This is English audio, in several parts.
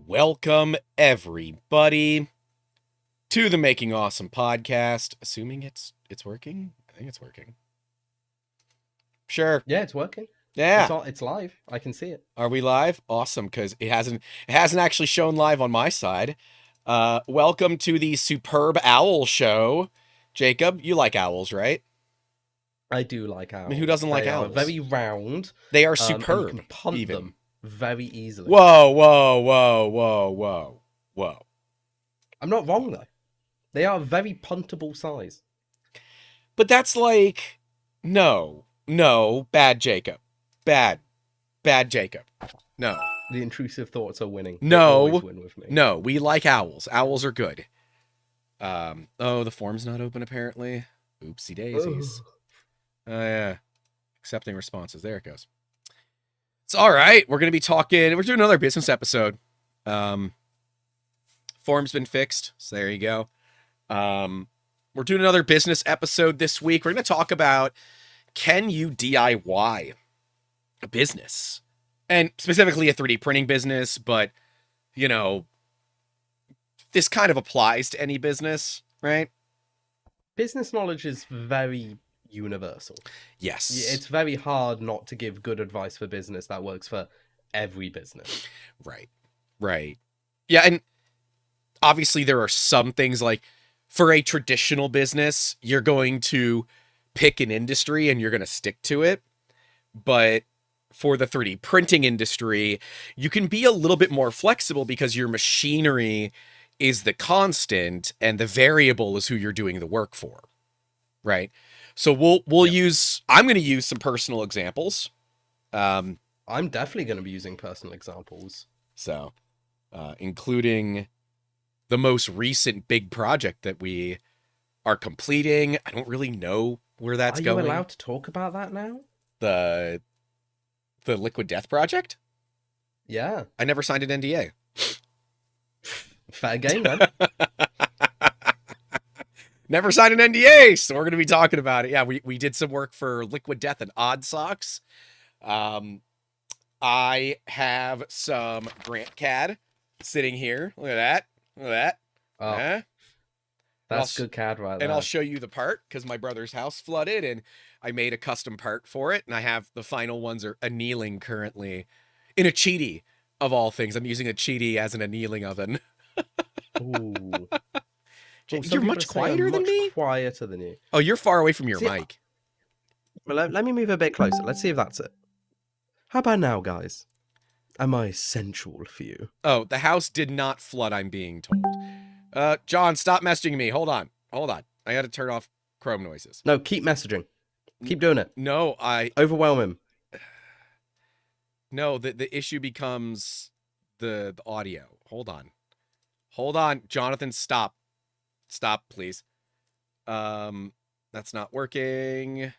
Welcome, everybody, to the Making Awesome podcast. Assuming it's working? I think it's working. Sure. Yeah, it's working. Yeah. It's live. I can see it. Are we live? Awesome, because it hasn't actually shown live on my side. Welcome to the Superb Owl Show. Jacob, you like owls, right? I do like owls. I mean, who doesn't like owls? They are very round. They are superb. And you can punt even. them very easily. Whoa. I'm not wrong, though. They are very puntable size. But that's like, no, bad Jacob. Bad Jacob. No. The intrusive thoughts are winning. No. They always win with me. No, we like owls. Owls are good. Oh, the form's not open, apparently. Oopsie daisies. Oh, yeah. Accepting responses. There it goes. It's all right. We're going to be talking. We're doing another business episode. Form's been fixed. So there you go. We're doing another business episode this week. We're going to talk about, can you DIY a business? And specifically a 3D printing business, but, you know, this kind of applies to any business, right? Business knowledge is very universal. Yes. It's very hard not to give good advice for business that works for every business. Right. Yeah, and obviously there are some things like, for a traditional business, you're going to pick an industry and you're going to stick to it. But for the 3D printing industry, you can be a little bit more flexible because your machinery is the constant and the variable is who you're doing the work for. Right? So I'm going to use some personal examples. I'm definitely going to be using personal examples. So, including the most recent big project that we are completing. I don't really know where that's going. Are you allowed to talk about that now? The Liquid Death project? Yeah. I never signed an NDA. Fair game, then. Never signed an NDA, so we're going to be talking about it. Yeah, we did some work for Liquid Death and Odd Socks. I have some Grant CAD sitting here. Look at that. Oh, that's good CAD right there. And I'll show you the part because my brother's house flooded and I made a custom part for it. And I have the final ones are annealing currently in a cheaty of all things. I'm using a cheaty as an annealing oven. Ooh. You're much quieter than me? Quieter than you. Oh, you're far away from your mic. Well, let me move a bit closer. Let's see if that's it. How about now, guys? Am I sensual for you? Oh, the house did not flood, I'm being told. John, stop messaging me. Hold on. I got to turn off Chrome noises. No, keep messaging. Keep doing it. No, Overwhelm him. No, the issue becomes the audio. Hold on. Jonathan, stop. Stop, please. That's not working.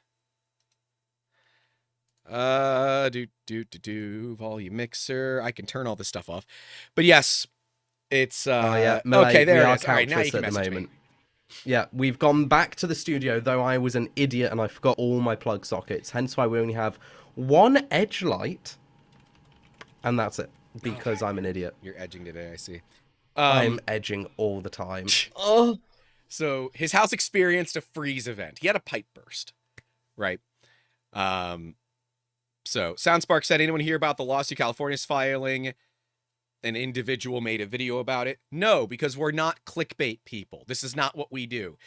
Volume mixer. I can turn all this stuff off. But yes, it's yeah. okay, there it is. All right, now you can at the message moment. me. Yeah, we've gone back to the studio, though I was an idiot and I forgot all my plug sockets. Hence why we only have one edge light. And that's it. Because I'm an idiot. You're edging today, I see. I'm edging all the time. Oh. So his house experienced a freeze event. He had a pipe burst. Right? So SoundSpark said, anyone hear about the lawsuit California's filing? An individual made a video about it. No, because we're not clickbait people. This is not what we do.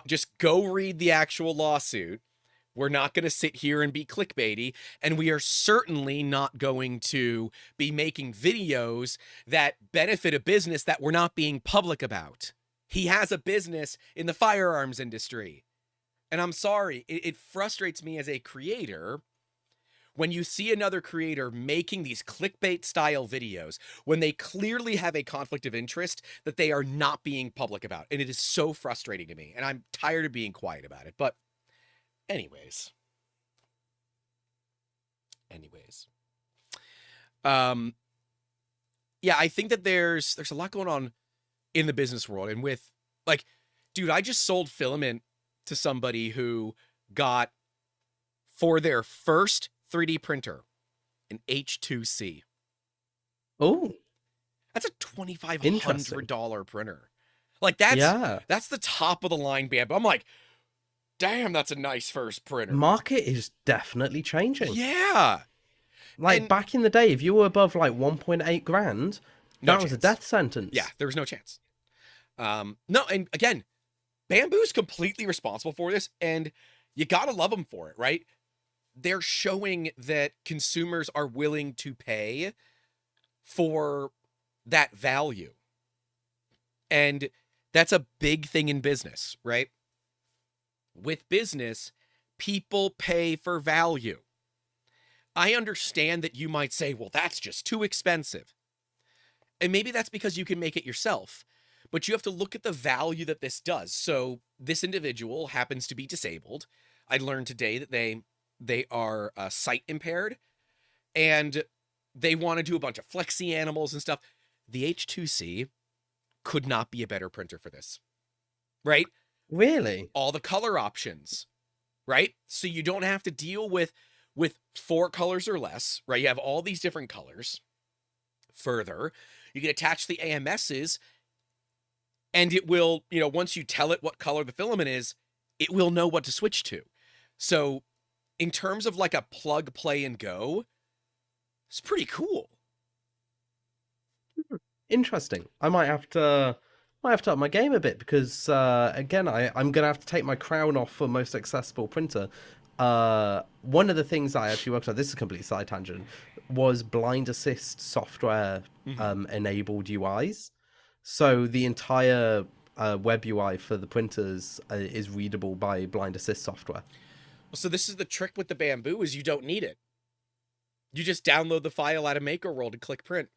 Just go read the actual lawsuit. We're not going to sit here and be clickbaity, and we are certainly not going to be making videos that benefit a business that we're not being public about. He has a business in the firearms industry. And I'm sorry, it frustrates me as a creator when you see another creator making these clickbait style videos when they clearly have a conflict of interest that they are not being public about. And it is so frustrating to me. And I'm tired of being quiet about it. But anyways. Yeah, I think that there's a lot going on in the business world. And with, like, dude, I just sold filament to somebody who got, for their first 3D printer, an H2C. Oh. That's a $2,500 Interesting. printer. Like that's Yeah. the top of the line bamboo. I'm like, damn, that's a nice first printer. Market is definitely changing. Yeah. Like And back in the day, if you were above like 1.8 grand, no that was a chance. death sentence. Yeah, there was no chance. No, and again, Bamboo's completely responsible for this, and you gotta love them for it, right? They're showing that consumers are willing to pay for that value. And that's a big thing in business, right? With business, people pay for value. I understand that you might say, well, that's just too expensive. And maybe that's because you can make it yourself. But you have to look at the value that this does. So this individual happens to be disabled. I learned today that they are sight impaired, and they want to do a bunch of flexi animals and stuff. The H2C could not be a better printer for this, right? Really? All the color options, right? So you don't have to deal with 4 colors or less, right? You have all these different colors. Further, you can attach the AMSs, and it will, once you tell it what color the filament is, it will know what to switch to. So in terms of like a plug, play, and go, it's pretty cool. Interesting. I might have to up my game a bit because again, I'm gonna have to take my crown off for most accessible printer. One of the things I actually worked on, this is a complete side tangent, was blind assist software enabled UIs. So the entire web UI for the printers is readable by blind assist software. So this is the trick with the Bamboo, is you don't need it. You just download the file out of Maker World and click print.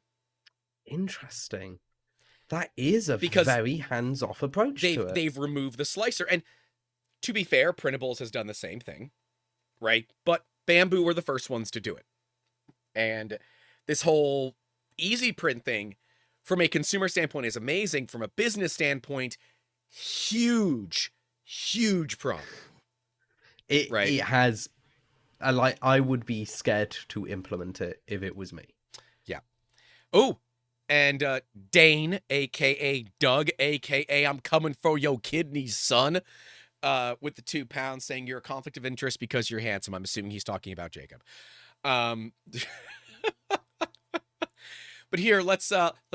Interesting. That is a Because very hands-off approach to it. They've removed the slicer. And to be fair, Printables has done the same thing, right? But Bamboo were the first ones to do it. And this whole easy print thing, from a consumer standpoint, is amazing. From a business standpoint, huge problem. Right? It has, I would be scared to implement it if it was me. Yeah. Oh, and Dane, a.k.a. Doug, a.k.a. I'm coming for your kidneys, son, with the £2, saying you're a conflict of interest because you're handsome. I'm assuming he's talking about Jacob. But here, let's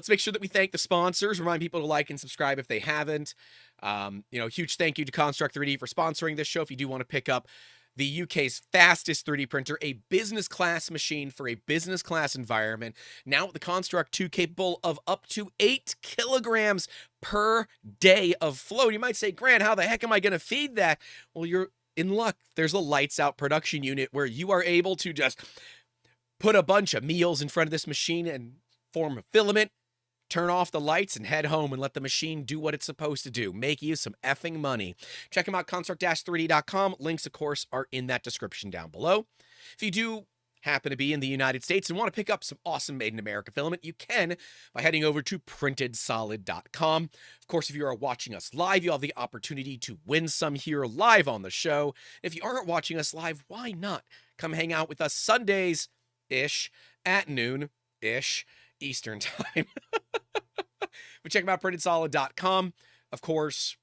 make sure that we thank the sponsors. Remind people to like and subscribe if they haven't. Huge thank you to Construct 3D for sponsoring this show. If you do want to pick up the UK's fastest 3D printer, a business class machine for a business class environment, now with the Construct 2 capable of up to 8 kilograms per day of flow. You might say, Grant, how the heck am I going to feed that? Well, you're in luck. There's a lights out production unit where you are able to just put a bunch of meals in front of this machine and form a filament, turn off the lights, and head home and let the machine do what it's supposed to do, make you some effing money. Check them out, construct-3d.com. Links, of course, are in that description down below. If you do happen to be in the United States and want to pick up some awesome Made in America filament, you can by heading over to printedsolid.com. Of course, if you are watching us live, you have the opportunity to win some here live on the show. If you aren't watching us live, why not come hang out with us Sundays-ish at noon-ish Eastern time. But check them out, printedsolid.com. Of course,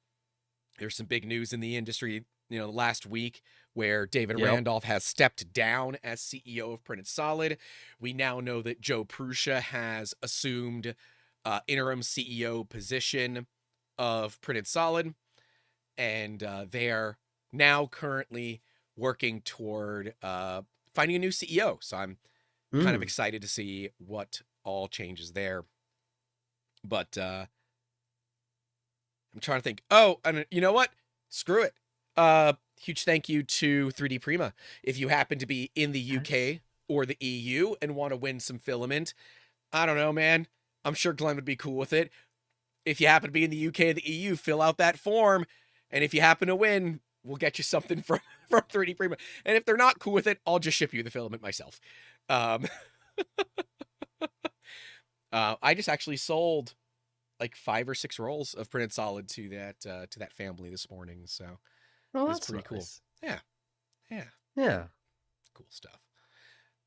there's some big news in the industry, last week, where David Randolph has stepped down as CEO of Printed Solid. We now know that Joe Pruscia has assumed interim CEO position of Printed Solid, and they're now currently working toward finding a new CEO. So I'm kind of excited to see what all changes there. But I'm trying to think. Oh, and you know what? Screw it. Huge thank you to 3D Prima. If you happen to be in the UK or the EU and want to win some filament, I don't know, man. I'm sure Glenn would be cool with it. If you happen to be in the UK or the EU, fill out that form. And if you happen to win, we'll get you something from 3D Prima. And if they're not cool with it, I'll just ship you the filament myself. I just actually sold like 5 or 6 rolls of Printed Solid to that family this morning, so that's pretty cool. nice. Yeah, cool stuff.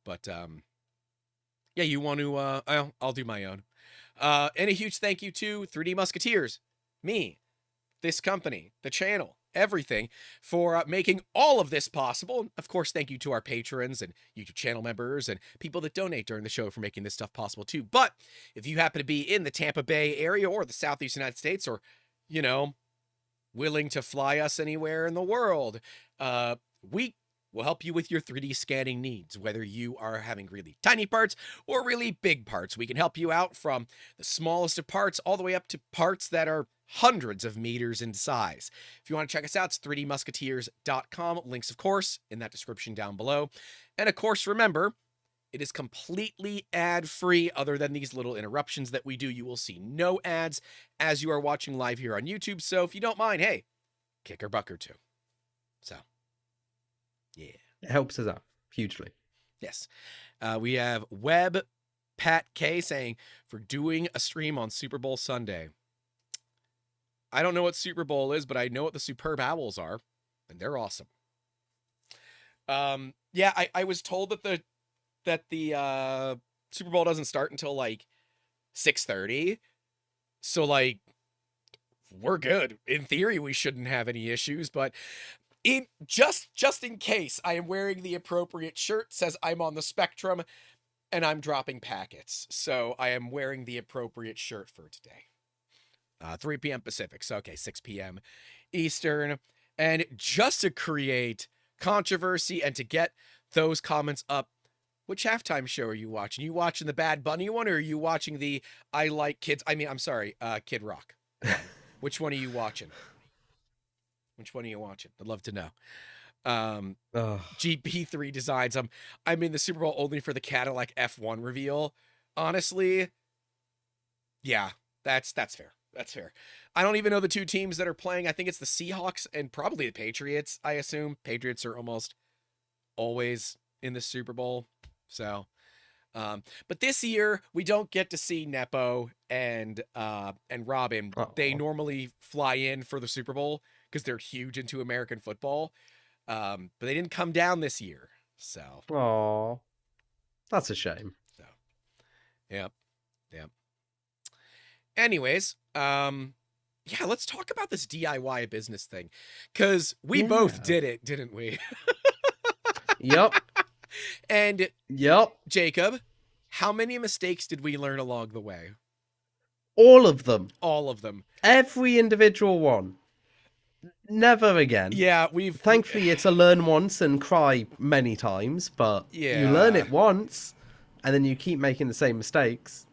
But yeah, you want to? I'll do my own. And a huge thank you to 3D Musketeers, me, this company, the channel, everything for making all of this possible. Of course, thank you to our patrons and YouTube channel members and people that donate during the show for making this stuff possible too. But if you happen to be in the Tampa Bay area or the Southeast United States, or, you know, willing to fly us anywhere in the world, we will help you with your 3D scanning needs, whether you are having really tiny parts or really big parts. We can help you out from the smallest of parts all the way up to parts that are hundreds of meters in size. If you want to check us out, it's 3dmusketeers.com. Links, of course, in that description down below. And of course, remember, it is completely ad-free other than these little interruptions that we do. You will see no ads as you are watching live here on YouTube. So if you don't mind, hey, kick or buck or two. So, yeah. It helps us out hugely. Yes. We have Web Pat K saying, for doing a stream on Super Bowl Sunday. I don't know what Super Bowl is, but I know what the Superb Owls are, and they're awesome. Yeah, I was told that the Super Bowl doesn't start until like 6:30. So like we're good. In theory, we shouldn't have any issues, but in just in case, I am wearing the appropriate shirt, says I'm on the spectrum and I'm dropping packets. So I am wearing the appropriate shirt for today. 3 p.m. Pacific, so okay, 6 p.m. Eastern. And just to create controversy and to get those comments up, which halftime show are you watching? You watching the Bad Bunny one, or are you watching the I Like Kids? I mean, I'm sorry, Kid Rock one. Which one are you watching? Which one are you watching? I'd love to know. GP3 Designs. I'm in the Super Bowl only for the Cadillac F1 reveal. Honestly, yeah, that's fair. That's fair. I don't even know the two teams that are playing. I think it's the Seahawks and probably the Patriots, I assume. Patriots are almost always in the Super Bowl. So, but this year we don't get to see Nepo and Robin. They normally fly in for the Super Bowl because they're huge into American football. But they didn't come down this year. So, that's a shame. So, yep. Anyways, yeah, let's talk about this DIY business thing, because we both did it, didn't we? Yep. And yep. Jacob, how many mistakes did we learn along the way? All of them. All of them. Every individual one. Never again. Yeah, thankfully it's a learn once and cry many times, but yeah, you learn it once and then you keep making the same mistakes.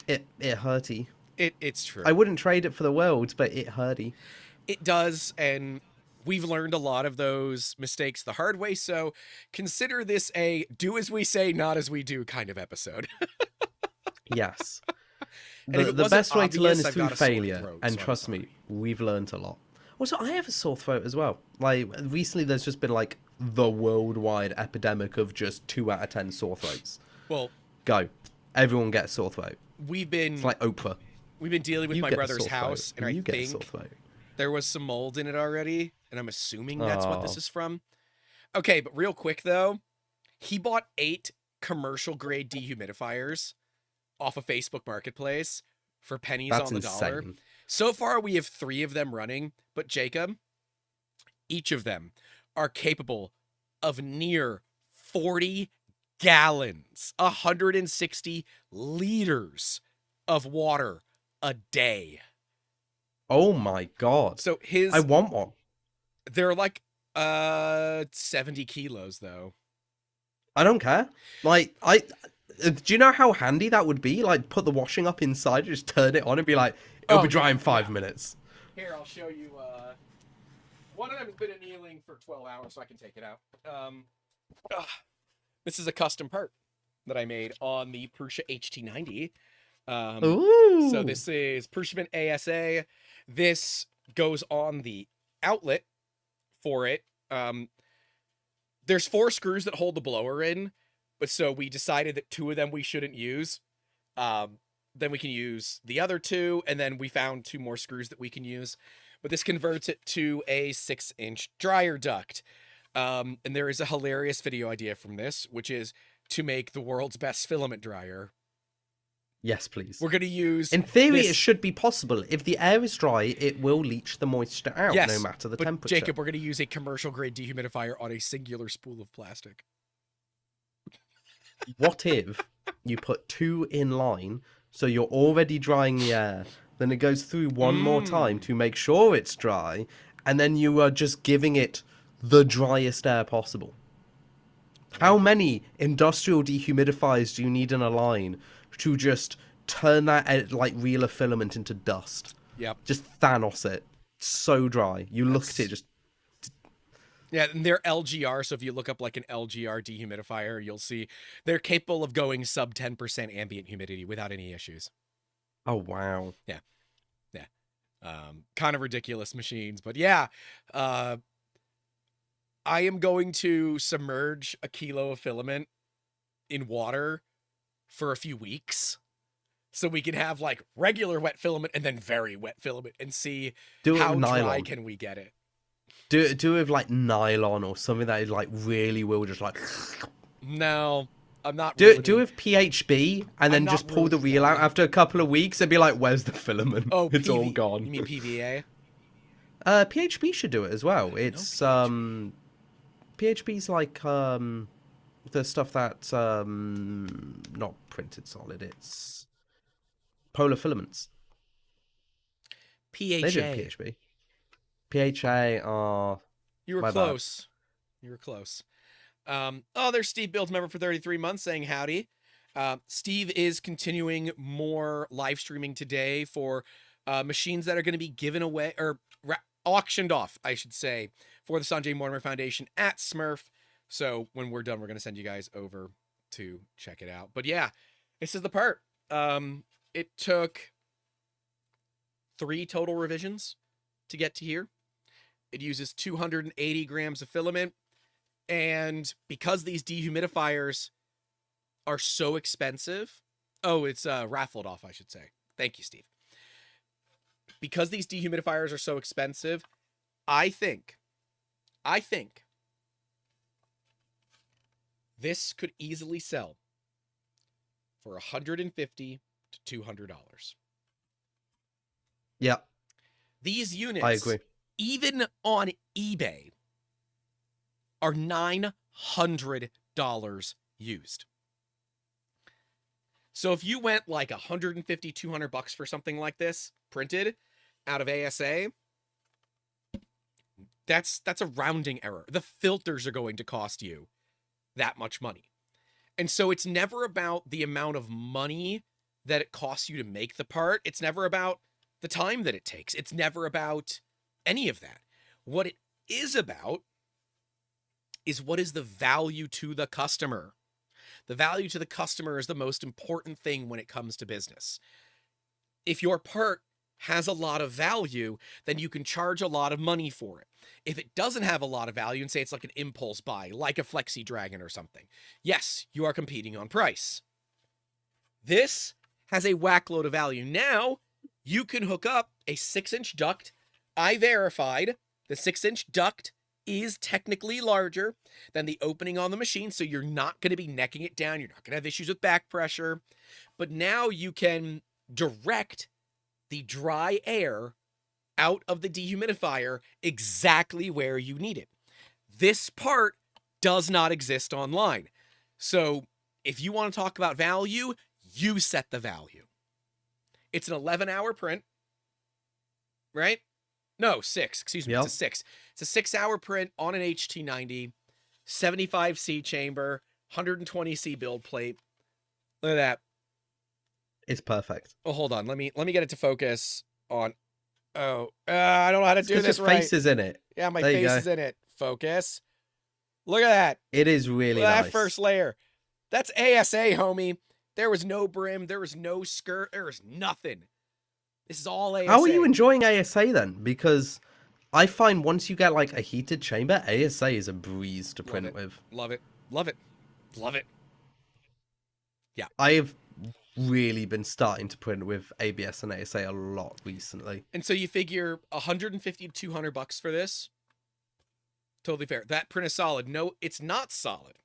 It hurty. It's true. I wouldn't trade it for the world, but it hurty. It does, and we've learned a lot of those mistakes the hard way, so consider this a do as we say, not as we do kind of episode. Yes. The best way to learn is through failure, and trust me, we've learned a lot. Also, I have a sore throat as well. Like, recently there's just been like the worldwide epidemic of just 2 out of 10 sore throats. Well, go. Everyone get a sore throat. It's like Oprah. We've been dealing with my brother's house, and I think there was some mold in it already, and I'm assuming that's what this is from. Okay, but real quick though, he bought 8 commercial grade dehumidifiers off of Facebook Marketplace for pennies on the dollar. So far, we have 3 of them running, but Jacob, each of them are capable of near 40 gallons, 160 liters of water a day. Oh my God. So I want one. They're like 70 kilos though. I don't care. Like, do you know how handy that would be? Like, put the washing up inside, just turn it on and be like, it'll be dry in 5 minutes. Here, I'll show you. One of them has been annealing for 12 hours, so I can take it out. This is a custom part that I made on the Prusa HT90. Ooh. So this is Prusa ASA. This goes on the outlet for it. There's 4 screws that hold the blower in, but so we decided that 2 of them we shouldn't use. Then we can use the other 2, and then we found 2 more screws that we can use. But this converts it to a 6-inch dryer duct. And there is a hilarious video idea from this, which is to make the world's best filament dryer. Yes, please. We're going to use... In theory, it should be possible. If the air is dry, it will leach the moisture out, Yes, no matter the but temperature. Jacob, we're going to use a commercial-grade dehumidifier on a singular spool of plastic. What if you put 2 in line, so you're already drying the air, then it goes through one more time to make sure it's dry, and then you are just giving it the driest air possible? How many industrial dehumidifiers do you need in a line to just turn that like reel of filament into dust? Yep. Just Thanos it. It's so dry. You look at it just... Yeah, and they're LGR, so if you look up like an LGR dehumidifier, you'll see they're capable of going sub 10% ambient humidity without any issues. Oh, wow. Yeah. Kind of ridiculous machines, but yeah. I am going to submerge a kilo of filament in water for a few weeks so we can have like regular wet filament and then very wet filament and see how dry can we get it. Do it with like nylon or something that is like really will just like... No, I'm not. Do it with PHB and then just pull the reel out after a couple of weeks and be like, where's the filament? Oh, it's all gone. You mean PVA? PHB should do it as well. It's PHB's like the stuff that's not printed solid. It's polar filaments. PHA. They do PHB. PHA are... You were close. You were close. Oh, there's Steve Builds member for 33 months saying howdy. Steve is continuing more live streaming today for machines that are going to be given away or auctioned off, I should say, for the Sanjay Mortimer Foundation at Smurf. So when we're done, we're going to send you guys over to check it out. But yeah, this is the part. It took 3 total revisions to get to here. It uses 280 grams of filament. And because these dehumidifiers are so expensive... Oh, it's raffled off, I should say. Thank you, Steve. Because these dehumidifiers are so expensive, I think this could easily sell for $150 to $200. Yeah. These units, I agree, even on eBay, are $900 used. So if you went like $150, $200 for something like this, printed out of ASA, that's a rounding error. The filters are going to cost you that much money. And so it's never about the amount of money that it costs you to make the part. It's never about the time that it takes. It's never about any of that. What it is about is what is the value to the customer. The value to the customer is the most important thing when it comes to business. If your part has a lot of value, then you can charge a lot of money for it. If it doesn't have a lot of value, and say it's like an impulse buy, like a Flexi Dragon or something, yes, you are competing on price. This has a whack load of value. Now, you can hook up a 6-inch duct. I verified the 6-inch duct is technically larger than the opening on the machine, so you're not going to be necking it down. You're not going to have issues with back pressure. But now you can direct the dry air out of the dehumidifier exactly where you need it. This part does not exist online. So if you want to talk about value, you set the value. It's an 11-hour print, right? No, 6. Excuse me. Yep. It's a 6. It's a 6-hour print on an HT90, 75C chamber, 120C build plate. Look at that. It's perfect. Oh, hold on. Let me get it to focus on. Oh, I don't know how to do this right. His face is in it. Yeah, my face is in it. Focus. Look at that. It is really nice. That first layer. That's ASA, homie. There was no brim. There was no skirt. There was nothing. This is all ASA. How are you enjoying ASA then? Because I find once you get like a heated chamber, ASA is a breeze to print with. Love it. Love it. Love it. Yeah. I've really been starting to print with ABS and ASA a lot recently. And so you figure $150 to $200 for this? Totally fair. That print is solid. No, it's not solid.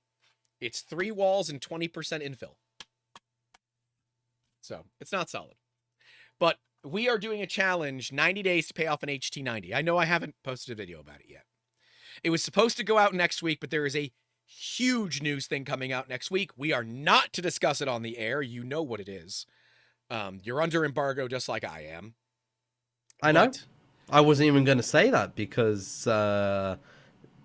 It's 3 walls and 20% infill. So it's not solid. But we are doing a challenge, 90 days to pay off an HT90. I know I haven't posted a video about it yet. It was supposed to go out next week, but there is a huge news thing coming out next week. We are not to discuss it on the air. You know what it is. You're under embargo just like I am. I know. I wasn't even going to say that because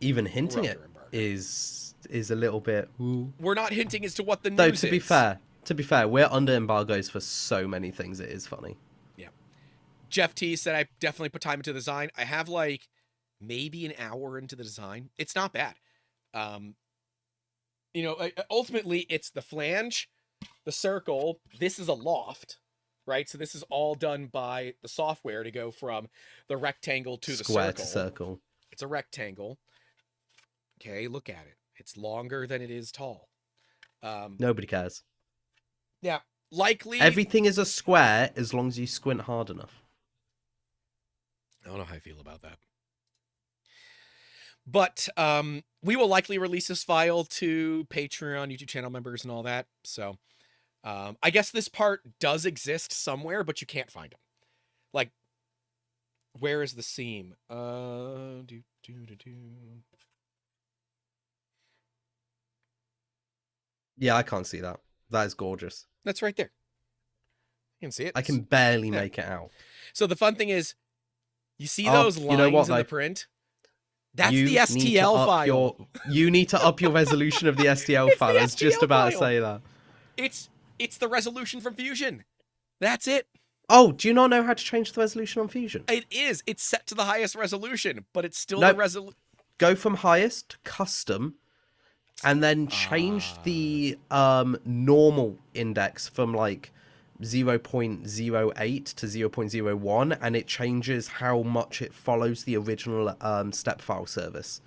even hinting it is a little bit. Ooh. We're not hinting as to what the news Though, is. to be fair, we're under embargoes for so many things. It is funny. Yeah. Jeff T said I definitely put time into the design. I have like maybe an hour into the design. It's not bad. You know, ultimately it's the flange, the circle. This is a loft, right? So this is all done by the software to go from the rectangle to the circle. Square to circle. It's a rectangle. Okay, look at it. It's longer than it is tall. Nobody cares. Yeah, likely. Everything is a square as long as you squint hard enough. I don't know how I feel about that. But we will likely release this file to Patreon, YouTube channel members, and all that. So I guess this part does exist somewhere, but you can't find it. Like, where is the seam? Yeah, I can't see that. That is gorgeous. That's right there. You can see it. I can barely make it out. So the fun thing is, you see those lines in the print? That's the STL file. You need to up your resolution of the STL file. I was just about to say that. It's the resolution from Fusion. That's it. Oh, do you not know how to change the resolution on Fusion? It is. It's set to the highest resolution, but it's still the resolution. Go from highest to custom, and then change the normal index from like 0.08 to 0.01, and it changes how much it follows the original step file service.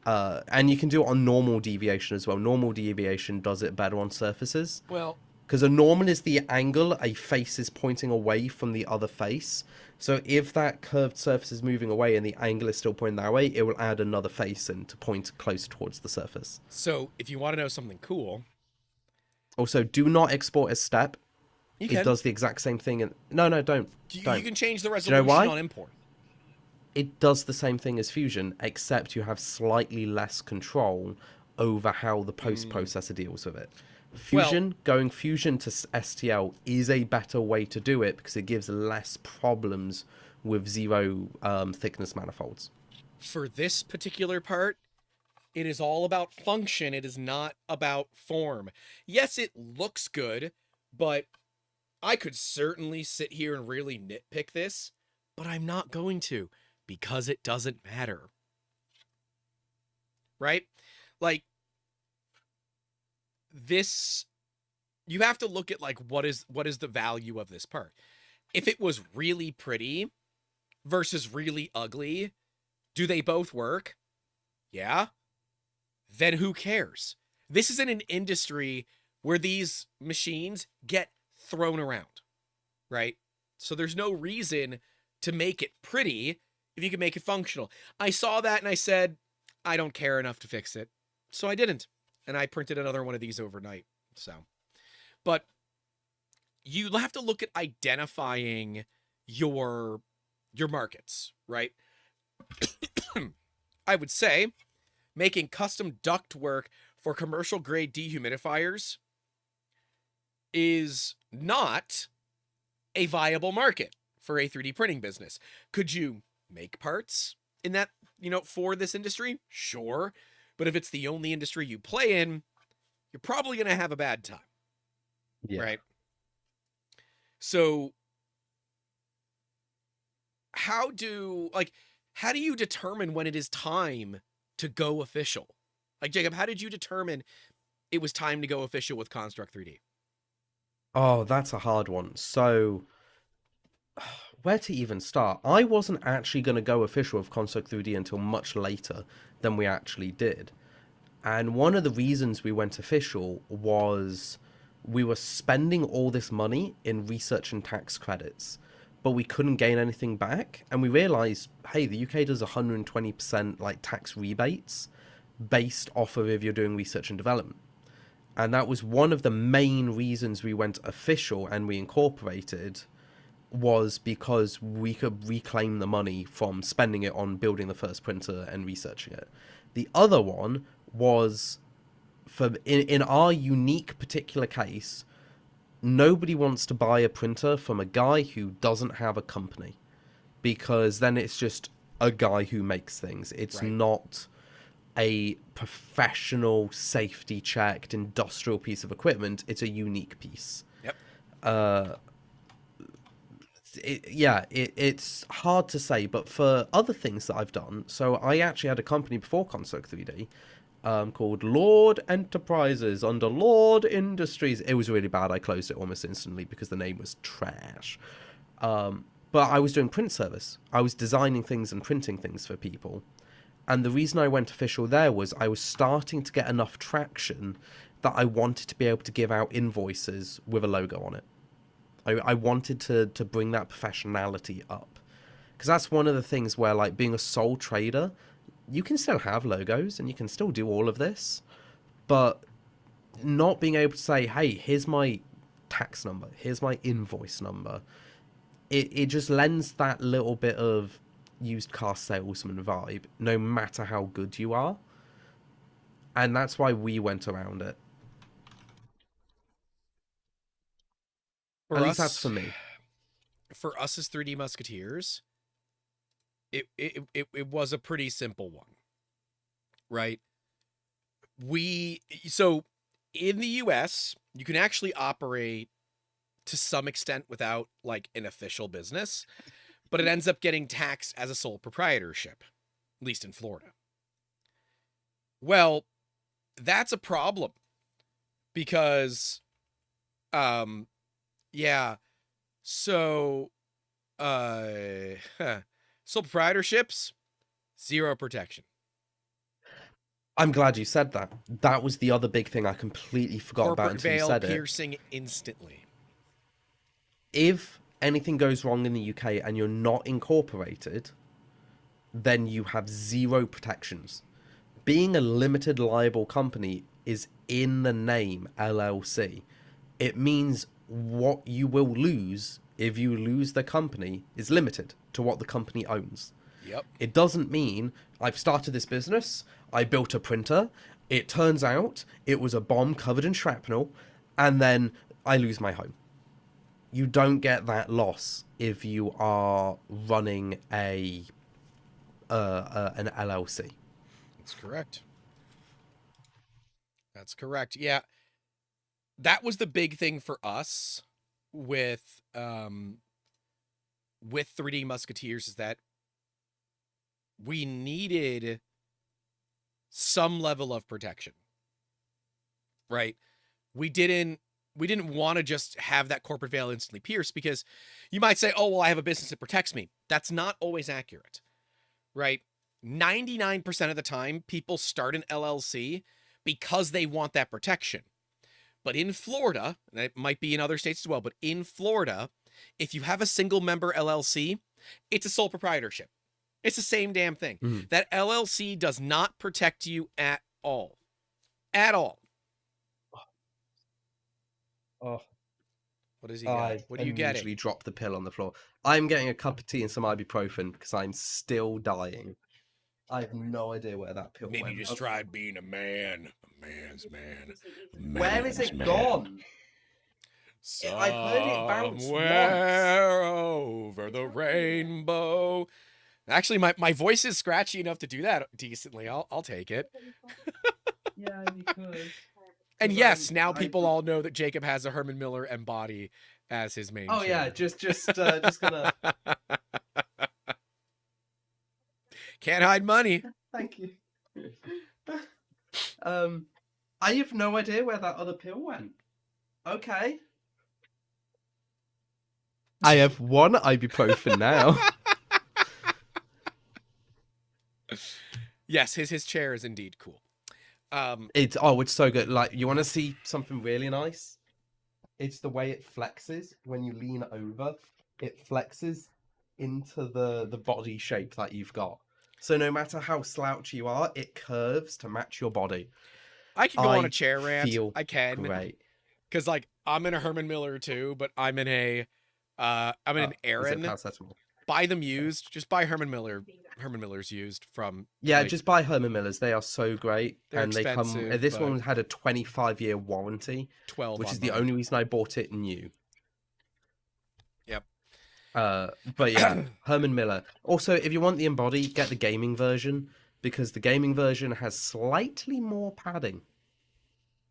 And you can do it on normal deviation as well. Normal deviation does it better on surfaces. Well, because a normal is the angle a face is pointing away from the other face. So if that curved surface is moving away and the angle is still pointing that way, it will add another face in to point closer towards the surface. So if you want to know something cool... Also, do not export as step. It does the exact same thing. No, don't. You can change the resolution on import. It does the same thing as Fusion, except you have slightly less control over how the post-processor deals with it. Going Fusion to STL is a better way to do it because it gives less problems with zero thickness manifolds. For this particular part, it is all about function. It is not about form. Yes, it looks good, but I could certainly sit here and really nitpick this, but I'm not going to because it doesn't matter. Right? Like, this, you have to look at like what is the value of this part. If it was really pretty versus really ugly, do they both work? Yeah. Then who cares? This is in an industry where these machines get thrown around, right? So there's no reason to make it pretty if you can make it functional. I saw that and I said, I don't care enough to fix it. So I didn't. And I printed another one of these overnight. So, but you have to look at identifying your markets, right? I would say making custom ductwork for commercial grade dehumidifiers is not a viable market for a 3D printing business. Could you make parts in that, for this industry? Sure. But if it's the only industry you play in, you're probably going to have a bad time. Yeah. Right? So how do you determine when it is time to go official? Like, Jacob, how did you determine it was time to go official with Construct 3D? Oh, that's a hard one. So, where to even start? I wasn't actually going to go official with Construct 3D until much later than we actually did. And one of the reasons we went official was we were spending all this money in research and tax credits, but we couldn't gain anything back. And we realized, hey, the UK does 120% like tax rebates, based off of if you're doing research and development. And that was one of the main reasons we went official and we incorporated, was because we could reclaim the money from spending it on building the first printer and researching it. The other one was, for in our unique particular case, nobody wants to buy a printer from a guy who doesn't have a company, because then it's just a guy who makes things. It's Right. not a professional, safety checked industrial piece of equipment. It's a unique piece. Yep. It's hard to say, but for other things that I've done, so I actually had a company before Construct 3D, called Lord Enterprises under Lord Industries. It was really bad. I closed it almost instantly because the name was trash. But I was doing print service. I was designing things and printing things for people. And the reason I went official there was I was starting to get enough traction that I wanted to be able to give out invoices with a logo on it. I wanted to bring that professionality up. Because that's one of the things where, like, being a sole trader, you can still have logos and you can still do all of this. But not being able to say, hey, here's my tax number, here's my invoice number, it just lends that little bit of used car salesman vibe, no matter how good you are. And that's why we went around it. For At us, least that's for me. For us as 3D Musketeers, it was a pretty simple one, right? So in the US, you can actually operate to some extent without like an official business, but it ends up getting taxed as a sole proprietorship, at least in Florida. Well, that's a problem because yeah, so sole proprietorships, zero protection. I'm glad you said that. That was the other big thing I completely forgot about Corporate until you veil said it. piercing instantly. If anything goes wrong in the UK and you're not incorporated, then you have zero protections. Being a limited liable company is in the name LLC. It means what you will lose if you lose the company is limited to what the company owns. Yep. It doesn't mean I've started this business, I built a printer, it turns out it was a bomb covered in shrapnel, and then I lose my home. You don't get that loss if you are running an LLC. That's correct. That's correct. Yeah. That was the big thing for us with 3D Musketeers, is that we needed some level of protection. Right? We didn't want to just have that corporate veil instantly pierced, because you might say, "Oh, well, I have a business that protects me." That's not always accurate. Right? 99% of the time, people start an LLC because they want that protection. But in Florida, and it might be in other states as well, but in Florida, if you have a single member LLC, it's a sole proprietorship. It's the same damn thing. Mm. That LLC does not protect you at all. At all. Oh, What does he got? What are you getting? usually drop the pill on the floor. I'm getting a cup of tea and some ibuprofen because I'm still dying. I have no idea where that pill Maybe went. you just tried being a man. A man's man. Where is it gone? I've heard it bounce Somewhere over the rainbow. Actually, my voice is scratchy enough to do that decently. I'll take it. Yeah, you could. And yes, now people all know that Jacob has a Herman Miller embody as his main. Oh yeah, just gonna. Can't hide money. Thank you. I have no idea where that other pill went. Okay. I have one ibuprofen now. Yes, his chair is indeed cool. It's so good. Like, you want to see something really nice? It's the way it flexes when you lean over. It flexes into the body shape that you've got. So no matter how slouchy you are, it curves to match your body. I can go on a I chair rant. feel I can. great. Because, like, I'm in a Herman Miller too, but I'm in an Is it Aaron. paracetamol? Buy them used. Just buy Herman Miller's used from, Yeah, like, just buy Herman Millers. They are so great, they're and they come. expensive, This but one had a 25-year warranty, 12 which on is the mine. only reason I bought it new. Yep. But yeah, Herman Miller. Also, if you want the embody, get the gaming version because the gaming version has slightly more padding.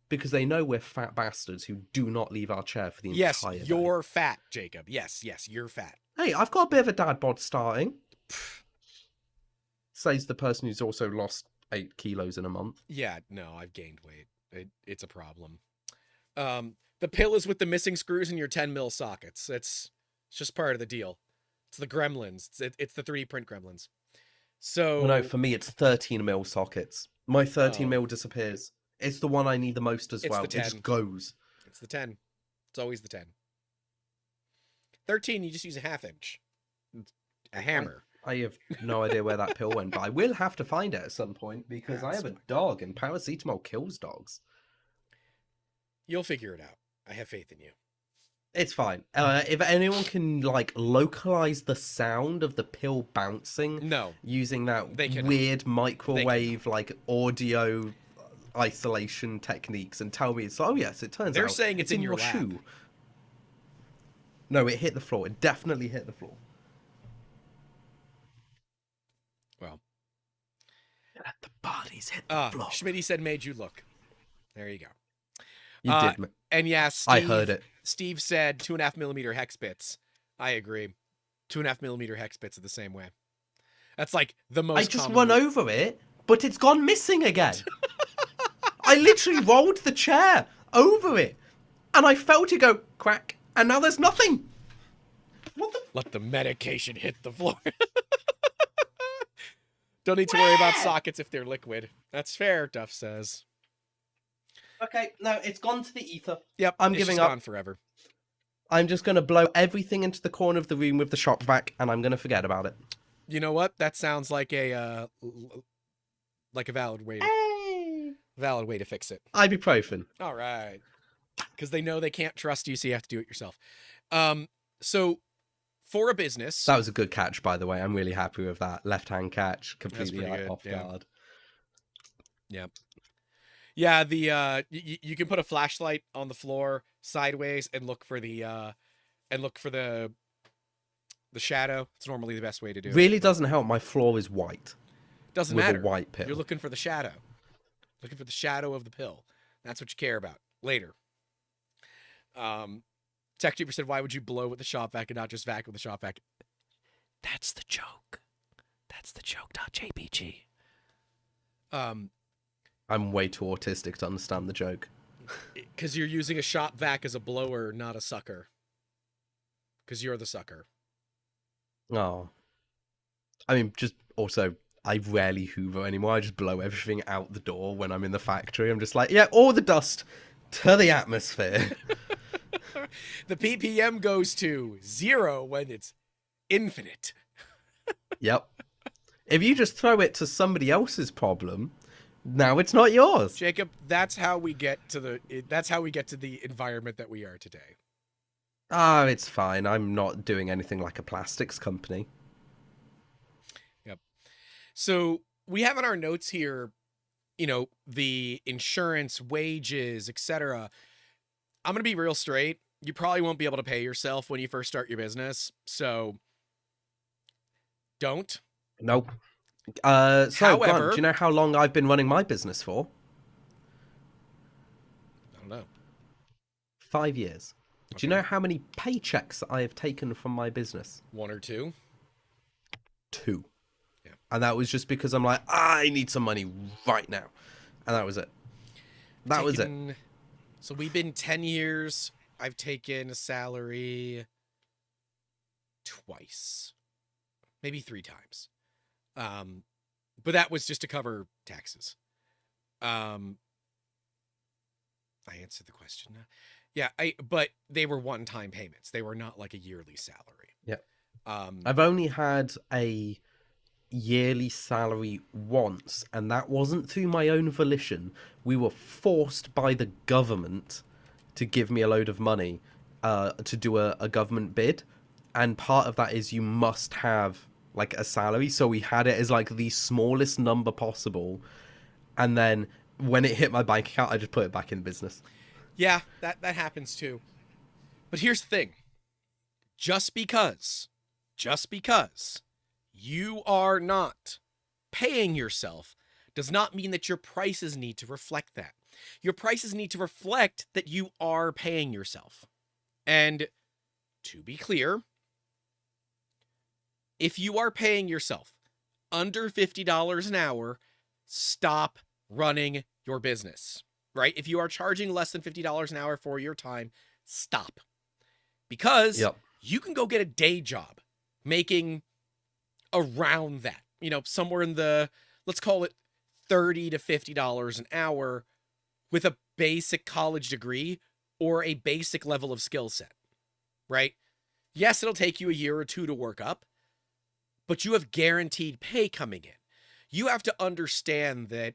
Because they know we're fat bastards who do not leave our chair for the Yes, entire day. you're fat, Jacob. Yes, you're fat. Hey, I've got a bit of a dad bod starting. Says the person who's also lost 8 kilos in a month. Yeah, no, I've gained weight. It's a problem. The pill is with the missing screws in your 10 mil sockets. It's just part of the deal. It's the gremlins. It's the 3D print gremlins. So Well, no, for me it's 13 mil sockets. My 13 Oh. mil disappears. It's the one I need the most as It's well. the It 10. just goes. It's the 10. It's always the 10. 13, you just use a half inch. A hammer. I have no idea where that pill went, but I will have to find it at some point because I That's have a fine. dog and paracetamol kills dogs. You'll figure it out. I have faith in you. It's fine. If anyone can like localize the sound of the pill bouncing No. using that They cannot. weird microwave like audio isolation techniques and tell me it's oh yes, it turns They're out saying it's in your lab. shoe. No, it hit the floor. It definitely hit the floor. Well. The bodies hit the floor. Schmitty said made you look. There you go. You did. And yeah, Steve, I heard it. Steve said 2.5 millimeter hex bits. I agree. 2.5 millimeter hex bits are the same way. That's like the most. I just common run over it, but it's gone missing again. I literally rolled the chair over it, and I felt it go crack, and now there's nothing. What the? Let the medication hit the floor. Don't need to worry about sockets if they're liquid. That's fair, Duff says. Okay, no, it's gone to the ether. Yep, I'm it's giving just up. gone forever. I'm just going to blow everything into the corner of the room with the shop vac, and I'm going to forget about it. You know what? That sounds like a valid way. Valid way to fix it. Ibuprofen. All right, because they know they can't trust you, so you have to do it yourself. So for a business, That was a good catch, by the way. I'm really happy with that left-hand catch, That's completely pretty good, off yeah. guard. Yeah, the you can put a flashlight on the floor sideways and look for the shadow. It's normally the best way to do it. Really doesn't help. My floor is white. Doesn't with matter. a white pill. You're looking for the shadow. Looking for the shadow of the pill. That's what you care about later. Tech Jeeper said, "Why would you blow with the shop vac and not just vac with the shop vac?" That's the joke. That's the joke, not JPG. I'm way too autistic to understand the joke. Because you're using a shop vac as a blower, not a sucker. Because you're the sucker. Oh. I mean, just also, I rarely hoover anymore. I just blow everything out the door when I'm in the factory. I'm just like, yeah, all the dust to the atmosphere. The ppm goes to 0 when it's infinite. Yep. If you just throw it to somebody else's problem, now it's not yours. Jacob, that's how we get to the environment that we are today. Ah, it's fine. I'm not doing anything like a plastics company. Yep. So we have in our notes here, the insurance, wages, etc. I'm going to be real straight. You probably won't be able to pay yourself when you first start your business. So don't. Nope. So, However- Grant, do you know how long I've been running my business for? I don't know. 5 years. Do you know how many paychecks I have taken from my business? 1 or 2. 2. Yeah. And that was just because I'm like, I need some money right now. And that was it. That was it. So we've been 10 years. I've taken a salary twice, maybe 3 times. But that was just to cover taxes. I answered the question. Yeah, but they were one-time payments. They were not like a yearly salary. Yeah. Um, I've only had a yearly salary once, and that wasn't through my own volition. We were forced by the government to give me a load of money to do a government bid, and part of that is you must have like a salary. So we had it as like the smallest number possible, and then when it hit my bank account, I just put it back in business. Yeah, that happens too. But here's the thing. Just because you are not paying yourself does not mean that your prices need to reflect that. Your prices need to reflect that you are paying yourself. And to be clear, if you are paying yourself under $50 an hour, stop running your business, right? If you are charging less than $50 an hour for your time, stop. Because Yep. you can go get a day job making around that, somewhere in the, let's call it $30 to $50 an hour with a basic college degree or a basic level of skill set, right? Yes, it'll take you a year or two to work up, but you have guaranteed pay coming in. You have to understand that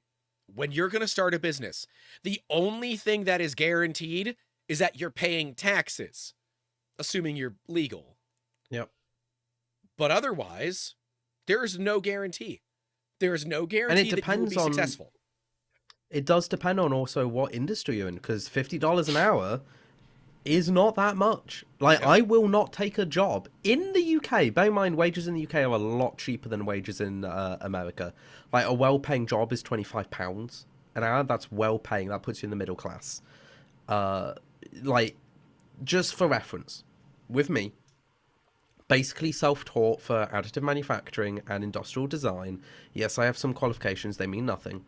when you're going to start a business, the only thing that is guaranteed is that you're paying taxes, assuming you're legal. Yep. But otherwise, there is no guarantee. There is no guarantee that you will be successful. It does depend on also what industry you're in, because $50 an hour is not that much. Like, Yeah. I will not take a job in the UK. Bear in mind, wages in the UK are a lot cheaper than wages in America. Like, a well-paying job is £25 an hour. That's well-paying. That puts you in the middle class. Like, just for reference, with me, basically self-taught for additive manufacturing and industrial design. Yes, I have some qualifications. They mean nothing.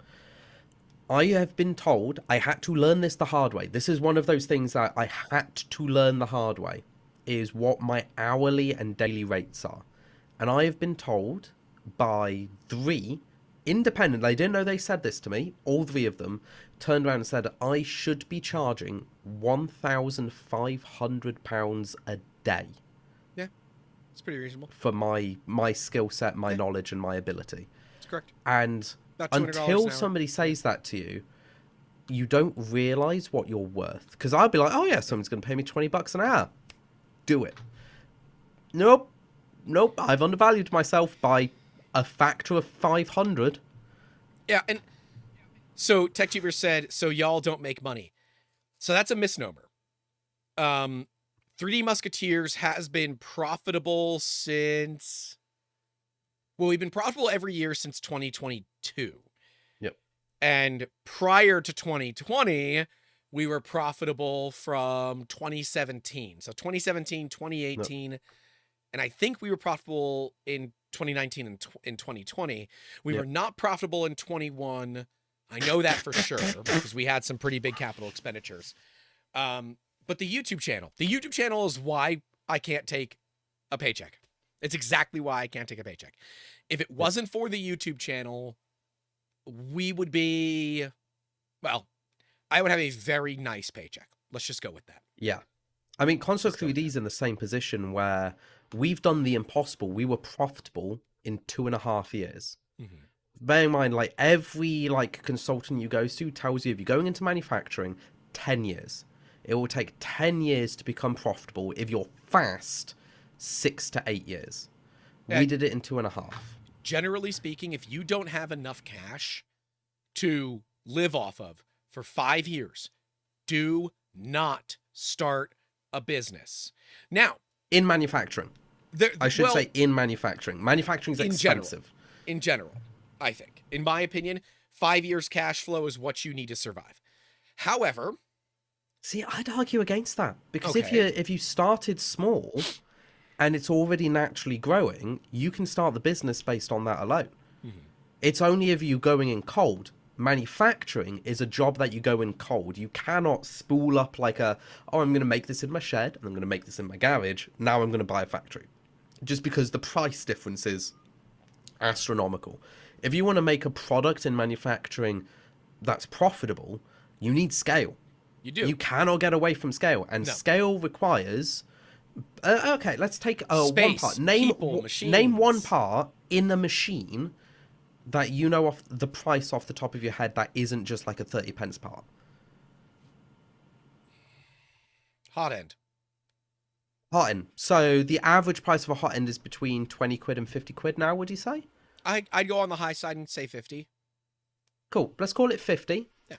I have been told I had to learn this the hard way. This is one of those things that I had to learn the hard way, is what my hourly and daily rates are. And I have been told by 3 independent, I didn't know they said this to me, all 3 of them turned around and said I should be charging £1,500 a day. Yeah, it's pretty reasonable. For my skill set, my knowledge, and my ability. That's correct. And until somebody says that to you, you don't realize what you're worth. Because I'll be like, oh yeah, someone's going to pay me $20 an hour. Do it. Nope. I've undervalued myself by a factor of 500. Yeah, and so TechTuber said, so y'all don't make money. So that's a misnomer. 3D Musketeers has been profitable since... Well, we've been profitable every year since 2022. Yep. And prior to 2020, we were profitable from 2017. So 2017, 2018, yep. And I think we were profitable in 2019 and in 2020. We were not profitable in 21. I know that for sure because we had some pretty big capital expenditures. But the YouTube channel is why I can't take a paycheck. It's exactly why I can't take a paycheck. If it wasn't for the YouTube channel, we would be, well, I would have a very nice paycheck. Let's just go with that. Yeah. I mean, Construct 3D is in the same position where we've done the impossible. We were profitable in 2.5 years. Mm-hmm. Bear in mind, like every consultant you go to tells you if you're going into manufacturing, 10 years. It will take 10 years to become profitable. If you're fast, 6 to 8 years. We did it in 2.5. Generally speaking, if you don't have enough cash to live off of for 5 years, do not start a business. Now, in manufacturing, I should say in manufacturing. Manufacturing is expensive. In general, I think. In my opinion, 5 years cash flow is what you need to survive. However... See, I'd argue against that. Because if you started small... and it's already naturally growing, you can start the business based on that alone. Mm-hmm. It's only if you going in cold. Manufacturing is a job that you go in cold. You cannot spool up I'm going to make this in my shed, and I'm going to make this in my garage. Now I'm going to buy a factory. Just because the price difference is astronomical. If you want to make a product in manufacturing that's profitable, you need scale. You do. You cannot get away from scale. And scale requires... okay, let's take Space, one part. Name one part in a machine that you know off the price off the top of your head that isn't just like a 30 pence part? Hot end. Hot end. So the average price of a hot end is between 20 quid and 50 quid now, would you say? I'd go on the high side and say 50. Cool. Let's call it 50. Yeah.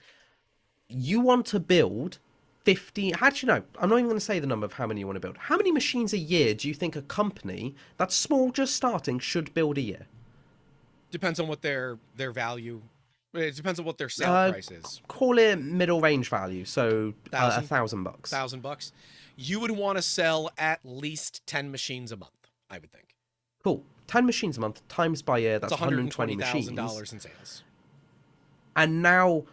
You want to build 50. Actually, no, I'm not even going to say the number of how many you want to build. How many machines a year do you think a company that's small, just starting, should build a year? Depends on what their value. It depends on what their sale price is. Call it middle range value, so $1,000? $1,000. $1,000. You would want to sell at least 10 machines a month, I would think. Cool. 10 machines a month times by year, that's $120,000 $120,000 in sales. And now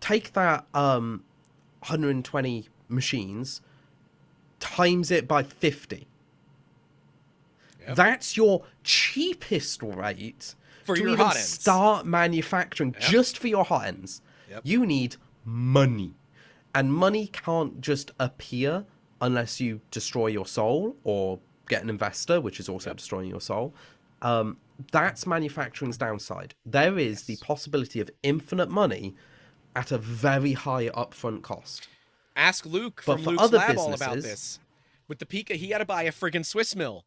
take that 120 machines, times it by 50. Yep. That's your cheapest rate For to your even hot ends. start manufacturing just for your hot ends. Yep. You need money. And money can't just appear unless you destroy your soul or get an investor, which is also destroying your soul. That's manufacturing's downside. There is the possibility of infinite money at a very high upfront cost. Ask Luke But from for Luke's other Lab all about businesses- this. With the Pika, he had to buy a friggin' Swiss mill,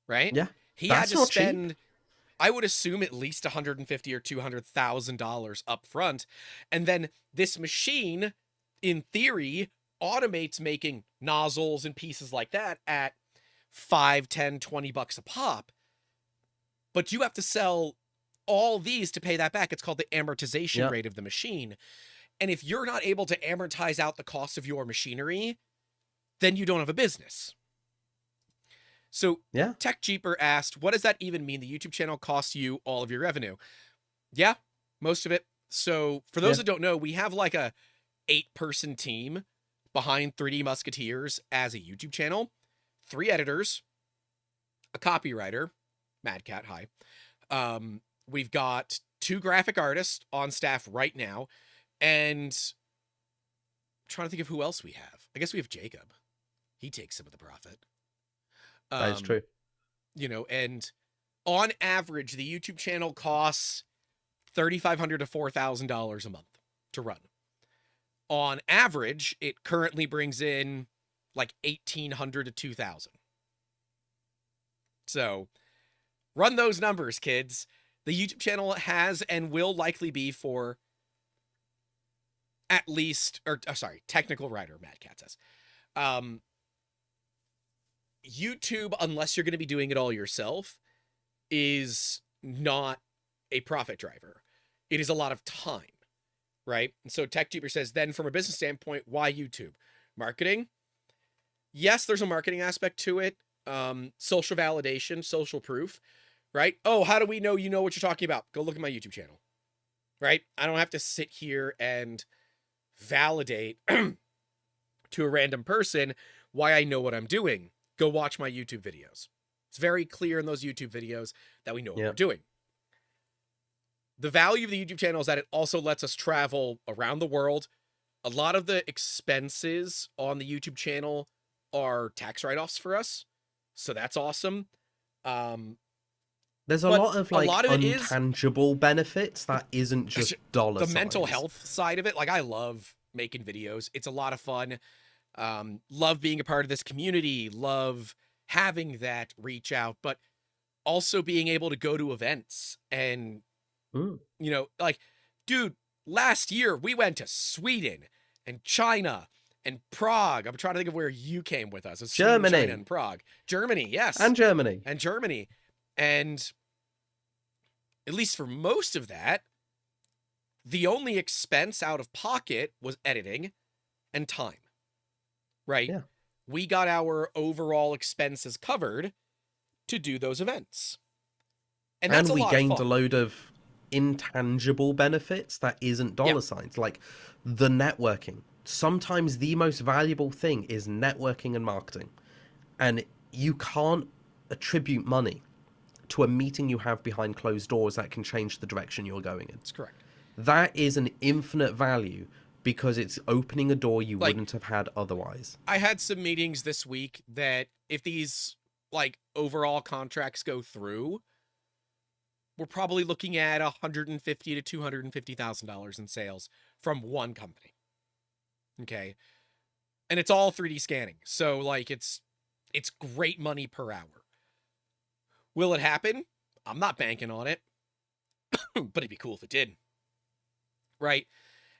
right? Yeah, He that's had to not cheap. spend, I would assume, at least $150,000 or $200,000 up front. And then this machine, in theory, automates making nozzles and pieces like that at $5, $10, $20 a pop. But you have to sell all these to pay that back. It's called the amortization rate of the machine. And if you're not able to amortize out the cost of your machinery, then you don't have a business. So Tech Jeeper asked, what does that even mean? The YouTube channel costs you all of your revenue. Yeah, most of it. So for those that don't know, we have like a 8-person team behind 3D Musketeers as a YouTube channel, 3 editors, a copywriter, Mad Cat, hi. We've got 2 graphic artists on staff right now, and I'm trying to think of who else we have. I guess we have Jacob. He takes some of the profit. That is true. You know, and on average, the YouTube channel costs $3,500 to $4,000 a month to run. On average, it currently brings in like $1,800 to $2,000. So run those numbers, kids. The YouTube channel has and will likely be for at least, technical writer, Mad Cat says. YouTube, unless you're going to be doing it all yourself, is not a profit driver. It is a lot of time, right? And so TechJeeper says, then from a business standpoint, why YouTube? Marketing? Yes, there's a marketing aspect to it. Social validation, social proof, right? Oh, how do we know you know what you're talking about? Go look at my YouTube channel, right? I don't have to sit here and validate to a random person why I know what I'm doing. Go watch my YouTube videos. It's very clear in those YouTube videos that we know what we're doing. The value of the YouTube channel is that it also lets us travel around the world. A lot of the expenses on the YouTube channel are tax write-offs for us. So that's awesome. There's a lot of like intangible benefits that isn't just dollar the mental health side of it. Like, I love making videos. It's a lot of fun. Love being a part of this community, love having that reach out, but also being able to go to events and, you know, like, dude, last year we went to Sweden and China and Prague. I'm trying to think of where you came with us. It's Germany. Sweden, China, and Prague. Germany, yes. And Germany. And at least for most of that, the only expense out of pocket was editing and time. Right? Yeah. We got our overall expenses covered to do those events. And that's we a lot gained of fun. a load of intangible benefits that isn't dollar signs, like the networking. Sometimes the most valuable thing is networking and marketing. And you can't attribute money to a meeting you have behind closed doors that can change the direction you're going in. That's correct. That is an infinite value because it's opening a door you wouldn't have had otherwise. I had some meetings this week that if these like overall contracts go through, we're probably looking at $150 to $250,000 in sales from one company. Okay. And it's all 3D scanning. So like it's great money per hour. Will it happen? I'm not banking on it, but it'd be cool if it did. Right.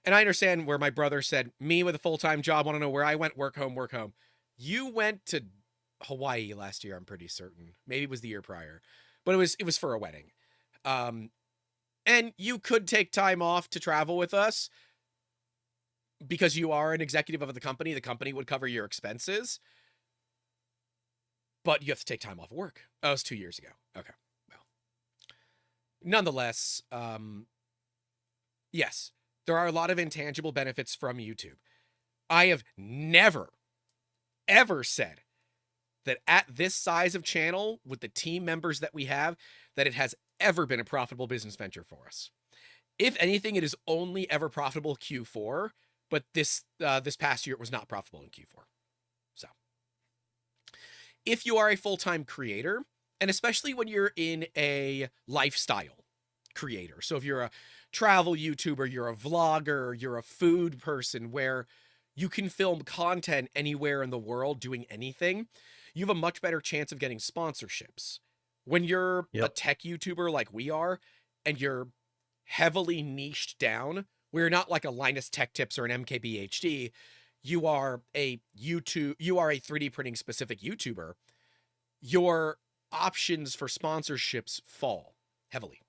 And I understand where my brother said, me with a full-time job, want to know where I went, work home, work home. You went to Hawaii last year, I'm pretty certain. Maybe it was the year prior, but it was for a wedding. And you could take time off to travel with us because you are an executive of the company. The company would cover your expenses, but you have to take time off work. Oh, it was 2 years ago. Okay. Well, nonetheless, yes, there are a lot of intangible benefits from YouTube. I have never, ever said that at this size of channel, with the team members that we have, that it has ever been a profitable business venture for us. If anything, it is only ever profitable Q4, but this past year it was not profitable in Q4. So, if you are a full-time creator, and especially when you're in a lifestyle creator, so if you're a travel YouTuber, you're a vlogger, you're a food person where you can film content anywhere in the world doing anything, you have a much better chance of getting sponsorships. When you're a tech YouTuber like we are, and you're heavily niched down, we're not like a Linus Tech Tips or an MKBHD. You are a 3D printing specific YouTuber. Your options for sponsorships fall heavily.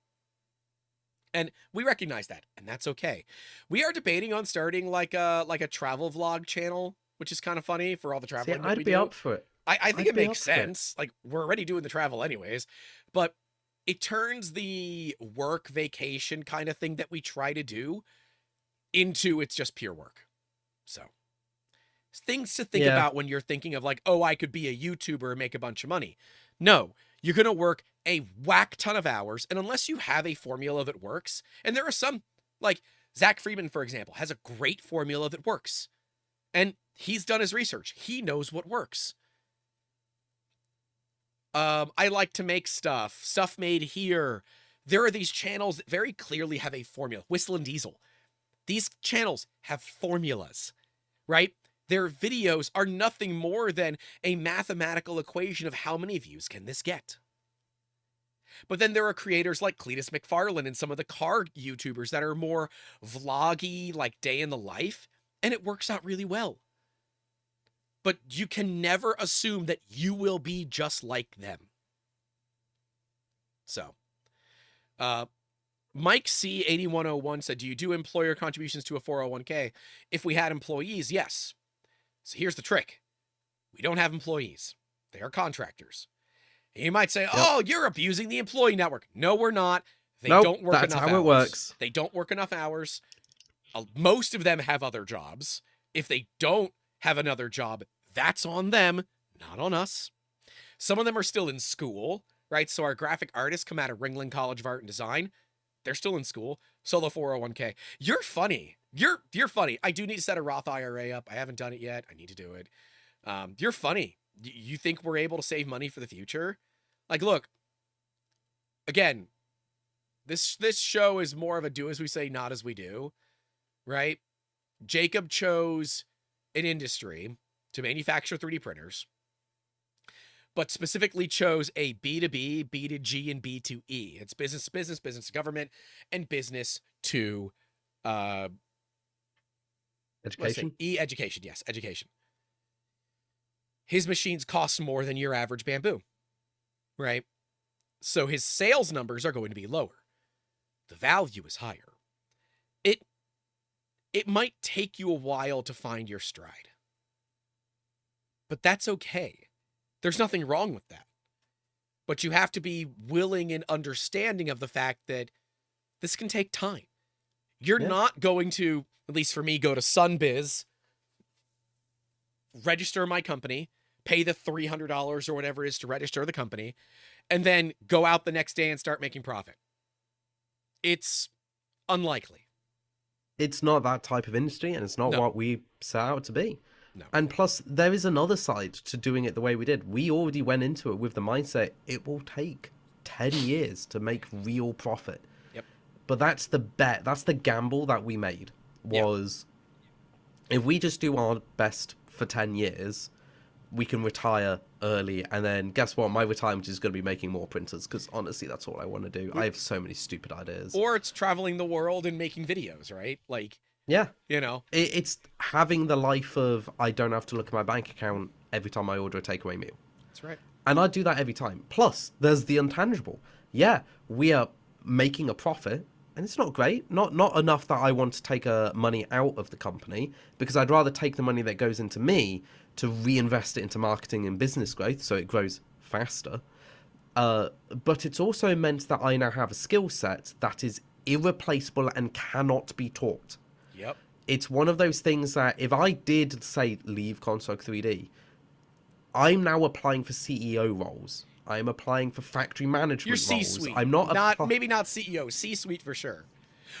And we recognize that, and that's okay. We are debating on starting like a travel vlog channel, which is kind of funny for all the traveling that we do. I'd be up for it. I think it makes sense. Like, we're already doing the travel anyways, but it turns the work vacation kind of thing that we try to do into it's just pure work. So, things to think about when you're thinking of like, oh, I could be a YouTuber and make a bunch of money. No, you're going to work a whack ton of hours, and unless you have a formula that works, and there are some, like Zach Friedman, for example, has a great formula that works, and he's done his research. He knows what works. I like to make stuff made here. There are these channels that very clearly have a formula. Whistle and Diesel. These channels have formulas, right? Their videos are nothing more than a mathematical equation of how many views can this get. But then there are creators like Cletus McFarlane and some of the car YouTubers that are more vloggy, like day in the life, and it works out really well. But you can never assume that you will be just like them. So, Mike C8101 said, do you do employer contributions to a 401k? If we had employees, yes. So here's the trick. We don't have employees. They are contractors. And you might say, oh, you're abusing the employee network. No, we're not. They don't work enough hours. That's how it works. They don't work enough hours. Most of them have other jobs. If they don't have another job, that's on them, not on us. Some of them are still in school, right? So our graphic artists come out of Ringling College of Art and Design. They're still in school. Solo 401k. You're funny. You're funny. I do need to set a Roth IRA up. I haven't done it yet. I need to do it. You're funny. You think we're able to save money for the future? Like, look, again, this show is more of a do as we say, not as we do, right? Jacob chose an industry to manufacture 3D printers, but specifically chose a B2B, B2G, and B2E. It's business to business, business to government, and business to education. Education, yes, education. His machines cost more than your average bamboo, right? So his sales numbers are going to be lower. The value is higher. It might take you a while to find your stride, but that's okay. There's nothing wrong with that. But you have to be willing and understanding of the fact that this can take time. You're not going to, at least for me, go to Sunbiz, register my company, pay the $300 or whatever it is to register the company, and then go out the next day and start making profit. It's unlikely. It's not that type of industry, and it's not what we set out to be. No. And plus, there is another side to doing it the way we did. We already went into it with the mindset, it will take 10 years to make real profit. Yep. But that's the bet. That's the gamble that we made, was if we just do our best for 10 years, we can retire early. And then guess what? My retirement is going to be making more printers, because honestly, that's all I want to do. I have so many stupid ideas. Or it's traveling the world and making videos, right? Like, yeah, you know, it's having the life of I don't have to look at my bank account every time I order a takeaway meal. that's right. And I do that every time. Plus, there's the intangible. Yeah, we are making a profit, and it's not great. Not enough that I want to take money out of the company, because I'd rather take the money that goes into me to reinvest it into marketing and business growth so it grows faster. But it's also meant that I now have a skill set that is irreplaceable and cannot be taught. Yep. It's one of those things that if I did, say, leave Construct 3D, I'm now applying for CEO roles. I'm applying for factory management You're roles. C-suite. I'm not maybe not CEO, C-suite for sure.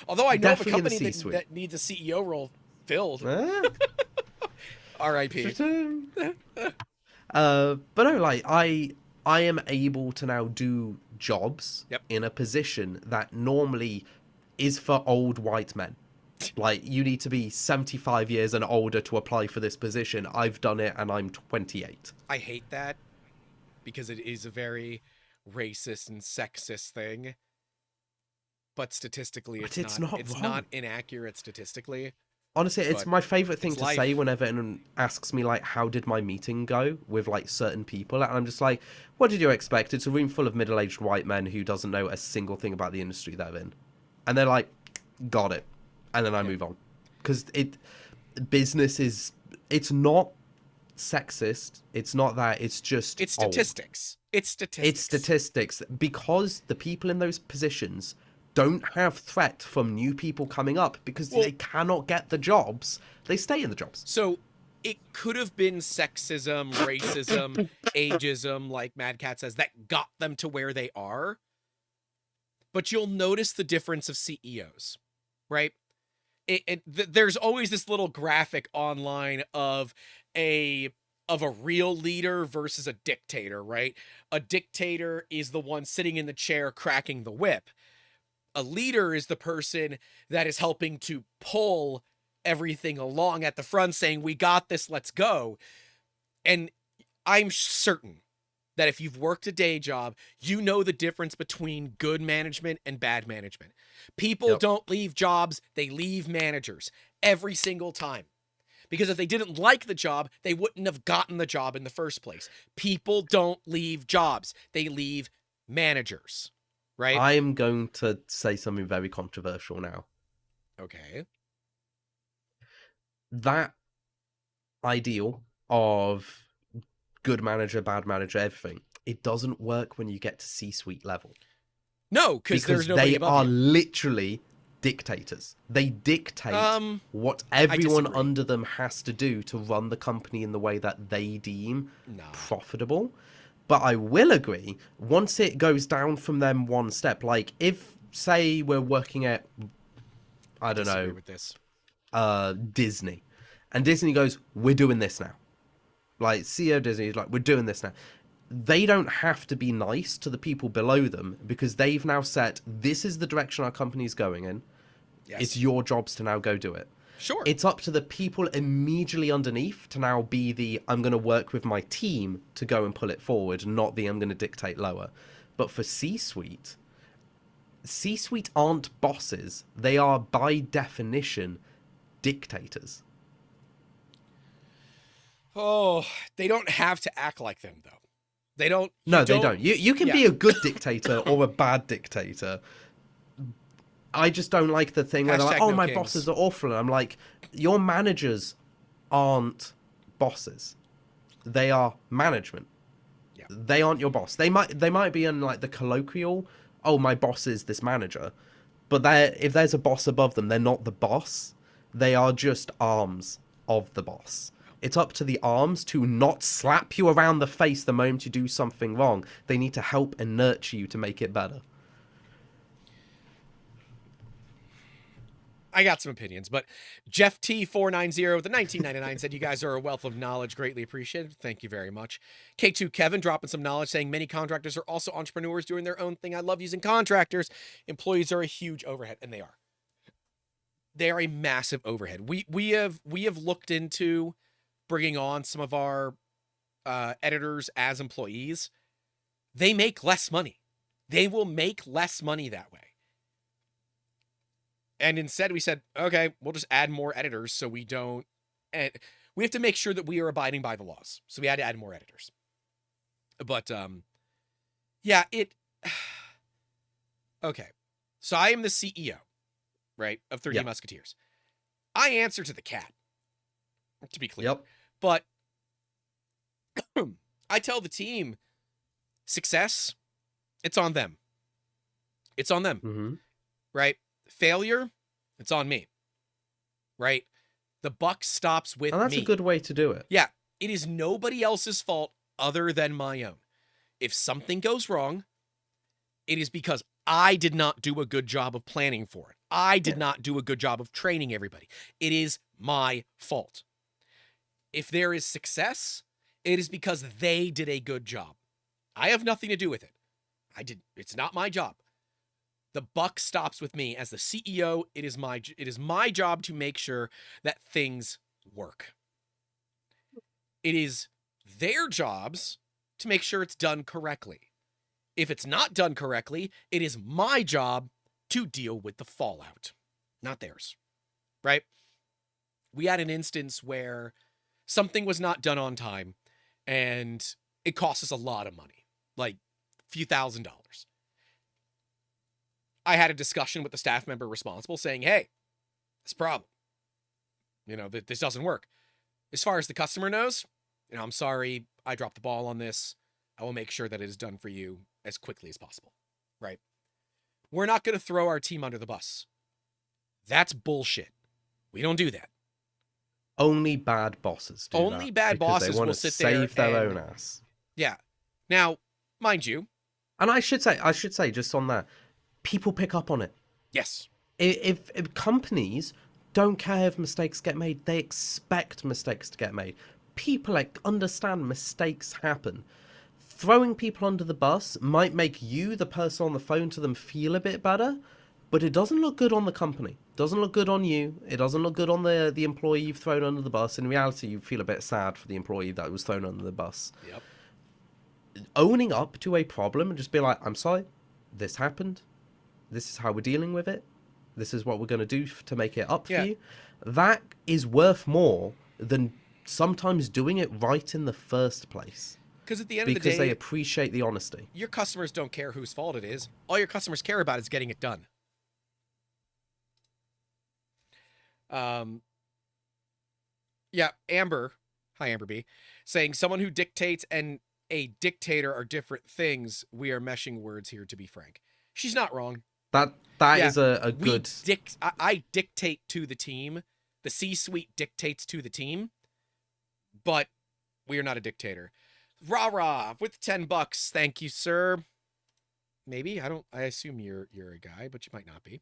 Although I know of a Definitely in the company C-suite. that needs a CEO role filled. Eh? R.I.P. But no, like I am able to now do jobs in a position that normally is for old white men. Like, you need to be 75 years and older to apply for this position. I've done it, and I'm 28. I hate that, because it is a very racist and sexist thing. But statistically, it's not. It's wrong. not inaccurate statistically. Honestly, it's my favorite thing to life. say whenever anyone asks me, like, how did my meeting go with, like, certain people? And I'm just like, what did you expect? It's a room full of middle-aged white men who doesn't know a single thing about the industry they're in. And they're like, got it. And then I move on. Because business is, it's not sexist. It's not that. It's just It's statistics. It's statistics. It's statistics. Because the people in those positions don't have threat from new people coming up, because they cannot get the jobs. They stay in the jobs. So it could have been sexism, racism, ageism, like Mad Cat says, that got them to where they are. But you'll notice the difference of CEOs, right? There's always this little graphic online of a real leader versus a dictator, right? A dictator is the one sitting in the chair cracking the whip. A leader is the person that is helping to pull everything along at the front, saying, we got this, let's go. And I'm certain that if you've worked a day job, you know the difference between good management and bad management. People don't leave jobs, they leave managers every single time. Because if they didn't like the job, they wouldn't have gotten the job in the first place. People don't leave jobs, they leave managers. Right? I am going to say something very controversial now. Okay. That ideal of good manager, bad manager, everything, it doesn't work when you get to C-suite level. No, because there's nobody above they are you. literally dictators. They dictate what everyone under them has to do to run the company in the way that they deem profitable. But I will agree, once it goes down from them one step, like if, say, we're working at, I don't know, with this. Disney, and Disney goes, we're doing this now. Like, CEO Disney is like, we're doing this now. They don't have to be nice to the people below them, because they've now set, this is the direction our company's going in. Yes. It's your jobs to now go do it. Sure. It's up to the people immediately underneath to now be the, I'm going to work with my team to go and pull it forward, not the I'm going to dictate lower. But for C-suite aren't bosses. They are, by definition, dictators. Oh, they don't have to act like them, though. They don't. No, they don't. You can be a good dictator or a bad dictator. I just don't like the thing where they're like, oh, my bosses are awful. And I'm like, your managers aren't bosses. They are management. Yeah. They aren't your boss. They might be in like the colloquial, oh, my boss is this manager. But if there's a boss above them, they're not the boss. They are just arms of the boss. It's up to the arms to not slap you around the face the moment you do something wrong. They need to help and nurture you to make it better. I got some opinions, but Jeff T490 with the 1999 said, you guys are a wealth of knowledge, greatly appreciated. Thank you very much. K2 Kevin dropping some knowledge, saying many contractors are also entrepreneurs doing their own thing. I love using contractors. Employees are a huge overhead, and they are. They are a massive overhead. We have looked into bringing on some of our editors as employees. They make less money. They will make less money that way. And instead we said, okay, we'll just add more editors so we don't, and we have to make sure that we are abiding by the laws. So we had to add more editors. But yeah, okay. So I am the CEO, right, of 30 Musketeers. I answer to the cat, to be clear. Yep. But I tell the team, success, it's on them. It's on them, right? Failure, it's on me, right? The buck stops with me. And that's a good way to do it. Yeah, it is nobody else's fault other than my own. If something goes wrong, it is because I did not do a good job of planning for it. I did not do a good job of training everybody. It is my fault. If there is success, it is because they did a good job. I have nothing to do with it. It's not my job. The buck stops with me as the CEO. It is my job to make sure that things work. It is their jobs to make sure it's done correctly. If it's not done correctly, it is my job to deal with the fallout, not theirs, right? We had an instance where something was not done on time and it cost us a lot of money, like a few $1,000s. I had a discussion with the staff member responsible saying, hey, this problem, this doesn't work. As far as the customer knows, I'm sorry, I dropped the ball on this. I will make sure that it is done for you as quickly as possible, right? We're not going to throw our team under the bus. That's bullshit. We don't do that. Only bad bosses do Only that, bad because bosses they want will to sit there save their and- own ass. Yeah. Now, mind you, And I should say just on that, people pick up on it. yes, If companies don't care if mistakes get made, they expect mistakes to get made. People understand mistakes happen. Throwing people under the bus might make you, the person on the phone to them, feel a bit better, but it doesn't look good on the company. It doesn't look good on you. It doesn't look good on the employee you've thrown under the bus. In reality, you feel a bit sad for the employee that was thrown under the bus. yep, Owning up to a problem and just be like, I'm sorry, this happened. This is how we're dealing with it. This is what we're going to do to make it up for you. That is worth more than sometimes doing it right in the first place. because at the end of the Because day, they appreciate the honesty. your customers don't care whose fault it is. All your customers care about is getting it done. Yeah, Amber, hi Amber B, saying someone who dictates and a dictator are different things. We are meshing words here, to be frank. She's not wrong. That Yeah, is a good... I dictate to the team. The C-suite dictates to the team, but we are not a dictator. Rah with $10. Thank you, sir. Maybe I assume you're a guy, but you might not be.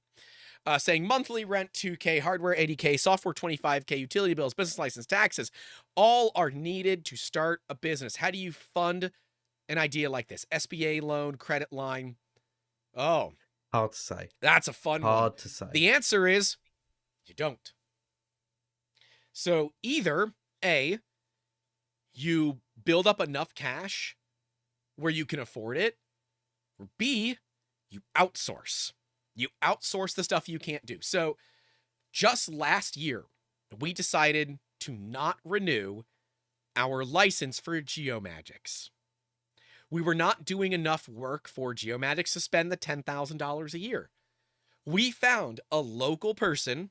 Saying monthly rent 2K, hardware 80K, software 25K, utility bills, business license, taxes, all are needed to start a business. How do you fund an idea like this? SBA loan, credit line. Oh, Hard to say. that's a fun one. Hard to say. The answer is you don't. So either A, you build up enough cash where you can afford it, or B, you outsource. You outsource the stuff you can't do. So just last year, we decided to not renew our license for Geomagics. We were not doing enough work for Geomagics to spend the $10,000 a year. We found a local person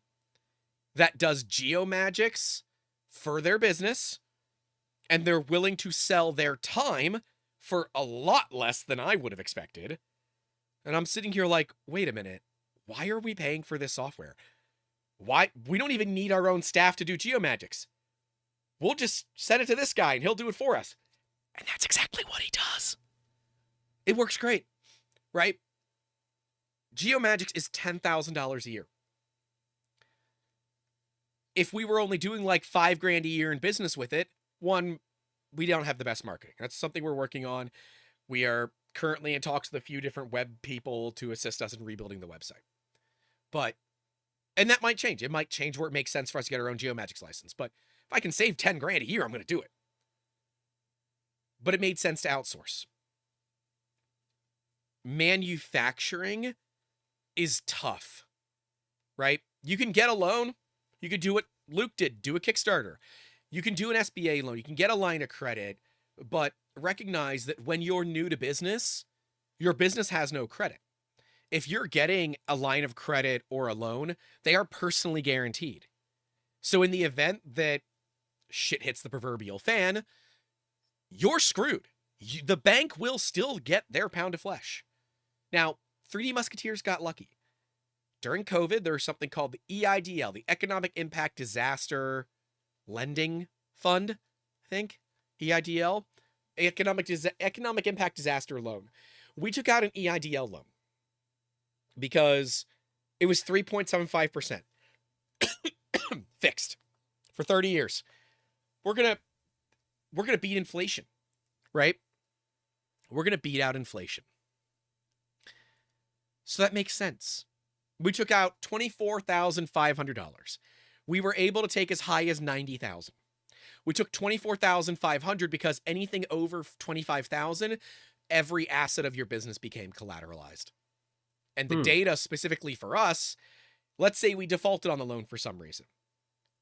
that does Geomagics for their business, and they're willing to sell their time for a lot less than I would have expected. And I'm sitting here like, wait a minute, why are we paying for this software? Why? We don't even need our own staff to do Geomagics. We'll just send it to this guy and he'll do it for us. And that's exactly what he does. It works great, right? Geomagics is $10,000 a year. if we were only doing like $5,000 a year in business with it, one, we don't have the best marketing. That's something we're working on. We are currently in talks with a few different web people to assist us in rebuilding the website. But, and that might change. It might change where it makes sense for us to get our own Geomagics license. But if I can save $10,000 a year, I'm going to do it. But it made sense to outsource. Manufacturing is tough, right? You can get a loan. You could do what Luke did, do a Kickstarter. You can do an SBA loan. You can get a line of credit, but recognize that when you're new to business, your business has no credit. If you're getting a line of credit or a loan, they are personally guaranteed. So in the event that shit hits the proverbial fan, you're screwed. The bank will still get their pound of flesh. Now, 3D Musketeers got lucky. During COVID, there was something called the EIDL, the Economic Impact Disaster Lending Fund, I think. EIDL, Economic Impact Disaster Loan. We took out an EIDL loan because it was 3.75% fixed for 30 years. We're gonna beat inflation, right? We're gonna beat out inflation. So that makes sense. We took out $24,500. We were able to take as high as $90,000. We took $24,500 because anything over $25,000, every asset of your business became collateralized. And the data specifically for us, let's say we defaulted on the loan for some reason.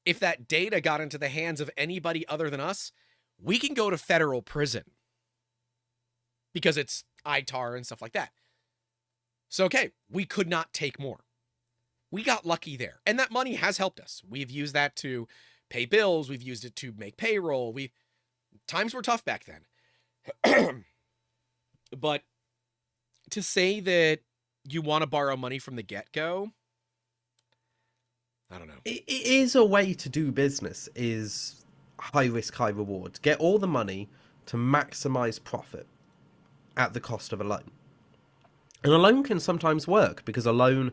If that data got into the hands of anybody other than us, we can go to federal prison because it's ITAR and stuff like that. So, okay, we could not take more. We got lucky there. And that money has helped us. We've used that to pay bills. We've used it to make payroll. Times were tough back then. But to say that you want to borrow money from the get-go, I don't know. It is a way to do business, is high risk, high reward. Get all the money to maximize profit at the cost of a loan. And a loan can sometimes work because a loan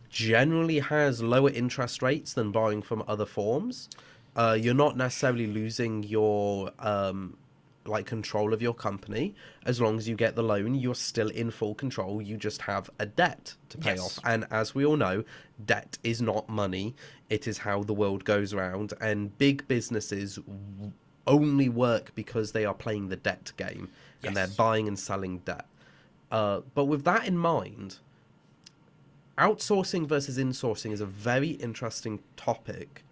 generally has lower interest rates than borrowing from other forms. You're not necessarily losing your control of your company. As long as you get the loan, you're still in full control. You just have a debt to pay off. And as we all know, debt is not money. It is how the world goes around. And big businesses only work because they are playing the debt game and they're buying and selling debt. But with that in mind, outsourcing versus insourcing is a very interesting topic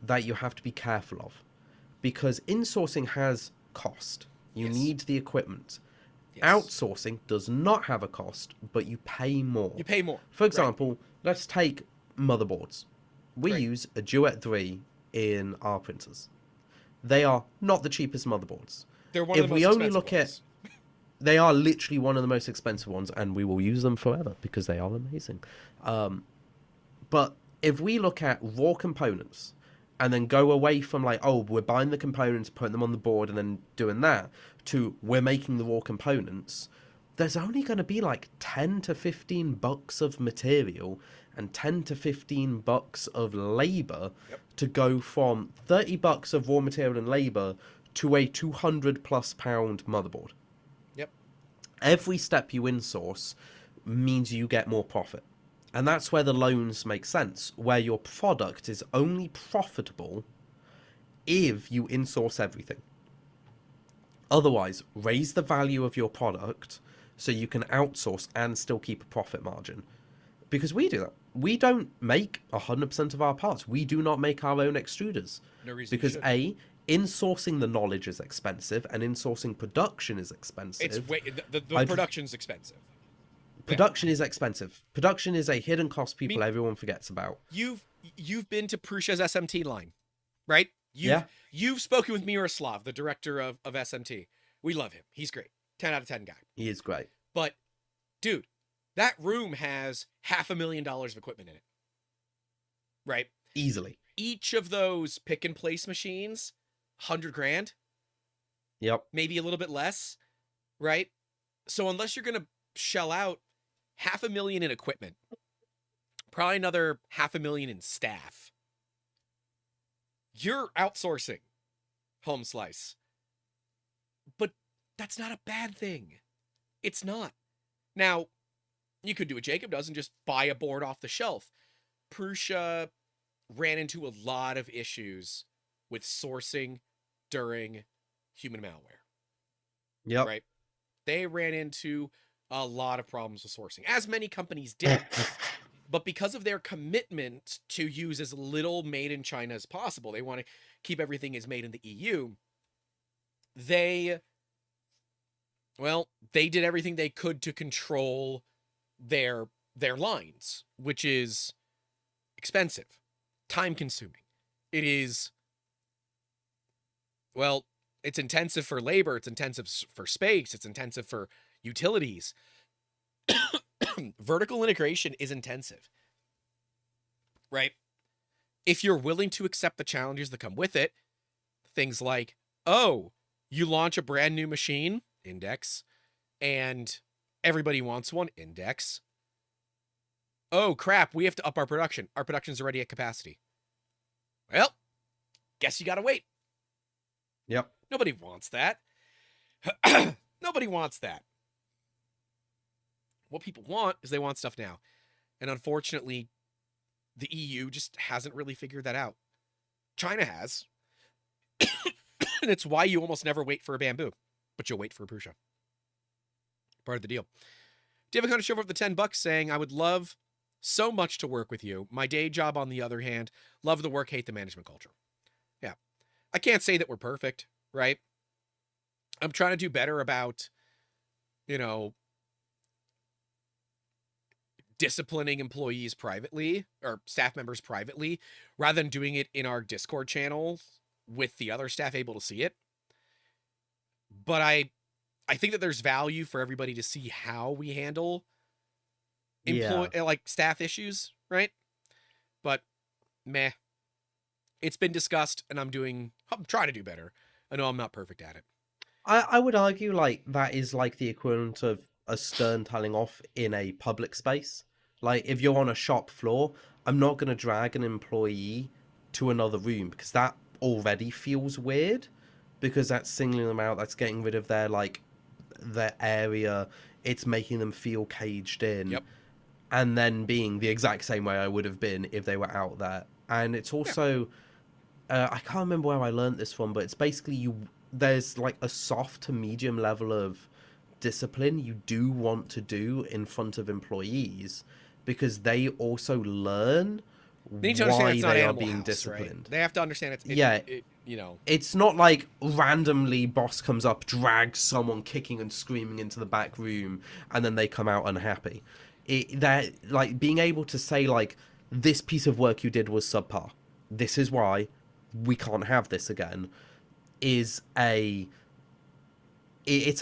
that you have to be careful of, because insourcing has cost. You need the equipment. Outsourcing does not have a cost, but you pay more. You pay more. For example, let's take motherboards. We use a Duet 3 in our printers. They are not the cheapest motherboards. They're one of the most expensive ones. They are literally one of the most expensive ones, and we will use them forever because they are amazing. But if we look at raw components and then go away from we're buying the components, putting them on the board, and then doing that, to we're making the raw components, there's only going to be like $10 to $15 of material and $10 to $15 of labor to go from $30 of raw material and labor to a 200+ pound motherboard. Every step you insource means you get more profit. And that's where the loans make sense, where your product is only profitable if you insource everything. Otherwise, raise the value of your product so you can outsource and still keep a profit margin. Because we do that. We don't make 100% of our parts. We do not make our own extruders. No reason because insourcing the knowledge is expensive, and insourcing production is expensive. The production's expensive. Production is expensive. Production is a hidden cost everyone forgets about. You've been to Prusha's SMT line, right? You've spoken with Miroslav, the director of SMT. We love him. He's great. 10 out of 10 guy. He is great. But, dude, that room has $500,000 of equipment in it. Right? Easily. Each of those pick and place machines, $100,000. Yep. Maybe a little bit less, right? So unless you're going to shell out $500,000 in equipment, probably another $500,000 in staff, You're outsourcing home slice. But that's not a bad thing. It's not. Now, you could do what Jacob does and just buy a board off the shelf. Prusa ran into a lot of issues with sourcing during human malware. Yep. Right? They ran into a lot of problems with sourcing, as many companies did. But because of their commitment to use as little made in China as possible, they want to keep everything as made in the EU. They did everything they could to control their lines, which is expensive, time consuming. It is, well, it's intensive for labor, it's intensive for space, it's intensive for utilities. Vertical integration is intensive, right? If you're willing to accept the challenges that come with it, things like, oh, you launch a brand new machine, index, and everybody wants one, index. Oh, crap, we have to up our production. Our production's already at capacity. Well, guess you gotta wait. Yep. Nobody wants that. Nobody wants that. What people want is they want stuff now. And unfortunately, the EU just hasn't really figured that out. China has. And it's why you almost never wait for a bamboo, but you'll wait for a Prusa. Part of the deal. David kind of showed up with the $10 saying, I would love so much to work with you. My day job, on the other hand, love the work, hate the management culture. Yeah. I can't say that we're perfect, right? I'm trying to do better about, disciplining employees privately or staff members privately rather than doing it in our Discord channel with the other staff able to see it. But I think that there's value for everybody to see how we handle staff issues, right? But meh. It's been discussed and I'm trying to do better. I know I'm not perfect at it. I would argue like that is like the equivalent of a stern telling off in a public space. Like if you're on a shop floor, I'm not going to drag an employee to another room because that already feels weird, because that's singling them out, that's getting rid of their area, it's making them feel caged in. Yep. And then being the exact same way I would have been if they were out there. And it's also I can't remember where I learned this from, but it's basically there's like a soft to medium level of discipline you do want to do in front of employees, because they also learn they need to why they are being being disciplined. Right? They have to understand it's not like randomly boss comes up, drags someone kicking and screaming into the back room, and then they come out unhappy. That like being able to say like, this piece of work you did was subpar, this is why we can't have this again, is it's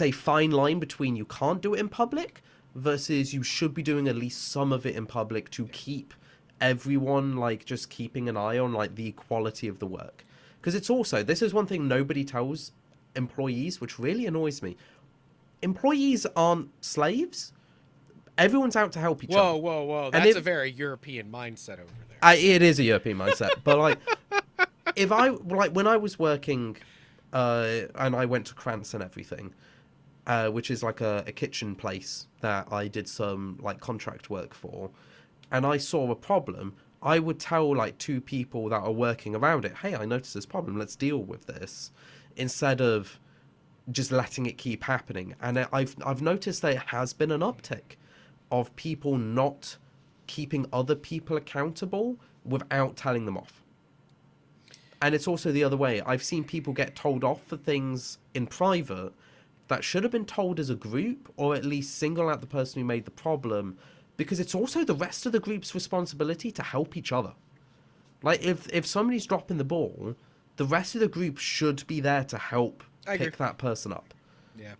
a fine line between you can't do it in public versus you should be doing at least some of it in public to keep everyone like just keeping an eye on like the quality of the work. Because it's also, this is one thing nobody tells employees, which really annoys me. Employees aren't slaves. Everyone's out to help each other. Whoa. That's a very European mindset over there. It is a European mindset. But like, if I, like when I was working, and I went to Krantz and everything, which is like a kitchen place that I did some like contract work for, and I saw a problem, I would tell like two people that are working around it, hey, I noticed this problem, let's deal with this, instead of just letting it keep happening. And I've noticed that it has been an uptick of people not keeping other people accountable without telling them off. And it's also the other way. I've seen people get told off for things in private that should have been told as a group, or at least single out the person who made the problem, because it's also the rest of the group's responsibility to help each other. Like, if somebody's dropping the ball, the rest of the group should be there to help pick that person up. Yeah.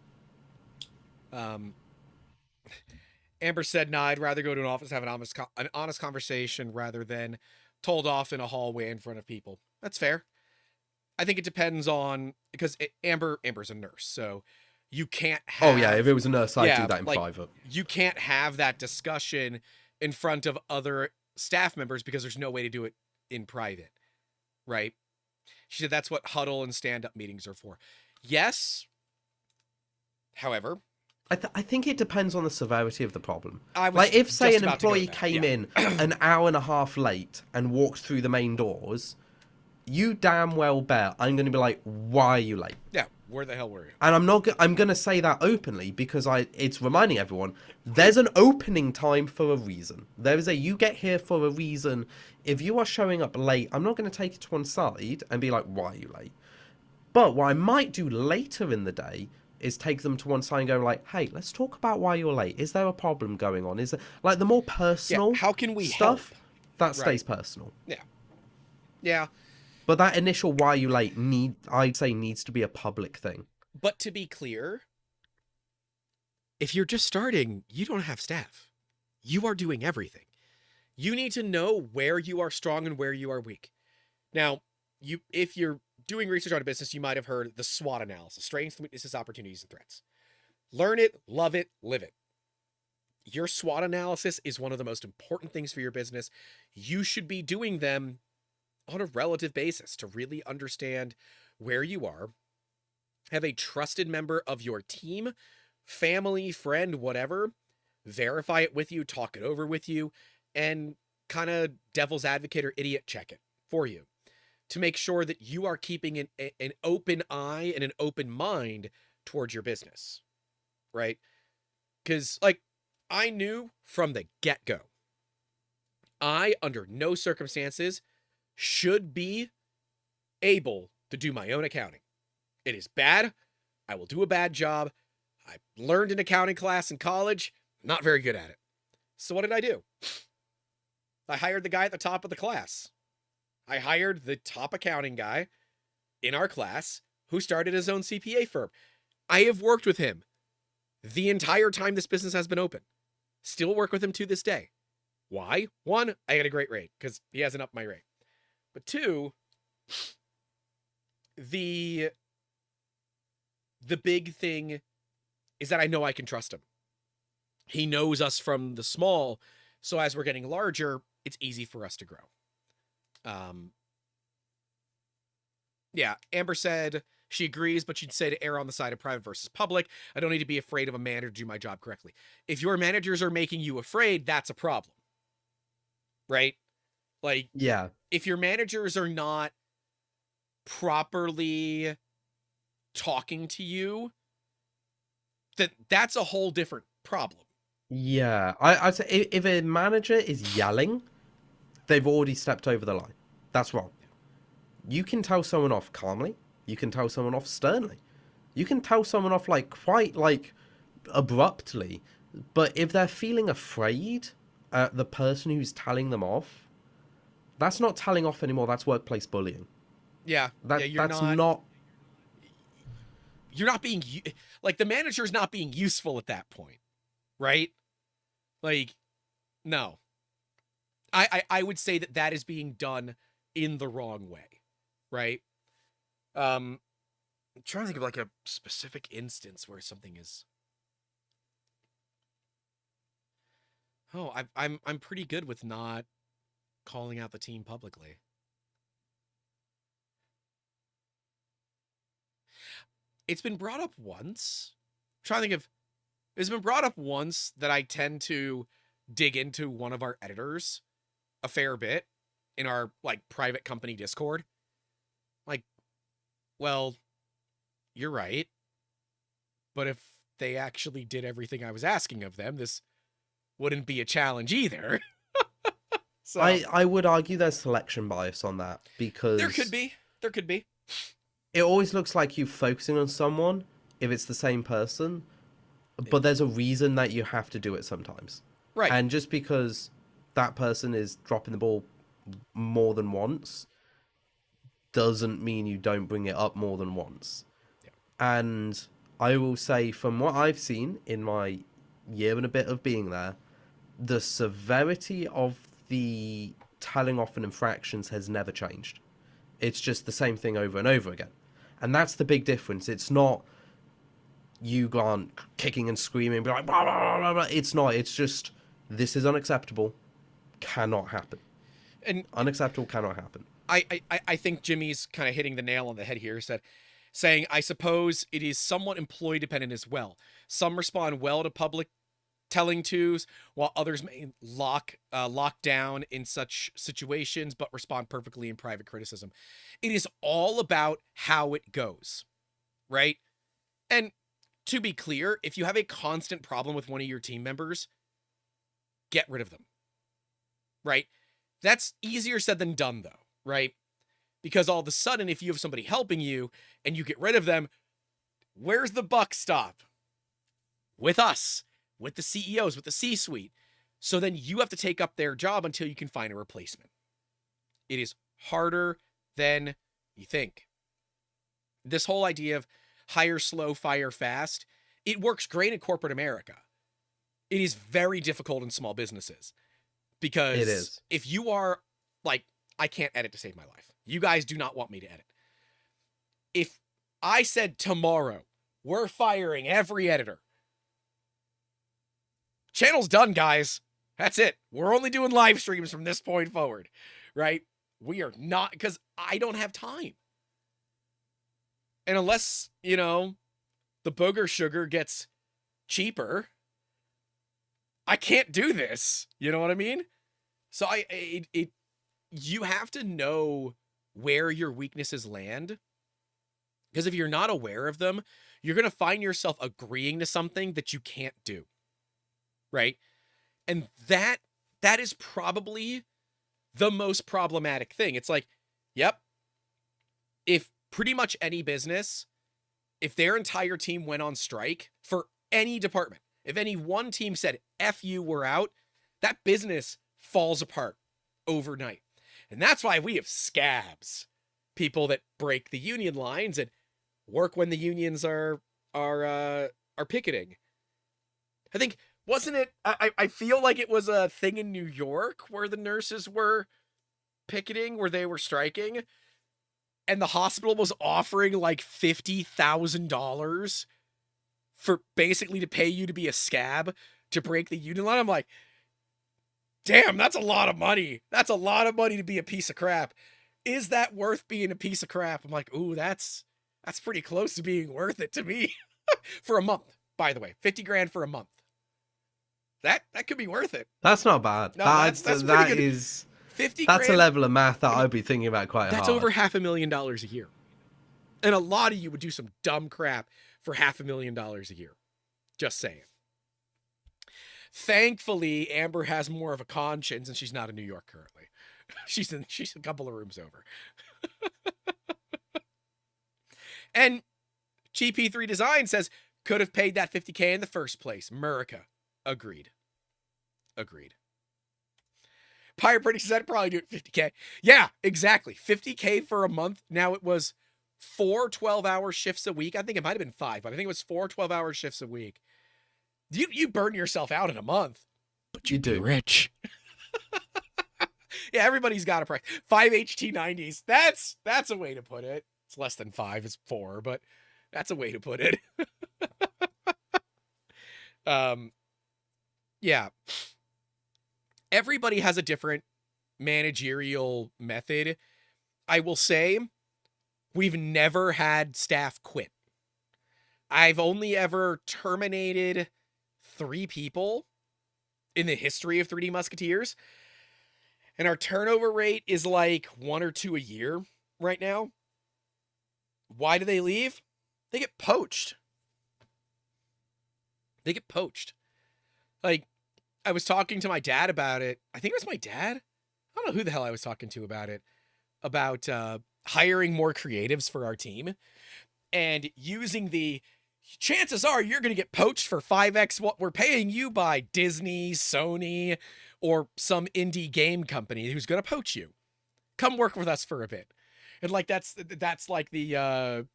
Amber said, "Nah, I'd rather go to an office and have an honest conversation rather than told off in a hallway in front of people." That's fair. I think it depends on, because Amber's a nurse, so you can't have... Oh yeah, if it was a nurse, I'd do that in private. You can't have that discussion in front of other staff members because there's no way to do it in private, right? She said that's what huddle and stand-up meetings are for. Yes. However, I think it depends on the severity of the problem. I was Like, if, say, just an about to go to employee that, came yeah. in an hour and a half late and walked through the main doors, you damn well bet I'm going to be like, why are you late? Yeah, where the hell were you? And I'm going to say that openly because it's reminding everyone there's an opening time for a reason. There is you get here for a reason. If you are showing up late, I'm not going to take it to one side and be like, why are you late? But what I might do later in the day is take them to one side and go like, hey, let's talk about why you're late. Is there a problem going on? Is it like the more personal how can we stuff help? that stays personal? Yeah. Yeah. But that initial why you late I'd say needs to be a public thing. But to be clear, if you're just starting, you don't have staff. You are doing everything. You need to know where you are strong and where you are weak. Now, if you're doing research on a business, you might have heard the SWOT analysis: strengths, weaknesses, opportunities, and threats. Learn it, love it, live it. Your SWOT analysis is one of the most important things for your business. You should be doing them on a relative basis to really understand where you are. Have a trusted member of your team, family, friend, whatever, verify it with you, talk it over with you, and kind of devil's advocate or idiot check it for you to make sure that you are keeping an open eye and an open mind towards your business, right? Because, like, I knew from the get-go, I, under no circumstances, should be able to do my own accounting. It is bad. I will do a bad job. I learned an accounting class in college. Not very good at it. So what did I do? I hired the guy at the top of the class. I hired the top accounting guy in our class who started his own CPA firm. I have worked with him the entire time this business has been open. Still work with him to this day. Why? One, I got a great rate because he hasn't upped my rate. But two, the big thing is that I know I can trust him. He knows us from the small, so as we're getting larger, it's easy for us to grow. Yeah, Amber said she agrees, but she'd say to err on the side of private versus public. I don't need to be afraid of a manager to do my job correctly. If your managers are making you afraid, that's a problem. Right? Like, yeah, if your managers are not properly talking to you, that's a whole different problem. Yeah, I'd say if a manager is yelling, they've already stepped over the line. That's wrong. You can tell someone off calmly. You can tell someone off sternly. You can tell someone off like quite like abruptly. But if they're feeling afraid at the person who's telling them off, that's not telling off anymore. That's workplace bullying. Yeah, You're not being like, the manager's not being useful at that point, right? Like, no. I would say that is being done in the wrong way, right? I'm trying to think of like a specific instance where something is. Oh, I'm pretty good with not calling out the team publicly. It's been brought up once. I'm trying to think of. It's been brought up once that I tend to dig into one of our editors a fair bit in our like private company Discord. Like, well, you're right. But if they actually did everything I was asking of them, this wouldn't be a challenge either. So I would argue there's selection bias on that because there could be. It always looks like you focusing on someone if it's the same person, but there's a reason that you have to do it sometimes. Right. And just because that person is dropping the ball more than once doesn't mean you don't bring it up more than once. Yeah. And I will say, from what I've seen in my year and a bit of being there, the severity of the telling off and infractions has never changed. It's just the same thing over and over again. And that's the big difference. It's not you gone kicking and screaming, be like, blah, blah, blah, blah. It's not. It's just, this is unacceptable. Cannot happen. And unacceptable cannot happen. I think Jimmy's kind of hitting the nail on the head here. Saying, I suppose it is somewhat employee dependent as well. Some respond well to public telling tos, while others may lock down in such situations, but respond perfectly in private criticism. It is all about how it goes, right? And to be clear, if you have a constant problem with one of your team members, get rid of them, right? That's easier said than done, though, right? Because all of a sudden, if you have somebody helping you and you get rid of them, where's the buck stop? With us, with the CEOs, with the C-suite. So then you have to take up their job until you can find a replacement. It is harder than you think. This whole idea of hire slow, fire fast, it works great in corporate America. It is very difficult in small businesses. Because It is. if you are like, I can't edit to save my life. You guys do not want me to edit. If I said tomorrow, we're firing every editor. Channel's done, guys. That's it. We're only doing live streams from this point forward, right? We are not, because I don't have time. And unless, the booger sugar gets cheaper, I can't do this. You know what I mean? So you have to know where your weaknesses land. Because if you're not aware of them, you're going to find yourself agreeing to something that you can't do. Right? And that is probably the most problematic thing. It's like, yep, if pretty much any business, if their entire team went on strike for any department, if any one team said, F you, we're out, that business falls apart overnight. And that's why we have scabs, people that break the union lines and work when the unions are picketing. I think, wasn't it, I feel like it was a thing in New York where the nurses were picketing, where they were striking, and the hospital was offering like $50,000 for basically to pay you to be a scab to break the union line. I'm like, damn, that's a lot of money. That's a lot of money to be a piece of crap. Is that worth being a piece of crap? I'm like, ooh, that's pretty close to being worth it to me. For a month, by the way. 50 grand for a month. That could be worth it. That's not bad. No, that's pretty good. 50 that's grand, a level of math that I'd be thinking about quite hard. That's over $500,000 a year. And a lot of you would do some dumb crap for $500,000 a year. Just saying. Thankfully, Amber has more of a conscience and she's not in New York currently. She's a couple of rooms over. And GP3 Design says, could have paid that $50K in the first place. Murica. Agreed. Pirate Pretty said probably do it $50K. Yeah, exactly. $50K for a month. Now it was 4 12-hour shifts a week. I think it might have been 5, but I think it was 4 12-hour shifts a week. You burn yourself out in a month, but you do rich. Yeah, everybody's got a price. 5 HT90s. That's a way to put it. It's less than 5, it's 4, but that's a way to put it. Yeah. Everybody has a different managerial method. I will say we've never had staff quit. I've only ever terminated 3 people in the history of 3D Musketeers. And our turnover rate is like 1 or 2 a year right now. Why do they leave? They get poached. Like, I was talking to my dad about it. I think it was my dad. I don't know who the hell I was talking to about it. About hiring more creatives for our team. And using the chances are you're going to get poached for 5x what we're paying you by Disney, Sony, or some indie game company who's going to poach you. Come work with us for a bit. And like that's like the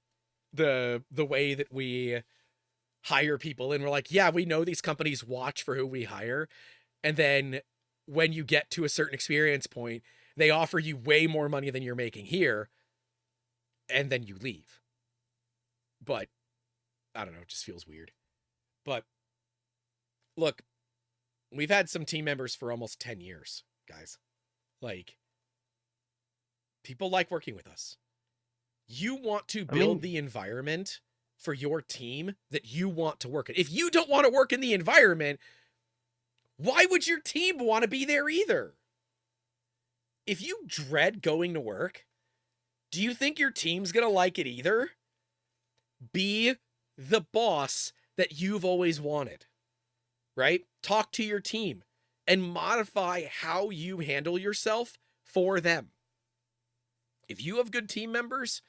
way that we hire people. And we're like, yeah, we know these companies watch for who we hire. And then when you get to a certain experience point, they offer you way more money than you're making here. And then you leave. But I don't know, it just feels weird. But look, we've had some team members for almost 10 years, guys. Like, People like working with us. You want to I build mean, the environment for your team that you want to work in. If you don't want to work in the environment, why would your team want to be there either? If you dread going to work, do you think your team's going to like it either? Be the boss that you've always wanted, right? Talk to your team and modify how you handle yourself for them. If you have good team members,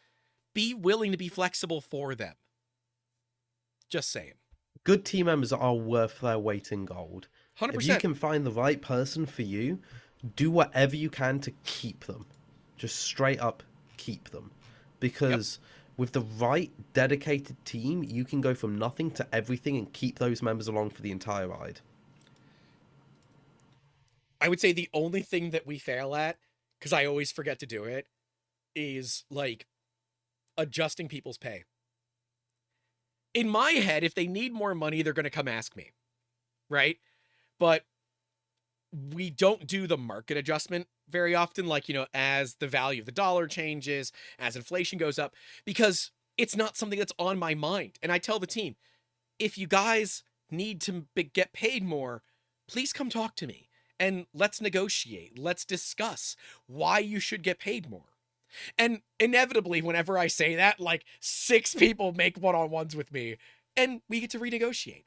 be willing to be flexible for them. Just saying. good team members are worth their weight in gold. If you 100%. can find the right person for you, do whatever you can to keep them. Just straight up keep them. Because with the right dedicated team, you can go from nothing to everything and keep those members along for the entire ride. I would say the only thing that we fail at, because I always forget to do it, is like adjusting people's pay. In my head, if they need more money, they're going to come ask me, right? But we don't do the market adjustment very often, like, as the value of the dollar changes, as inflation goes up, because it's not something that's on my mind. And I tell the team, if you guys need to get paid more, please come talk to me and let's negotiate. Let's discuss why you should get paid more. And inevitably, whenever I say that, like 6 people make one-on-ones with me and we get to renegotiate.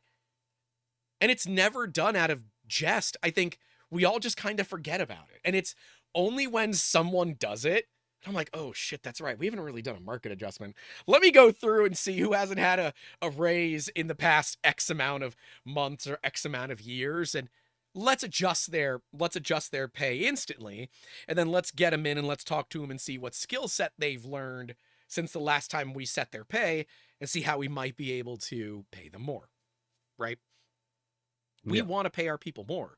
And it's never done out of jest. I think we all just kind of forget about it. And it's only when someone does it, I'm like, oh shit, that's right. We haven't really done a market adjustment. Let me go through and see who hasn't had a raise in the past X amount of months or X amount of years. And let's adjust their pay instantly. And then let's get them in and let's talk to them and see what skill set they've learned since the last time we set their pay and see how we might be able to pay them more. Right? We want to pay our people more.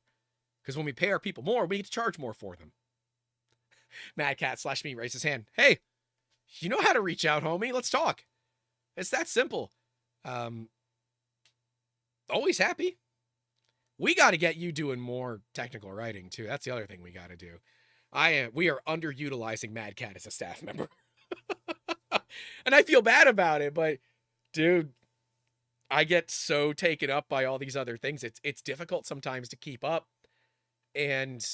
Because when we pay our people more, we get to charge more for them. Madcat / me raised his hand. Hey, you know how to reach out, homie. Let's talk. It's that simple. Always happy. We got to get you doing more technical writing too. That's the other thing we got to do. We are underutilizing Madcat as a staff member. And I feel bad about it, but dude, I get so taken up by all these other things. It's difficult sometimes to keep up. And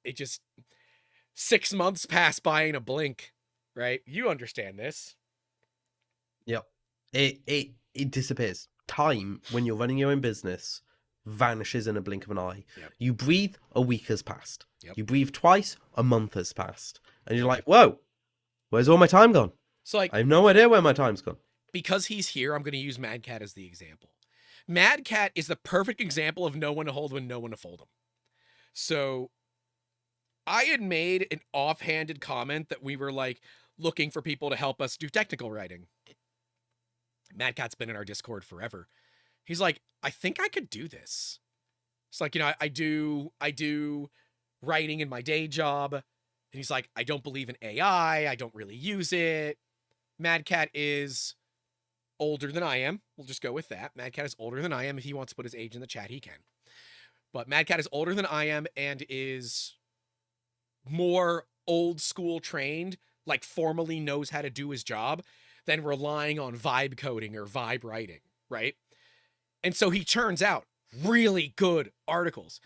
it just 6 months pass by in a blink, right? You understand this. Yep. It disappears. Time, when you're running your own business, vanishes in a blink of an eye. Yep. You breathe, a week has passed. Yep. You breathe twice, a month has passed. And you're like, whoa, where's all my time gone? So like, I have no idea where my time's gone. Because he's here, I'm going to use Madcat as the example. Madcat is the perfect example of know when to hold when know when to fold him. So I had made an offhanded comment that we were like looking for people to help us do technical writing. Madcat's been in our Discord forever. He's like, I think I could do this. It's like, I do writing in my day job. And he's like, I don't believe in AI. I don't really use it. Madcat is older than I am. We'll just go with that. Madcat is older than I am. If he wants to put his age in the chat, he can. But Madcat is older than I am and is more old school trained, like formally knows how to do his job, than relying on vibe coding or vibe writing, right? And so he churns out really good articles.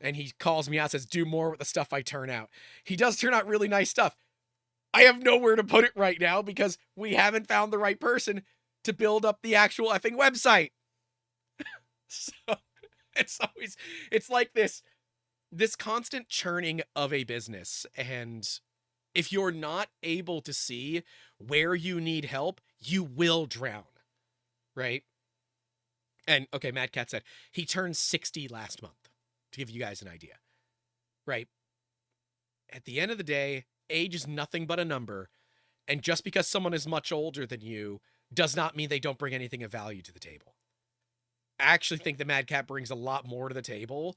And he calls me out, says, do more with the stuff I turn out. He does turn out really nice stuff. I have nowhere to put it right now because we haven't found the right person to build up the actual effing website. So it's like this constant churning of a business. And if you're not able to see where you need help, you will drown. Right? And okay, Madcat said he turned 60 last month, to give you guys an idea. Right? At the end of the day, age is nothing but a number. And just because someone is much older than you does not mean they don't bring anything of value to the table. I actually think the Madcat brings a lot more to the table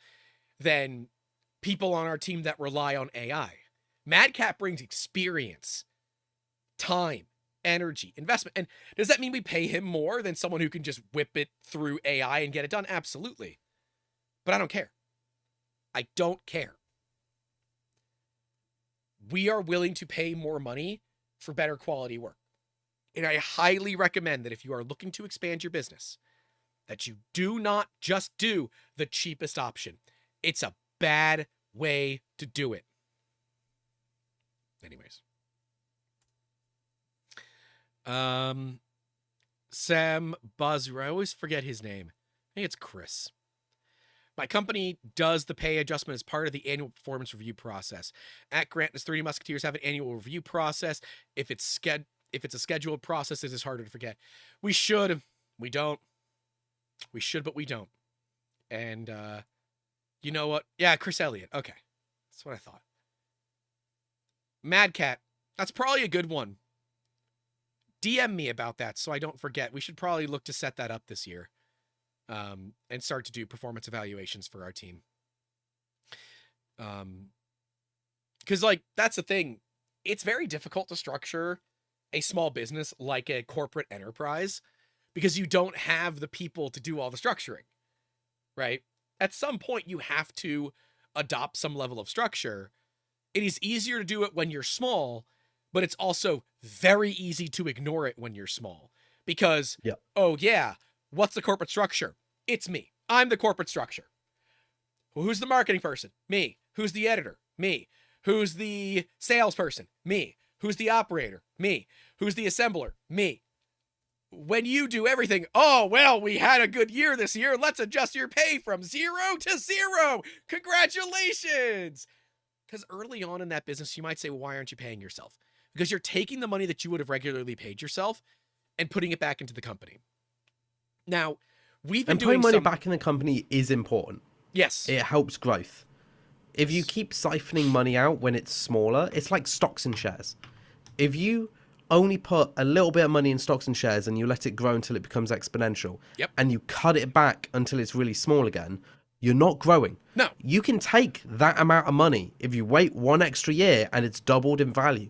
than people on our team that rely on AI. Madcat brings experience, time, energy, investment. And does that mean we pay him more than someone who can just whip it through AI and get it done? Absolutely. But I don't care. I don't care. we are willing to pay more money for better quality work. And I highly recommend that if you are looking to expand your business, that you do not just do the cheapest option. It's a bad way to do it. Anyways. Sam Buzzer, I always forget his name. I think it's Chris. My company does the pay adjustment as part of the annual performance review process. At Grant, as 3D Musketeers have an annual review process. If it's a scheduled process, it is harder to forget. We should. We don't. We should, but we don't. And you know what? Yeah, Chris Elliott. Okay. That's what I thought. Mad Cat. That's probably a good one. DM me about that so I don't forget. We should probably look to set that up this year. And start to do performance evaluations for our team. Because, like, that's the thing. It's very difficult to structure a small business like a corporate enterprise because you don't have the people to do all the structuring, right? At some point, you have to adopt some level of structure. It is easier to do it when you're small, but it's also very easy to ignore it when you're small because, oh yeah, what's the corporate structure? It's me. I'm the corporate structure. Well, who's the marketing person? Me. Who's the editor? Me. Who's the salesperson? Me. Who's the operator? Me. Who's the assembler? Me. When you do everything, oh, well, we had a good year this year. Let's adjust your pay from 0 to 0. Congratulations. Because early on in that business, you might say, well, why aren't you paying yourself? Because you're taking the money that you would have regularly paid yourself and putting it back into the company. Now, we've been doing money back in the company is important. Yes. It helps growth. If you keep siphoning money out when it's smaller, it's like stocks and shares. If you only put a little bit of money in stocks and shares and you let it grow until it becomes exponential, and you cut it back until it's really small again, you're not growing. No. You can take that amount of money if you wait one extra year and it's doubled in value.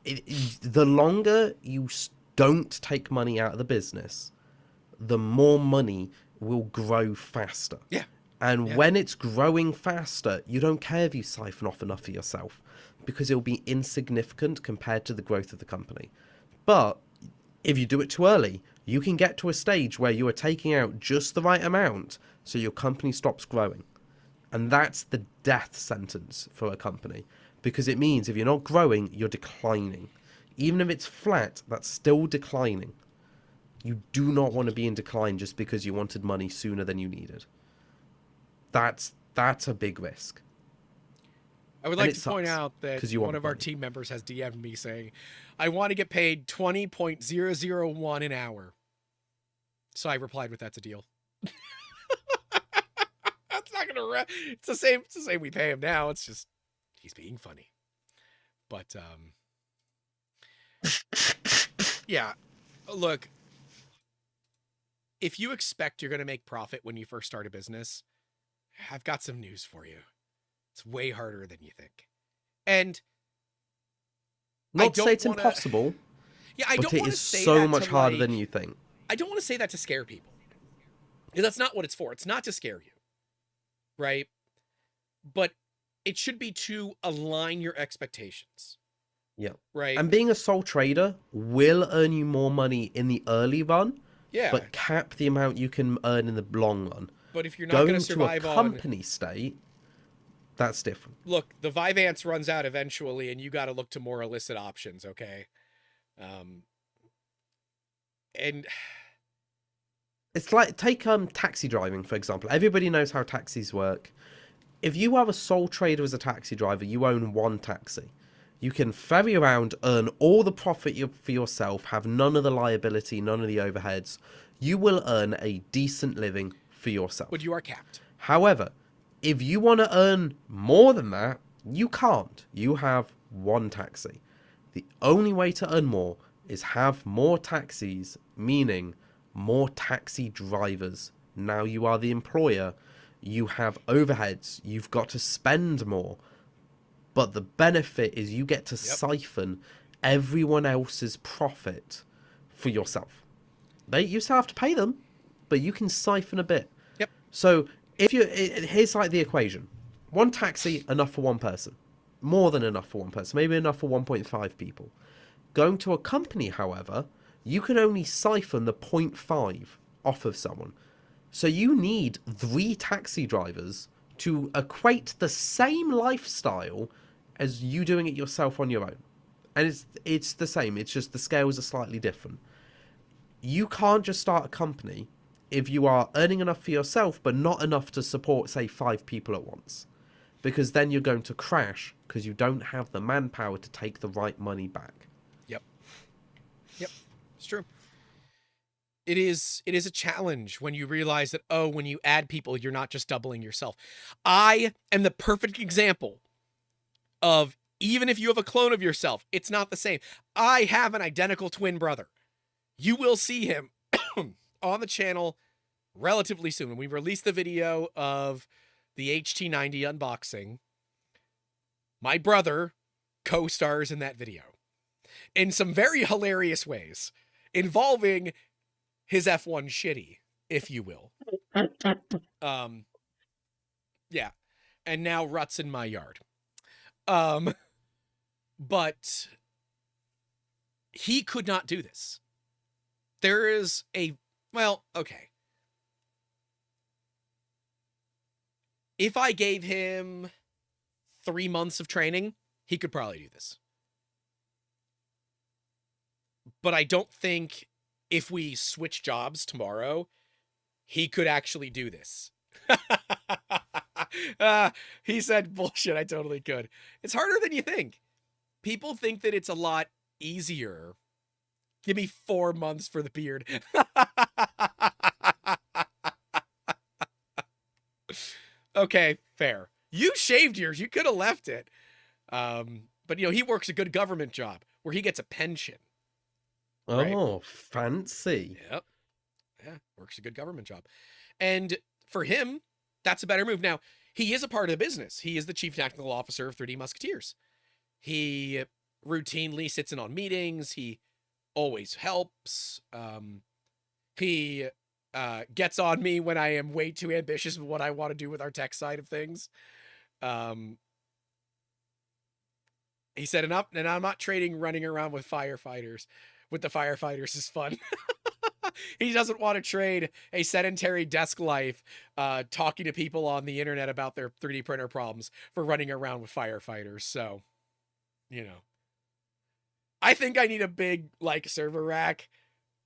The longer you don't take money out of the business, the more money will grow faster. Yeah. And when it's growing faster, you don't care if you siphon off enough for yourself because it'll be insignificant compared to the growth of the company. But if you do it too early, you can get to a stage where you are taking out just the right amount so your company stops growing. And that's the death sentence for a company because it means if you're not growing, you're declining. Even if it's flat, that's still declining. You do not want to be in decline just because you wanted money sooner than you needed. That's a big risk. I would like to point out that one of our team members has DM'd me saying, I want to get paid 20.001 an hour. So I replied with, that's a deal. That's not gonna it's the same we pay him now. It's just he's being funny. But yeah. Look, if you expect you're going to make profit when you first start a business, I've got some news for you. It's way harder than you think. And not to say it's impossible. Yeah, I don't want to say that. But it is so much harder than you think. I don't want to say that to scare people. Because that's not what it's for. It's not to scare you. Right? But it should be to align your expectations. Yeah. Right. And being a sole trader will earn you more money in the early run. Yeah. But cap the amount you can earn in the long run. But if you're not going to survive to a company state, that's different. Look, the Vyvanse runs out eventually, and you got to look to more illicit options, okay? And it's like take taxi driving, for example. Everybody knows how taxis work. If you are a sole trader as a taxi driver, you own one taxi. You can ferry around, earn all the profit for yourself, have none of the liability, none of the overheads. You will earn a decent living for yourself. But you are capped. However, if you want to earn more than that, you can't. You have one taxi. The only way to earn more is have more taxis, meaning more taxi drivers. Now you are the employer. You have overheads. You've got to spend more. But the benefit is you get to siphon everyone else's profit for yourself. You still have to pay them, but you can siphon a bit. Yep. So here's like the equation. One taxi, enough for one person. more than enough for one person, maybe enough for 1.5 people. Going to a company, however, you can only siphon the point 0.5 off of someone. So you need 3 taxi drivers to equate the same lifestyle as you doing it yourself on your own. And it's the same, it's just the scales are slightly different. You can't just start a company if you are earning enough for yourself but not enough to support, say, 5 people at once. Because then you're going to crash because you don't have the manpower to take the right money back. Yep. It's true. It is a challenge when you realize that, oh, when you add people, you're not just doubling yourself. I am the perfect example of, even if you have a clone of yourself, it's not the same. I have an identical twin brother. You will see him on the channel relatively soon. When we release the video of the HT90 unboxing, my brother co-stars in that video in some very hilarious ways, involving his F1 shitty, if you will. Yeah. And now ruts in my yard. But he could not do this. There is well, okay. If I gave him 3 months of training, he could probably do this. But I don't think if we switch jobs tomorrow, he could actually do this. He said, bullshit, I totally could. It's harder than you think. People think that it's a lot easier. Give me 4 months for the beard. Okay, fair. You shaved yours. You could have left it. But, he works a good government job where he gets a pension. Right? Oh, fancy. Yep. Yeah, works a good government job. And for him, that's a better move. Now, he is a part of the business. He is the chief technical officer of 3D Musketeers. He routinely sits in on meetings. He always helps. He gets on me when I am way too ambitious with what I want to do with our tech side of things. He said, enough, and I'm not trading running around with firefighters. With the firefighters is fun. He doesn't want to trade a sedentary desk life, talking to people on the internet about their 3D printer problems for running around with firefighters. So, I think I need a big, server rack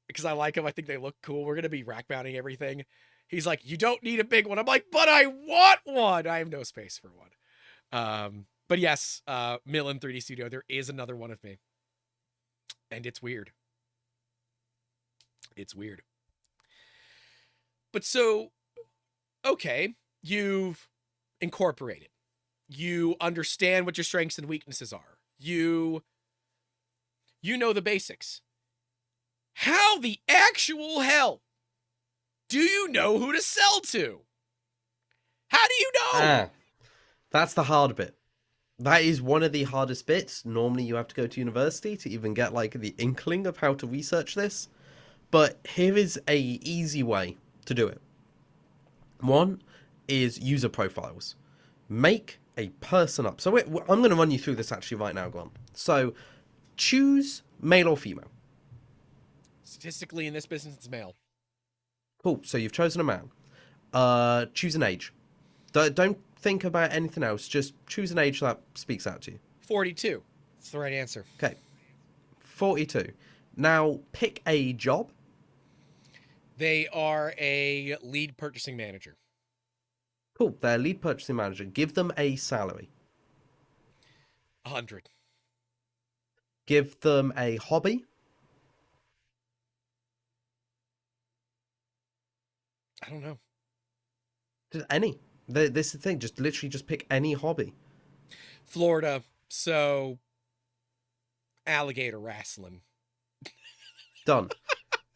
because I like them. I think they look cool. We're going to be rack mounting everything. He's like, you don't need a big one. I'm like, but I want one. I have no space for one. But yes, Millen 3D Studio, there is another one of me. And it's weird. It's weird. But so, okay, you've incorporated. You understand what your strengths and weaknesses are. You know the basics. How the actual hell do you know who to sell to? How do you know? That's the hard bit. That is one of the hardest bits. Normally you have to go to university to even get the inkling of how to research this. But here is a easy way to do it. One is user profiles. Make a person up. So I'm going to run you through this actually right now, go on. So choose male or female. Statistically in this business, it's male. Cool. So you've chosen a man. Choose an age. Don't think about anything else. Just choose an age that speaks out to you. 42. That's the right answer. Okay. 42. Now pick a job. They are a lead purchasing manager. Cool. They're lead purchasing manager. Give them a salary. 100. Give them a hobby. I don't know. Just any. This is the thing. Just literally just pick any hobby. Florida. So alligator wrestling. Done.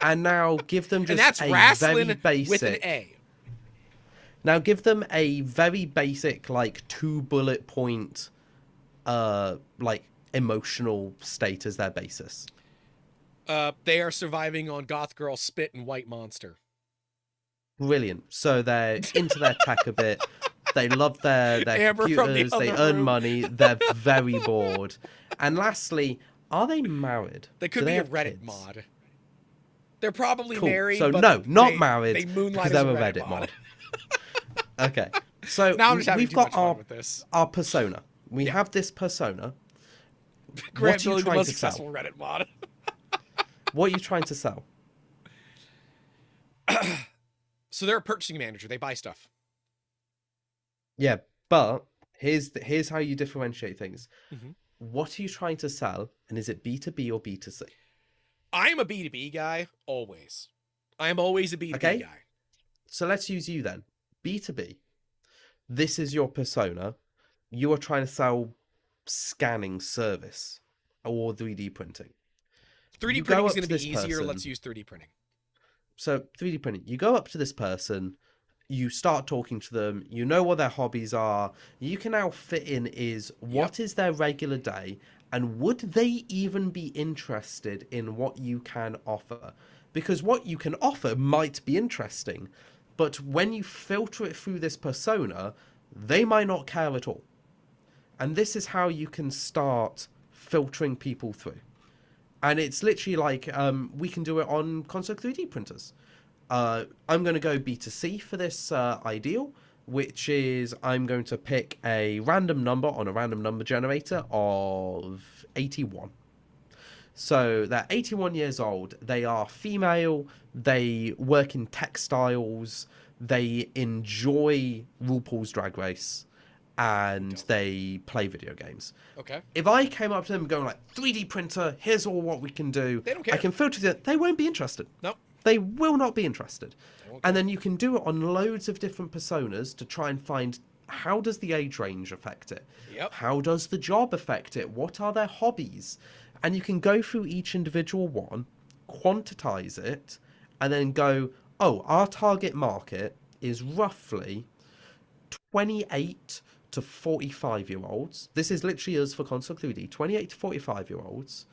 And now give them just and that's a wrestling very basic with an A. Now give them a very basic 2 bullet point emotional state as their basis. They are surviving on goth girl spit and white monster. Brilliant. So they're into their tech a bit. They love their Amber from the computers. They other earn room. money. They're very bored. And lastly, are they married? They could Do be they a have Reddit kids? mod. They're probably Cool. married, So but no, not they married moonlight because as they're a a Reddit, Reddit mod. mod. Okay. So Now I'm just having we've too got much fun with this. our persona. We Yeah. have this persona. Grant What are you building the trying most to sell? successful Reddit mod. What are you trying to sell? So they're a purchasing manager. They buy stuff. Yeah, but here's how you differentiate things. Mm-hmm. What are you trying to sell, and is it B2B or B2C? I'm a B2B guy, always. I am always a B2B Okay. guy. So let's use you then. B2B. This is your persona. You are trying to sell scanning service or 3D printing. 3D You printing go is up going to to be this easier. person. Let's use 3D printing. So 3D printing. You go up to this person. You start talking to them. You know what their hobbies are. You can now fit in is what is their regular day, and would they even be interested in what you can offer? Because what you can offer might be interesting, but when you filter it through this persona, they might not care at all. And this is how you can start filtering people through. And it's literally like we can do it on console 3D printers. I'm going to go B2C for this ideal, which is I'm going to pick a random number on a random number generator of 81. So they're 81 years old. They are female. They work in textiles. They enjoy RuPaul's Drag Race. And they play video games. Okay. If I came up to them going like, 3D printer, here's all what we can do. They don't care. I can filter it. They won't be interested. Nope. They will not be interested. Okay. And then you can do it on loads of different personas to try and find how does the age range affect it? Yep. How does the job affect it? What are their hobbies? And you can go through each individual one, quantize it, and then go, oh, our target market is roughly 28 to 45-year-olds. This is literally us for Console 3D. 28 to 45-year-olds.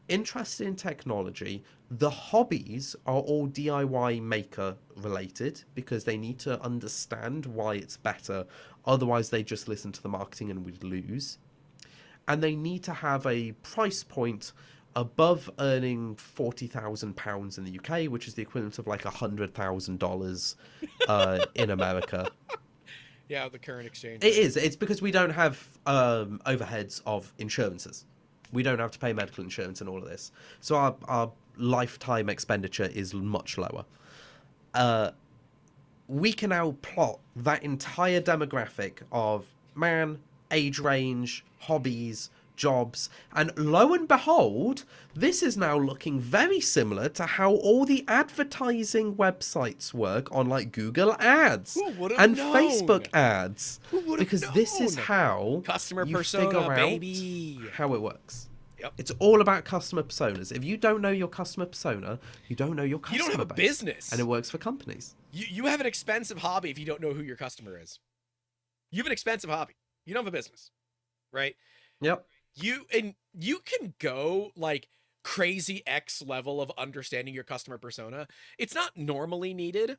Interested in technology. The hobbies are all DIY maker related because they need to understand why it's better. Otherwise, they just listen to the marketing and we'd lose. And they need to have a price point above earning £40,000 in the UK, which is the equivalent of like $100,000 in America. Yeah, the current exchange. It is. It's because we don't have overheads of insurances. We don't have to pay medical insurance and all of this. So our lifetime expenditure is much lower. We can now plot that entire demographic of man, age range, hobbies, jobs, and lo and behold, this is now looking very similar to how all the advertising websites work on like Google ads and known? Facebook ads. Because known? this is how Customer you persona, figure out baby. how it works. Yep. It's all about customer personas. If you don't know your customer persona, you don't know your customer You don't have a base. business. And it works for companies. You have an expensive hobby if you don't know who your customer is. You have an expensive hobby. You don't have a business, right? Yep. You can go like crazy X level of understanding your customer persona. It's not normally needed,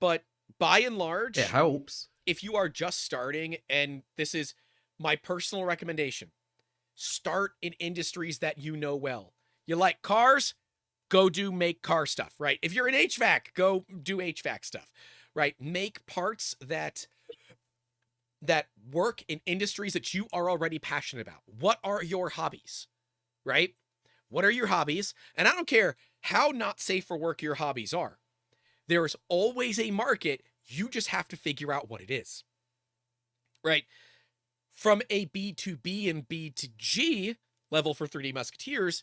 but by and large, It helps. if you are just starting, and this is my personal recommendation, start in industries that you know well. You like cars? Go make car stuff, right? If you're in HVAC, go do HVAC stuff, right? Make parts that work in industries that you are already passionate about. What are your hobbies, right? What are your hobbies? And I don't care how not safe for work your hobbies are. There is always a market. You just have to figure out what it is, right? From a B2B and B2G level for 3D Musketeers,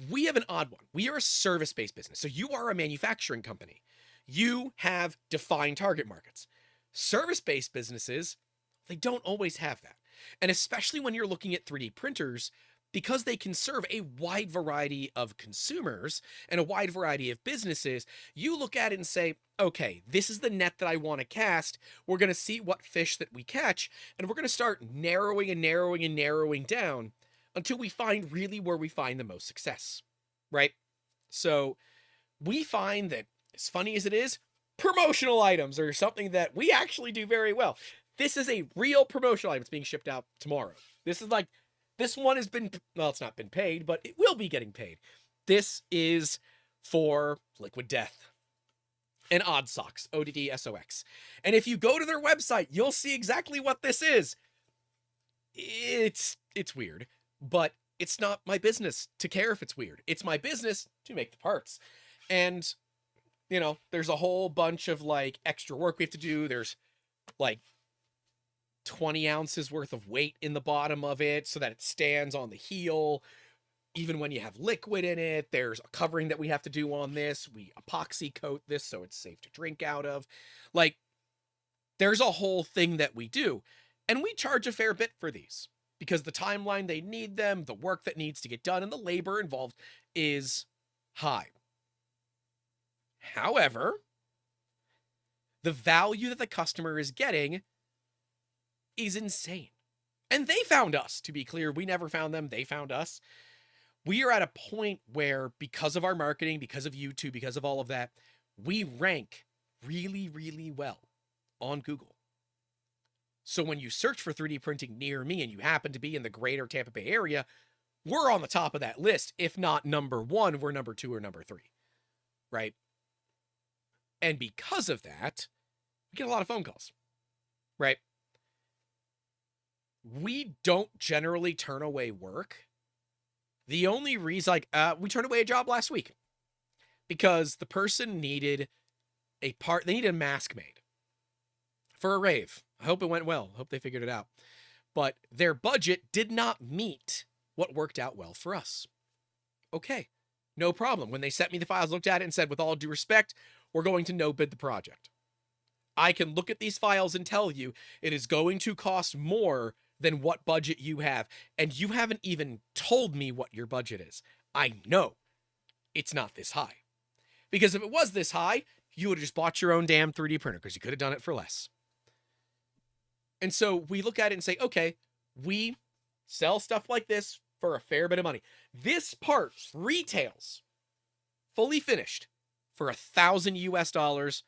we have an odd one. We are a service-based business. So you are a manufacturing company. You have defined target markets. Service-based businesses, they don't always have that. And especially when you're looking at 3D printers, because they can serve a wide variety of consumers and a wide variety of businesses, you look at it and say, okay, this is the net that I want to cast. We're going to see what fish that we catch, and we're going to start narrowing and narrowing and narrowing down until we find really where we find the most success, right? So we find that, as funny as it is, promotional items are something that we actually do very well. This is a real promotional item. It's being shipped out tomorrow. This is like, this one has been, well, it's not been paid, but it will be getting paid. This is for Liquid Death and Odd Socks, ODDSOX. And if you go to their website, you'll see exactly what this is. It's weird, but it's not my business to care if it's weird. It's my business to make the parts. And, you know, there's a whole bunch of like extra work we have to do. There's like 20 ounces worth of weight in the bottom of it so that it stands on the heel. Even when you have liquid in it, there's a covering that we have to do on this. We epoxy coat this so it's safe to drink out of. Like, there's a whole thing that we do. And we charge a fair bit for these because the timeline they need them, the work that needs to get done, and the labor involved is high. However, the value that the customer is getting is insane. And they found us, to be clear. We never found them. They found us. We are at a point where, because of our marketing, because of YouTube, because of all of that, we rank really, really well on Google. So when you search for 3D printing near me and you happen to be in the greater Tampa Bay area, we're on the top of that list. If not number one, we're number 2 or number 3, right? And because of that, we get a lot of phone calls, right? We don't generally turn away work. The only reason, like, we turned away a job last week because the person needed a part, they needed a mask made for a rave. I hope it went well. I hope they figured it out. But their budget did not meet what worked out well for us. Okay, no problem. When they sent me the files, looked at it and said, with all due respect, we're going to no bid the project. I can look at these files and tell you it is going to cost more than what budget you have. And you haven't even told me what your budget is. I know it's not this high. Because if it was this high, you would have just bought your own damn 3D printer because you could have done it for less. And so we look at it and say, okay, we sell stuff like this for a fair bit of money. This part retails fully finished for $1,000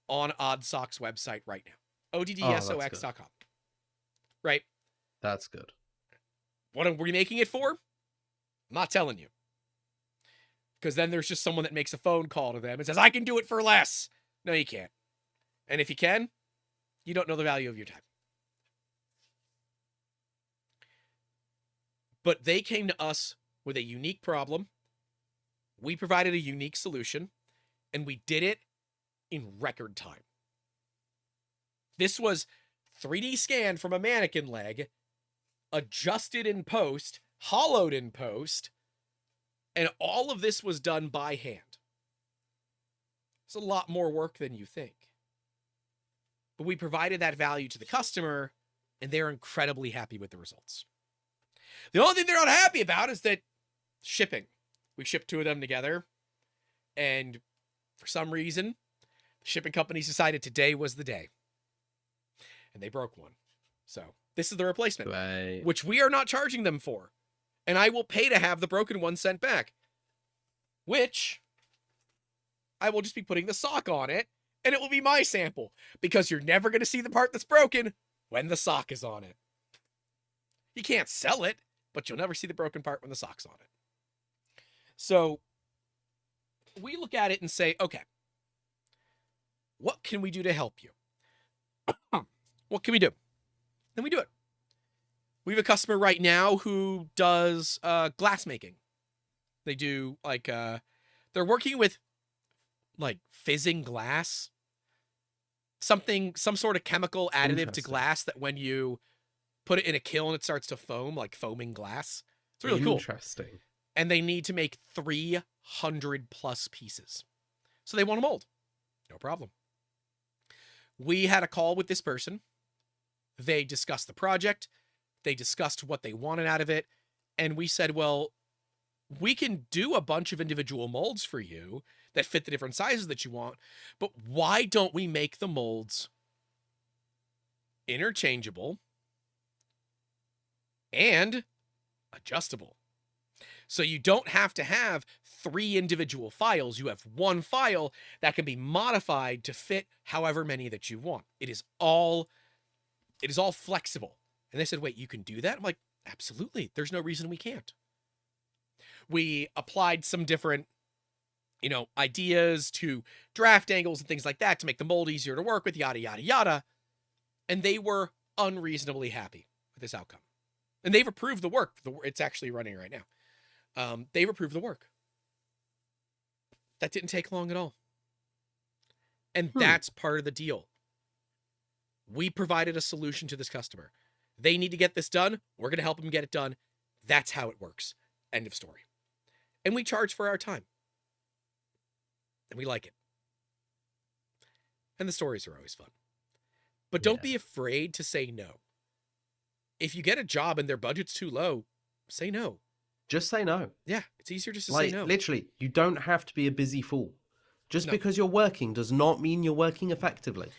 on Odd Socks website right now. ODDSOX.com. Right? That's good. What are we making it for? I'm not telling you. Because then there's just someone that makes a phone call to them and says, I can do it for less. No, you can't. And if you can, you don't know the value of your time. But they came to us with a unique problem. We provided a unique solution, and we did it in record time. This was 3D scanned from a mannequin leg, adjusted in post, hollowed in post, and all of this was done by hand. It's a lot more work than you think. But we provided that value to the customer, and they're incredibly happy with the results. The only thing they're not happy about is that shipping. We shipped 2 of them together, and for some reason, the shipping companies decided today was the day. And they broke one. So this is the replacement, Right. which we are not charging them for. And I will pay to have the broken one sent back, which I will just be putting the sock on it, and it will be my sample, because you're never going to see the part that's broken when the sock is on it. You can't sell it, but you'll never see the broken part when the sock's on it. So we look at it and say, okay, what can we do to help you? What can we do? Then we do it. We have a customer right now who does glass making. They do like, they're working with like fizzing glass, some sort of chemical additive to glass that when you put it in a kiln, it starts to foam, like foaming glass. It's really cool. Interesting. And they need to make 300 plus pieces. So they want a mold. No problem. We had a call with this person. They discussed the project. They discussed what they wanted out of it. And we said, well, we can do a bunch of individual molds for you that fit the different sizes that you want, but why don't we make the molds interchangeable and adjustable? So you don't have to have 3 individual files. You have 1 file that can be modified to fit however many that you want. It's all It is all flexible. And they said, wait, you can do that? I'm like, absolutely. There's no reason we can't. We applied some different, ideas to draft angles and things like that to make the mold easier to work with, yada, yada, yada. And they were unreasonably happy with this outcome. And they've approved the work. It's actually running right now. They've approved the work. That didn't take long at all. And that's part of the deal. We provided a solution to this customer. They need to get this done. We're going to help them get it done. That's how it works. End of story. And we charge for our time. And we like it. And the stories are always fun. But don't be afraid to say no. If you get a job and their budget's too low, say no. Just say no. Yeah, it's easier just to say no. Literally, you don't have to be a busy fool. Just because you're working does not mean you're working effectively.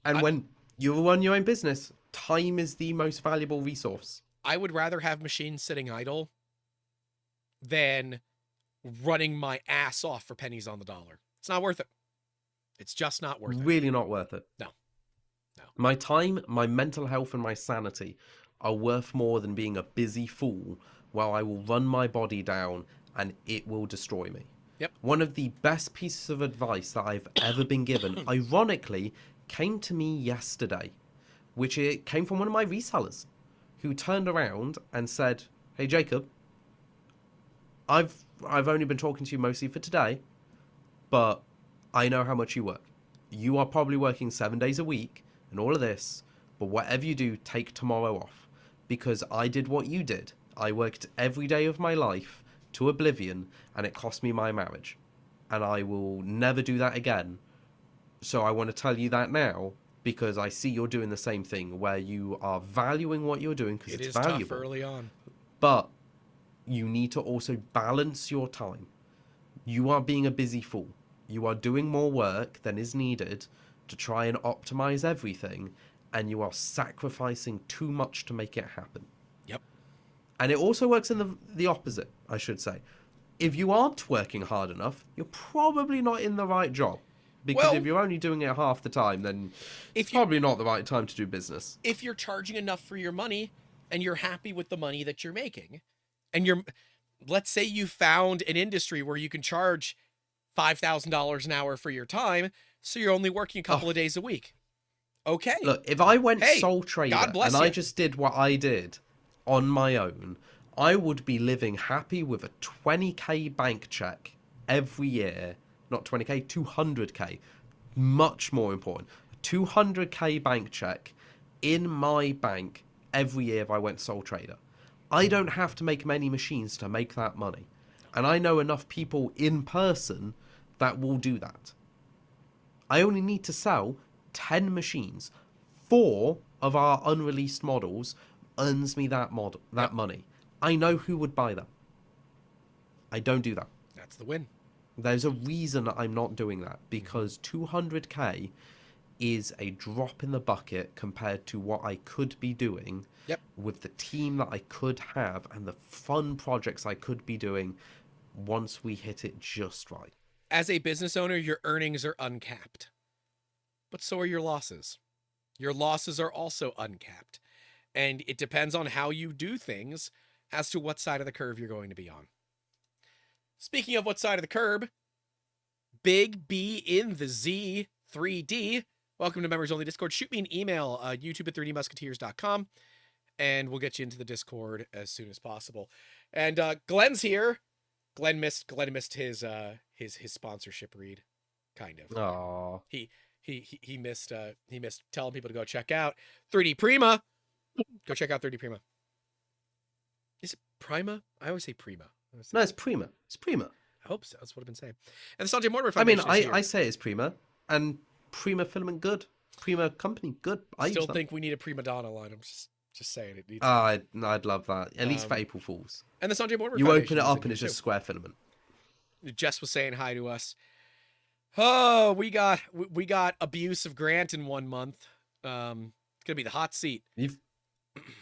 And when you run your own business, time is the most valuable resource. I would rather have machines sitting idle than running my ass off for pennies on the dollar. It's not worth it. It's just not worth it. Really not worth it. No. My time, my mental health, and my sanity are worth more than being a busy fool while I will run my body down and it will destroy me. Yep. One of the best pieces of advice that I've ever been given, ironically, came to me yesterday, which it came from one of my resellers who turned around and said, "Hey, Jacob, I've only been talking to you mostly for today, but I know how much you work. You are probably working 7 days a week and all of this, but whatever you do, take tomorrow off. Because I did what you did. I worked every day of my life to oblivion, and it cost me my marriage. And I will never do that again. So I want to tell you that now, because I see you're doing the same thing, where you are valuing what you're doing because it's valuable. It is tough early on. But you need to also balance your time. You are being a busy fool. You are doing more work than is needed to try and optimize everything, and you are sacrificing too much to make it happen." Yep. And it also works in the opposite, I should say. If you aren't working hard enough, you're probably not in the right job. Because if you're only doing it half the time, then it's probably not the right time to do business. If you're charging enough for your money and you're happy with the money that you're making, and let's say you found an industry where you can charge $5,000 an hour for your time, so you're only working a couple of days a week. Okay. Look, if I went sole trader and I just did what I did on my own, I would be living happy with a 20k bank check every year. Not 20k, 200k. Much more important. A 200k bank check in my bank every year if I went sole trader. I don't have to make many machines to make that money. And I know enough people in person that will do that. I only need to sell 10 machines. 4 of our unreleased models earns me that money. I know who would buy them. I don't do that. That's the win. There's a reason I'm not doing that, because 200k is a drop in the bucket compared to what I could be doing with the team that I could have and the fun projects I could be doing once we hit it just right. As a business owner, your earnings are uncapped, but so are your losses. Your losses are also uncapped, and it depends on how you do things as to what side of the curve you're going to be on. Speaking of what side of the curb, Big B in the Z 3D. Welcome to Members Only Discord. Shoot me an email, youtube@3dmusketeers.com, and we'll get you into the Discord as soon as possible. And Glenn's here. Glenn missed his sponsorship read, kind of. Aww. He missed telling people to go check out 3D Prima. Go check out 3D Prima. Is it Prima? I always say Prima. No, it's Prima. It's Prima. I hope so. That's what I've been saying. And the Sanjay Mortimer I mean, Foundation I say it's Prima, and Prima Filament good. Prima Company good. I still think we need a Prima Donna line. I'm just saying it needs. I'd love that. At least for April Fools. And the Sanjay Mortimer You Foundation open it up and it's just square filament. Jess was saying hi to us. Oh, we got abuse of Grant in 1 month. It's gonna be the hot seat.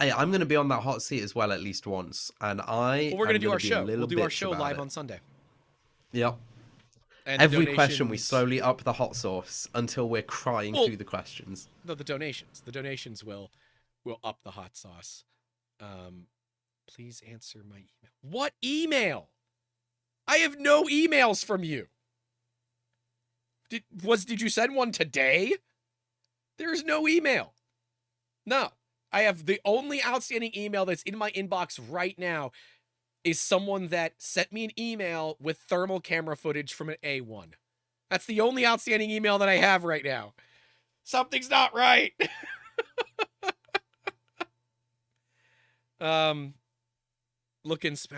Hey, I'm going to be on that hot seat as well at least once, and we're going to do our show. We'll do our show live on Sunday. Yep. And every question we slowly up the hot sauce until we're crying through the questions. No, the donations. The donations will We'll up the hot sauce. Please answer my email. What email? I have no emails from you. Did you send one today? There's no email. No. I have the only outstanding email that's in my inbox right now is someone that sent me an email with thermal camera footage from an A1. That's the only outstanding email that I have right now. Something's not right. I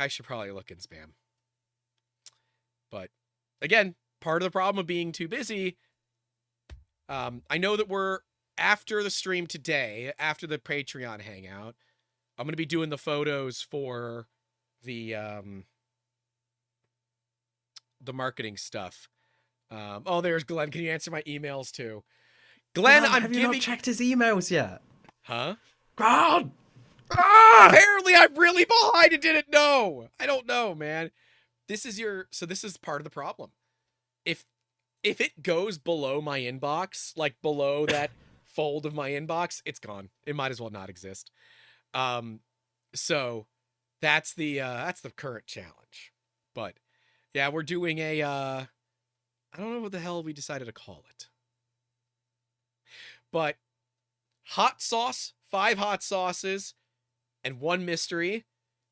should probably look in spam. But again, part of the problem of being too busy, I know that we're after the stream today, after the Patreon hangout, I'm going to be doing the photos for the marketing stuff. Oh, there's Glenn. Can you answer my emails too? Glenn, have you not checked his emails yet? Huh? God! Apparently I'm really behind and didn't know. I don't know, man. This is part of the problem. If it goes below my inbox, like below that fold of my inbox, it's gone. It might as well not exist. So that's the current challenge. But yeah, we're doing a I don't know what the hell we decided to call it. But hot sauce, 5 hot sauces, and 1 mystery.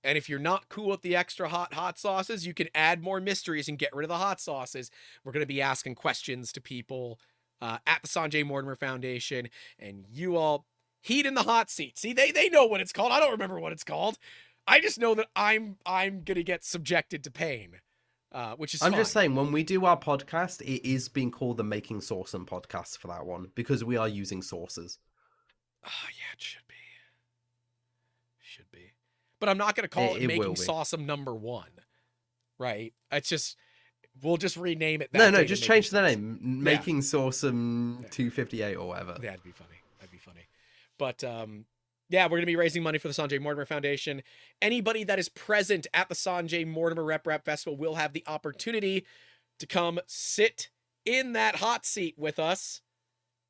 And if you're not cool with the extra hot sauces, you can add more mysteries and get rid of the hot sauces. We're going to be asking questions to people at the Sanjay Mortimer Foundation, and you all heat in the hot seat. See, they know what it's called. I don't remember what it's called. I just know that I'm going to get subjected to pain, which is I'm fine. just saying, when we do our podcast, it is being called the Making Sauceum podcast for that one, because we are using sauces. Oh, yeah, it should be. Should be. But I'm not going to call it Making Sauceum #1, right? It's just, we'll just rename it that. No, just change the name. Making Sauceum 258 or whatever. That'd be funny. But, yeah, we're going to be raising money for the Sanjay Mortimer Foundation. Anybody that is present at the Sanjay Mortimer Rep Festival will have the opportunity to come sit in that hot seat with us,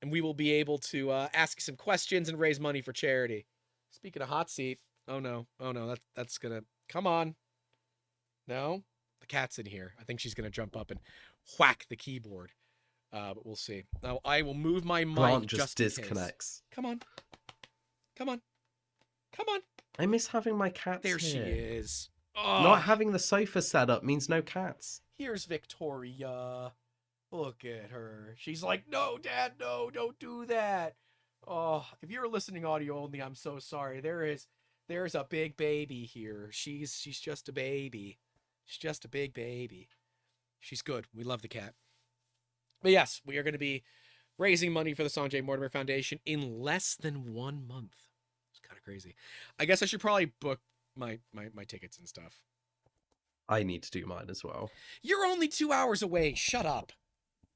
and we will be able to ask you some questions and raise money for charity. Speaking of hot seat, oh no, that's gonna, come on. No? The cat's in here. I think she's gonna jump up and whack the keyboard. But we'll see. Now, I will move my mic. Grant just disconnects. Come on. I miss having my cats There here. she is. Oh. Not having the sofa set up means no cats. Here's Victoria. Look at her. She's like, no, Dad, no, don't do that. Oh, if you're listening audio only, I'm so sorry. There's a big baby here. She's just a baby. She's just a big baby. She's good. We love the cat. But yes, we are going to be raising money for the Sanjay Mortimer Foundation in less than 1 month. It's kind of crazy. I guess I should probably book my tickets and stuff. I need to do mine as well. You're only 2 hours away. Shut up.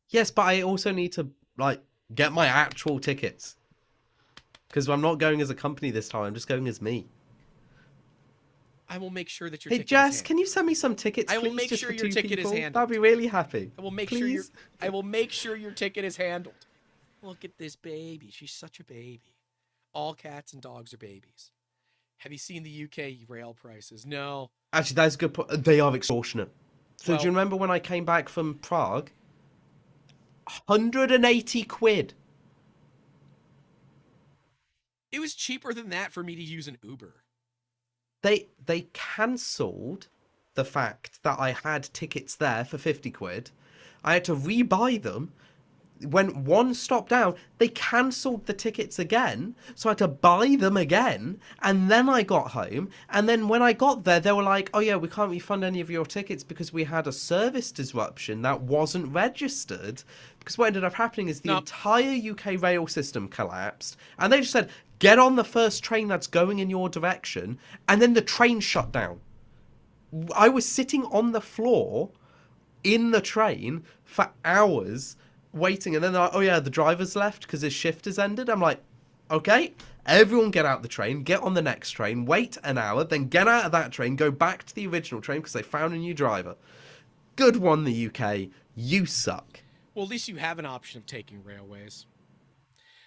Yes, but I also need to get my actual tickets. Because I'm not going as a company this time. I'm just going as me. I will make sure that your ticket is handled. Hey, Jess, can you send me some tickets, please? I will make sure your ticket is handled. I'll be really happy. I will make sure your ticket is handled. Look at this baby. She's such a baby. All cats and dogs are babies. Have you seen the UK rail prices? No. Actually, that's a good point. They are extortionate. So do you remember when I came back from Prague? 180 quid. It was cheaper than that for me to use an Uber. They cancelled the fact that I had tickets there for 50 quid. I had to rebuy them. When one stopped down, they cancelled the tickets again. So I had to buy them again. And then I got home. And then when I got there, they were like, oh yeah, we can't refund any of your tickets because we had a service disruption that wasn't registered. Because what ended up happening is the entire UK rail system collapsed. And they just said, get on the first train that's going in your direction. And then the train shut down. I was sitting on the floor in the train for hours waiting. And then they're like, oh yeah, the driver's left because his shift has ended. I'm like, okay, everyone get out the train, get on the next train, wait an hour, then get out of that train, go back to the original train because they found a new driver. Good one, the UK. You suck. Well, at least you have an option of taking railways.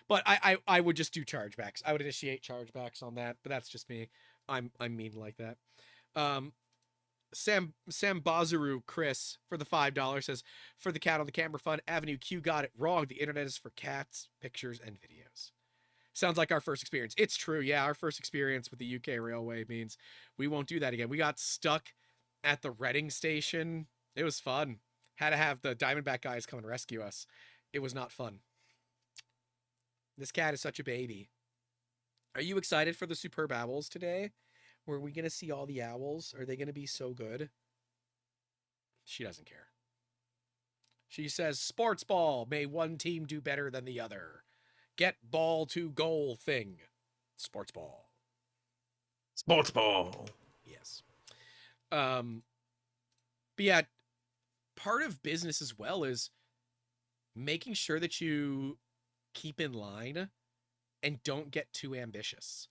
But I would just do chargebacks. I would initiate chargebacks on that, but that's just me. I'm mean like that. Sam Bazaru Chris for the $5 says, for the cat on the camera fun, Avenue Q got it wrong. The internet is for cats, pictures, and videos. Sounds like our first experience. It's true. Yeah, our first experience with the UK Railway means we won't do that again. We got stuck at the Reading station. It was fun. Had to have the Diamondback guys come and rescue us. It was not fun. This cat is such a baby. Are you excited for the Superb Owls today? Were we going to see all the owls? Are they going to be so good? She doesn't care. She says, sports ball. May one team do better than the other. Get ball to goal thing. Sports ball. Sports ball. Yes. But yeah, part of business as well is making sure that you keep in line and don't get too ambitious.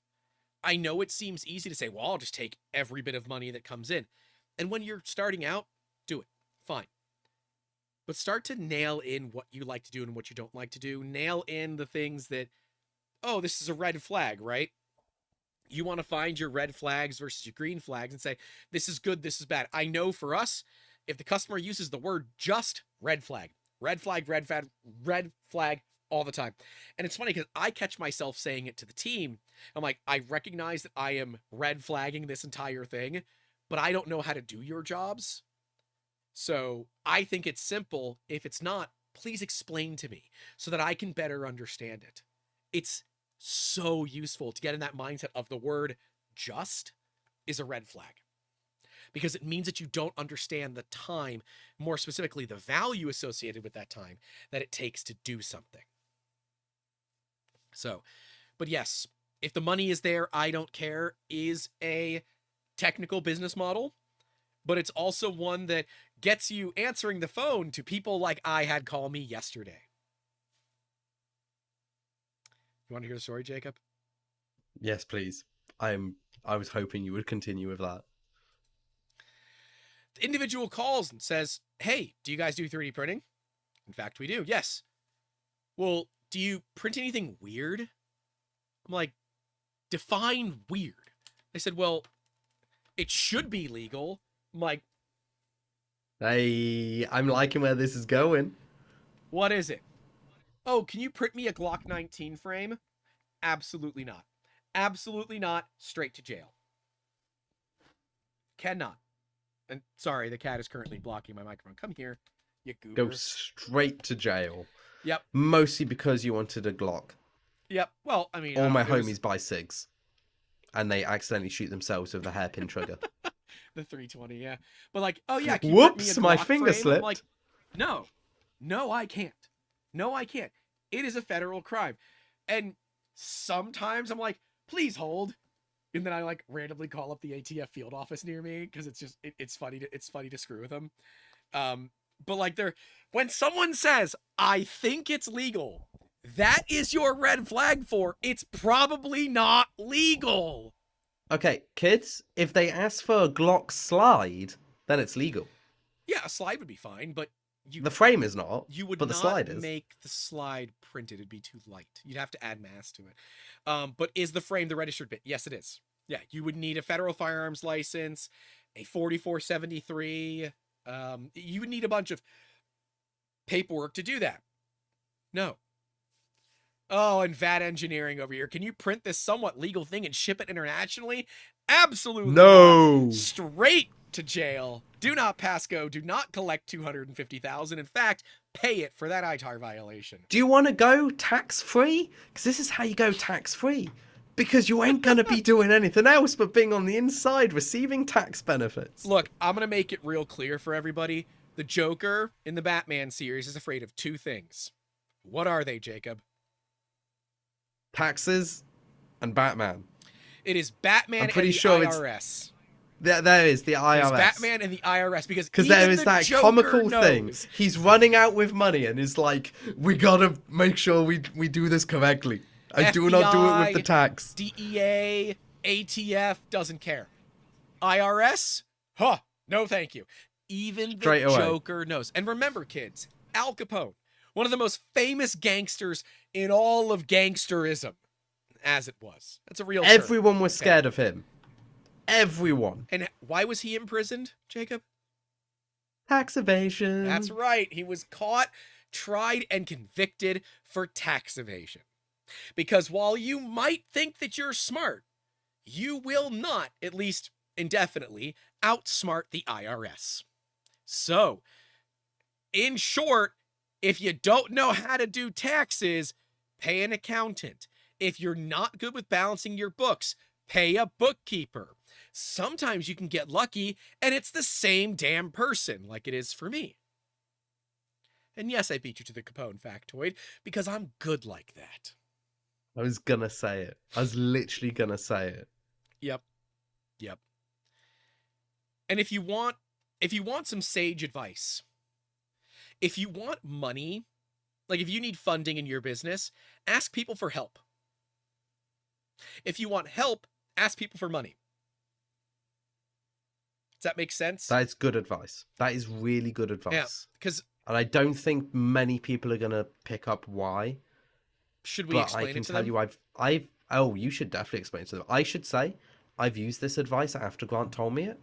I know it seems easy to say, well, I'll just take every bit of money that comes in. And when you're starting out, do it. Fine. But start to nail in what you like to do and what you don't like to do. Nail in the things that, oh, this is a red flag, right? You want to find your red flags versus your green flags and say, this is good, this is bad. I know for us, if the customer uses the word just, red flag, red flag, red flag, red flag, all the time. And it's funny because I catch myself saying it to the team. I'm like, I recognize that I am red flagging this entire thing, but I don't know how to do your jobs. So I think it's simple. If it's not, please explain to me so that I can better understand it. It's so useful to get in that mindset of the word just is a red flag, because it means that you don't understand the time, more specifically the value associated with that time that it takes to do something. So, but yes, if the money is there, I don't care is a technical business model, but it's also one that gets you answering the phone to people like I had call me yesterday. You want to hear the story, Jacob? Yes, please. I was hoping you would continue with that. The individual calls and says, hey, do you guys do 3D printing? In fact, we do. Yes. Well, do you print anything weird? I'm like, define weird. They said, well, it should be legal. I'm like, hey, I'm liking where this is going. what is it? Oh, can you print me a Glock 19 frame? Absolutely not. Absolutely not. Straight to jail. Cannot. And sorry, the cat is currently blocking my microphone. Come here, you goober. Go straight to jail. Yep. Mostly because you wanted a Glock. Yep. Well, I mean, all my homies buy SIGs, and they accidentally shoot themselves with the hairpin trigger. The 320, yeah. But like, oh yeah. Can you Whoops, print me a my Glock finger frame? slipped. I'm like, no, I can't. No, I can't. It is a federal crime. And sometimes I'm like, please hold. And then I like randomly call up the ATF field office near me because it's just it's funny to screw with them. But like when someone says, I think it's legal, that is your red flag for it's probably not legal. Okay, kids, if they ask for a Glock slide, then it's legal. Yeah, a slide would be fine, but the frame is not. You would but the not slide is. make the slide printed. It'd be too light. You'd have to add mass to it. But is the frame the registered bit? Yes, it is. Yeah, you would need a federal firearms license, a 4473. You would need a bunch of paperwork to do that. No. Oh, and VAT engineering over here. Can you print this somewhat legal thing and ship it internationally? Absolutely no. Not. Straight to jail. Do not pass go. Do not collect $250,000. In fact, pay it for that ITAR violation. Do you want to go tax-free? Because this is how you go tax-free. Because you ain't going to be doing anything else but being on the inside receiving tax benefits. Look, I'm going to make it real clear for everybody. The Joker in the Batman series is afraid of two things. What are they, Jacob? Taxes and Batman. It is Batman I'm pretty and the sure IRS. There is the IRS. It's Batman and the IRS because there is that Joker comical knows. thing. He's running out with money and is like, we gotta make sure we do this correctly. I do not do it with the tax. DEA, ATF, doesn't care. IRS? Huh, no thank you. Even the Joker knows. And remember, kids, Al Capone, one of the most famous gangsters in all of gangsterism, as it was. That's a real term. Everyone was scared of him. Everyone. And why was he imprisoned, Jacob? Tax evasion. That's right. He was caught, tried, and convicted for tax evasion. Because while you might think that you're smart, you will not, at least indefinitely, outsmart the IRS. So, in short, if you don't know how to do taxes, pay an accountant. If you're not good with balancing your books, pay a bookkeeper. Sometimes you can get lucky and it's the same damn person, like it is for me. And yes, I beat you to the Capone factoid because I'm good like that. I was gonna say it. I was literally gonna say it. Yep. And if you want some sage advice, if you want money, like if you need funding in your business, ask people for help. If you want help, ask people for money. Does that make sense? That is good advice. That is really good advice. Yeah, and I don't think many people are gonna pick up why. Should we explain it to them? But I can tell you, oh, you should definitely explain it to them. I should say, I've used this advice after Grant told me it.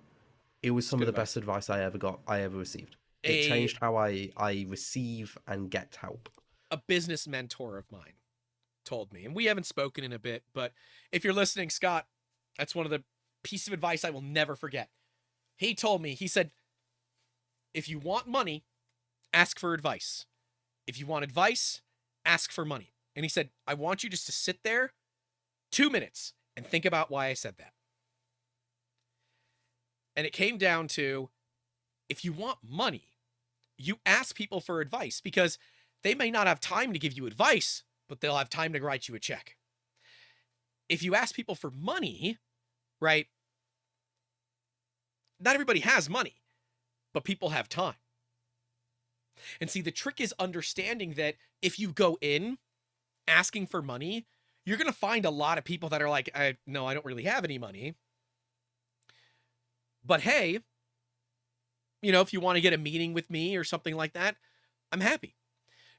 It was some of the best advice I ever received. It changed how I receive and get help. A business mentor of mine told me, and we haven't spoken in a bit, but if you're listening, Scott, that's one of the pieces of advice I will never forget. He told me, he said, if you want money, ask for advice. If you want advice, ask for money. And he said, I want you just to sit there 2 minutes and think about why I said that. And it came down to, if you want money, you ask people for advice because they may not have time to give you advice, but they'll have time to write you a check. If you ask people for money, right? Not everybody has money, but people have time. And see, the trick is understanding that if you go in asking for money, you're going to find a lot of people that are like, no, I don't really have any money. But hey, if you want to get a meeting with me or something like that, I'm happy.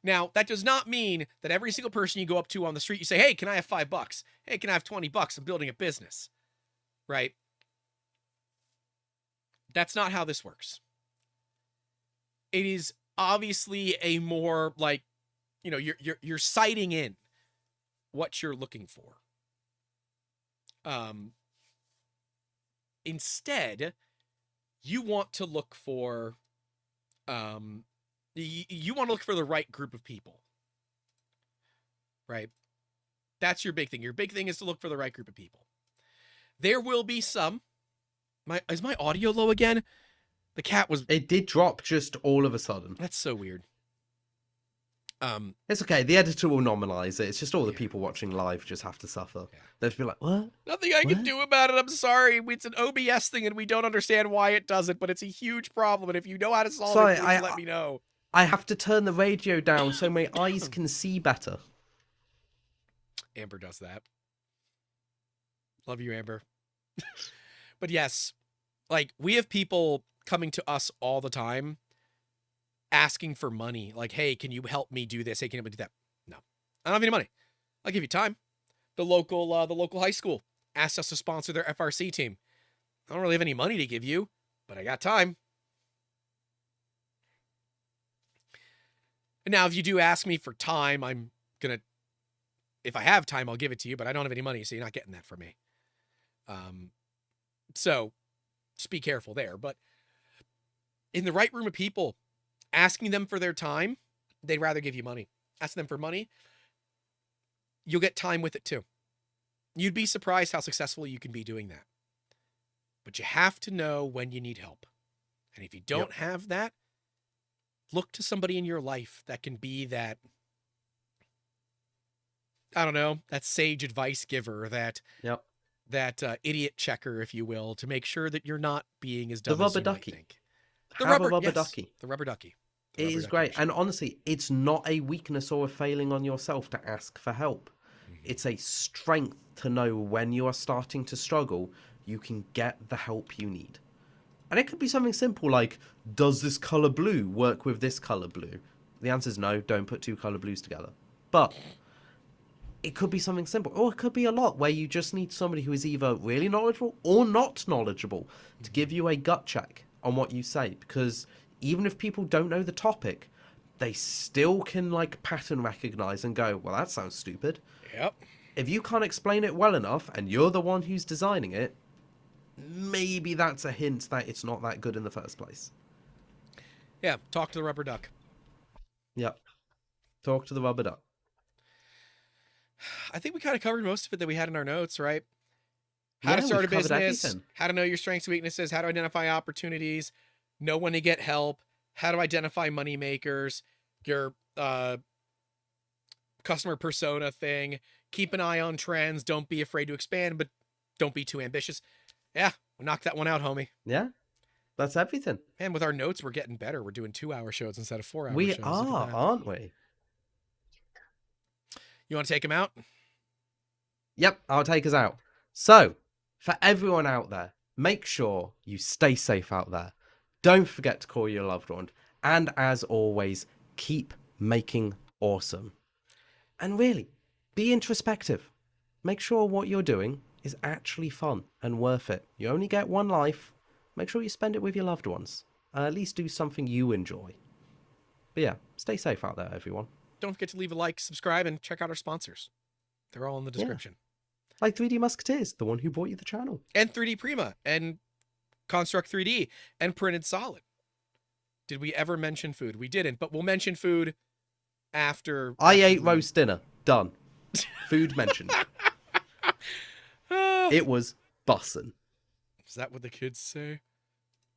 Now, that does not mean that every single person you go up to on the street, you say, hey, can I have $5? Hey, can I have $20? I'm building a business, right? That's not how this works. It is obviously a more like, you're citing in what you're looking for. Instead, you want to look for, you want to look for the right group of people, right? That's your big thing. Your big thing is to look for the right group of people. There will be some. Is my audio low again? The cat was. It did drop just all of a sudden. That's so weird. It's okay. The editor will normalize it. It's just all the people watching live just have to suffer. Yeah. They'll be like, what? Nothing I can do about it. I'm sorry. It's an OBS thing and we don't understand why it does it, but it's a huge problem. And if you know how to solve it, please let me know. I have to turn the radio down so my eyes can see better. Amber does that. Love you, Amber. But yes, like we have people coming to us all the time asking for money. Like, hey, can you help me do this? Hey, can you help me do that? No, I don't have any money. I'll give you time. The local high school asked us to sponsor their FRC team. I don't really have any money to give you, but I got time. And now if you do ask me for time, if I have time, I'll give it to you, but I don't have any money, so you're not getting that from me. So just be careful there. But in the right room of people, asking them for their time, they'd rather give you money. Ask them for money, you'll get time with it too. You'd be surprised how successful you can be doing that. But you have to know when you need help. And if you don't have that, look to somebody in your life that can be that, I don't know, that sage advice giver, that idiot checker, if you will, to make sure that you're not being as dumb as you might think. The rubber ducky. The rubber ducky. It is great. And honestly, it's not a weakness or a failing on yourself to ask for help. Mm-hmm. It's a strength to know when you are starting to struggle, you can get the help you need. And it could be something simple like, does this color blue work with this color blue? The answer is no, don't put two color blues together. But it could be something simple, or it could be a lot where you just need somebody who is either really knowledgeable or not knowledgeable to give you a gut check on what you say. Because even if people don't know the topic, they still can like pattern recognize and go, well, that sounds stupid. Yep. If you can't explain it well enough and you're the one who's designing it, maybe that's a hint that it's not that good in the first place. Yeah, talk to the rubber duck. Yep. Talk to the rubber duck. I think we kind of covered most of it that we had in our notes, right? How to Yeah, start a we've covered business, everything. how to know your strengths and weaknesses, how to identify opportunities, know when to get help, how to identify money makers, your customer persona thing, keep an eye on trends, don't be afraid to expand, but don't be too ambitious. Yeah, we knocked that one out, homie. Yeah, that's everything. And with our notes, we're getting better. We're doing 2-hour shows instead of 4-hour We shows. Look at are, that. aren't we? You want to take him out? Yep, I'll take us out. So, for everyone out there, make sure you stay safe out there. Don't forget to call your loved one. And as always, keep making awesome. And really, be introspective. Make sure what you're doing is actually fun and worth it. You only get one life. Make sure you spend it with your loved ones. And at least do something you enjoy. But yeah, stay safe out there, everyone. Don't forget to leave a like, subscribe, and check out our sponsors. They're all in the description. Like 3D Musketeers, the one who bought you the channel. And 3D Prima, and Construct 3D, and Printed Solid. Did we ever mention food? We didn't, but we'll mention food after. I ate roast dinner. Done. Food mentioned. It was bussin'. Is that what the kids say?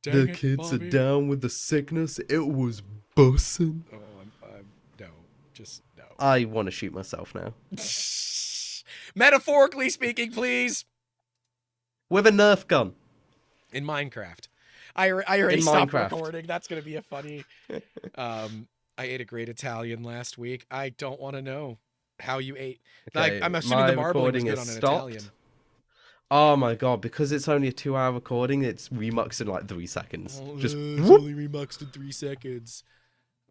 The kids are down with the sickness. It was bussin'. Oh, no. Just no. I want to shoot myself now. Metaphorically speaking, please. With a Nerf gun. In Minecraft. I already In stopped Minecraft. recording. That's going to be a funny. I ate a great Italian last week. I don't want to know how you ate. Okay, I'm assuming the marbling was recording good is on an stopped. Italian. Oh my god, because it's only a 2-hour recording, it's remuxed in like 3 seconds. Just It's whoop. only remuxed in 3 seconds.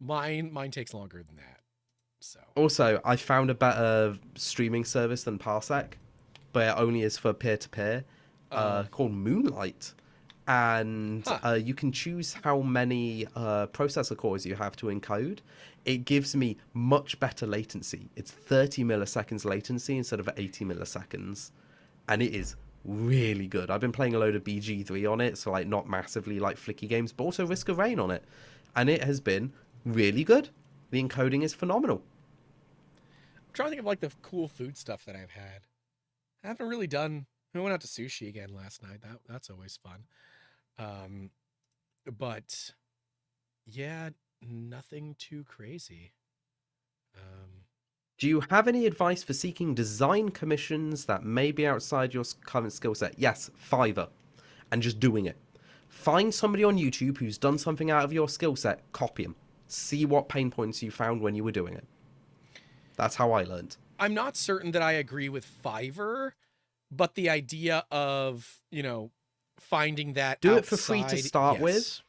Mine takes longer than that. So Also, I found a better streaming service than Parsec, but it only is for peer-to-peer, called Moonlight. And you can choose how many processor cores you have to encode. It gives me much better latency. It's 30 milliseconds latency instead of 80 milliseconds. And it is really good. I've been playing a load of BG3 on it, so like not massively like flicky games, but also Risk of Rain on it. And it has been really good. The encoding is phenomenal. I'm trying to think of like the cool food stuff that I've had. I haven't really done. I went out to sushi again last night. That's always fun. But yeah, nothing too crazy. Do you have any advice for seeking design commissions that may be outside your current skill set? Yes, Fiverr. And just doing it. Find somebody on YouTube who's done something out of your skill set, copy them. See what pain points you found when you were doing it. That's how I learned. I'm not certain that I agree with Fiverr, but the idea of, finding that Do it for free to outside- start yes. with,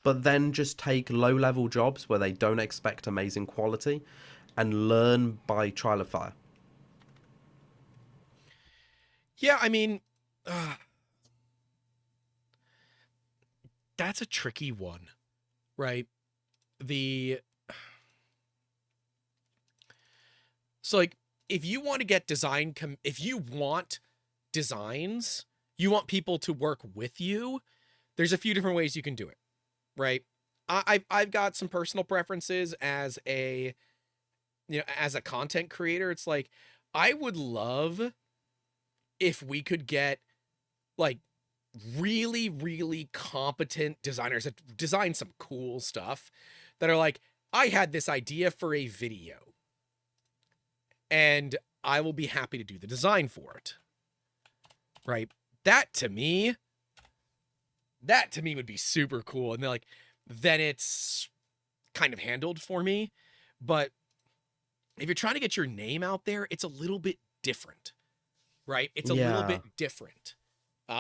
but then just take low-level jobs where they don't expect amazing quality and learn by trial of fire. Yeah, I mean, that's a tricky one, right? So like, if you want to get if you want designs, you want people to work with you, there's a few different ways you can do it, right? I've got some personal preferences as a content creator. It's like, I would love if we could get like really, really competent designers that design some cool stuff that are like, I had this idea for a video and I will be happy to do the design for it. Right? That to me would be super cool. And then it's kind of handled for me. But if you're trying to get your name out there, it's a little bit different, right? It's a little bit different.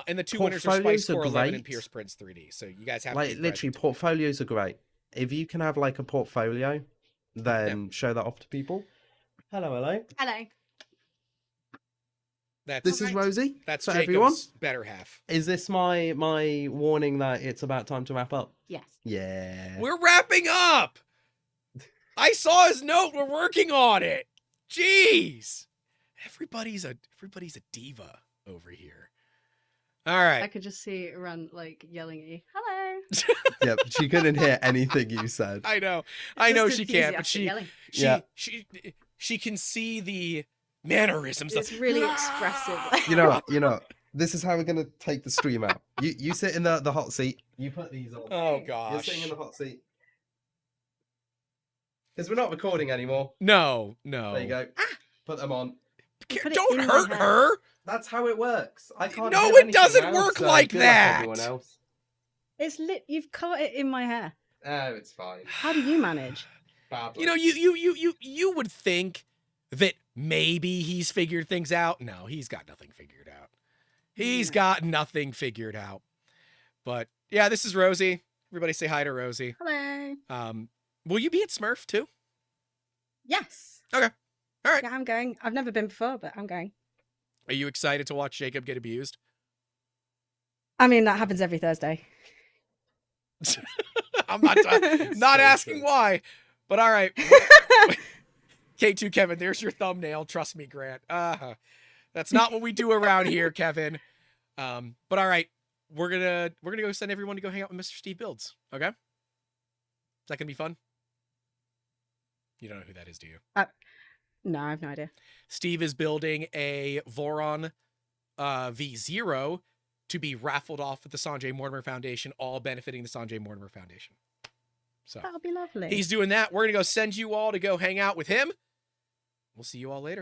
And the two winners are Spice Core 11 and Pierce Prince 3D. So you guys have like literally portfolios are great. If you can have like a portfolio, then show that off to people. Hello. Hello. This is Alright. Rosie. That's for Jacob's everyone. better half. Is this my warning that it's about time to wrap up? Yes. Yeah. We're wrapping up. I saw his note. We're working on it. Jeez. Everybody's a diva over here. All I right. could just see Ren like yelling at you. Hello. Yep. She couldn't hear anything you said. I know Just she can't, but enthusiastic yelling. she can see the mannerisms. It's really expressive. You know. This is how we're gonna take the stream out. You sit in the hot seat. You put these on. Oh You're gosh. sitting in the hot seat. Because we're not recording anymore. No. There you go. Put them on. Put it Don't in my hurt hair. her. That's how it works. I can't. No, hear it anything doesn't now, work so like good luck, that. everyone else. It's lit. You've caught it in my hair. Oh, it's fine. How do you manage? Badly. You know, you would think that maybe he's figured things out. No, he's got nothing figured out. He's No. got nothing figured out. But yeah, this is Rosie. Everybody say hi to Rosie. Hello. Will you be at Smurf too? Yes. Okay. All right. Yeah, I'm going. I've never been before, but I'm going. Are you excited to watch Jacob get abused? I mean, that happens every Thursday. I'm not not So asking true. why, but all right. K2 Kevin, there's your thumbnail. Trust me, Grant. That's not what we do around here, Kevin. But all right, we're gonna go send everyone to go hang out with Mr. Steve Builds. Okay? Is that gonna be fun? You don't know who that is, do you? No, I have no idea. Steve is building a Voron V0 to be raffled off at the Sanjay Mortimer Foundation, all benefiting the Sanjay Mortimer Foundation. So That'll be lovely. he's doing that. We're gonna go send you all to go hang out with him. We'll see you all later.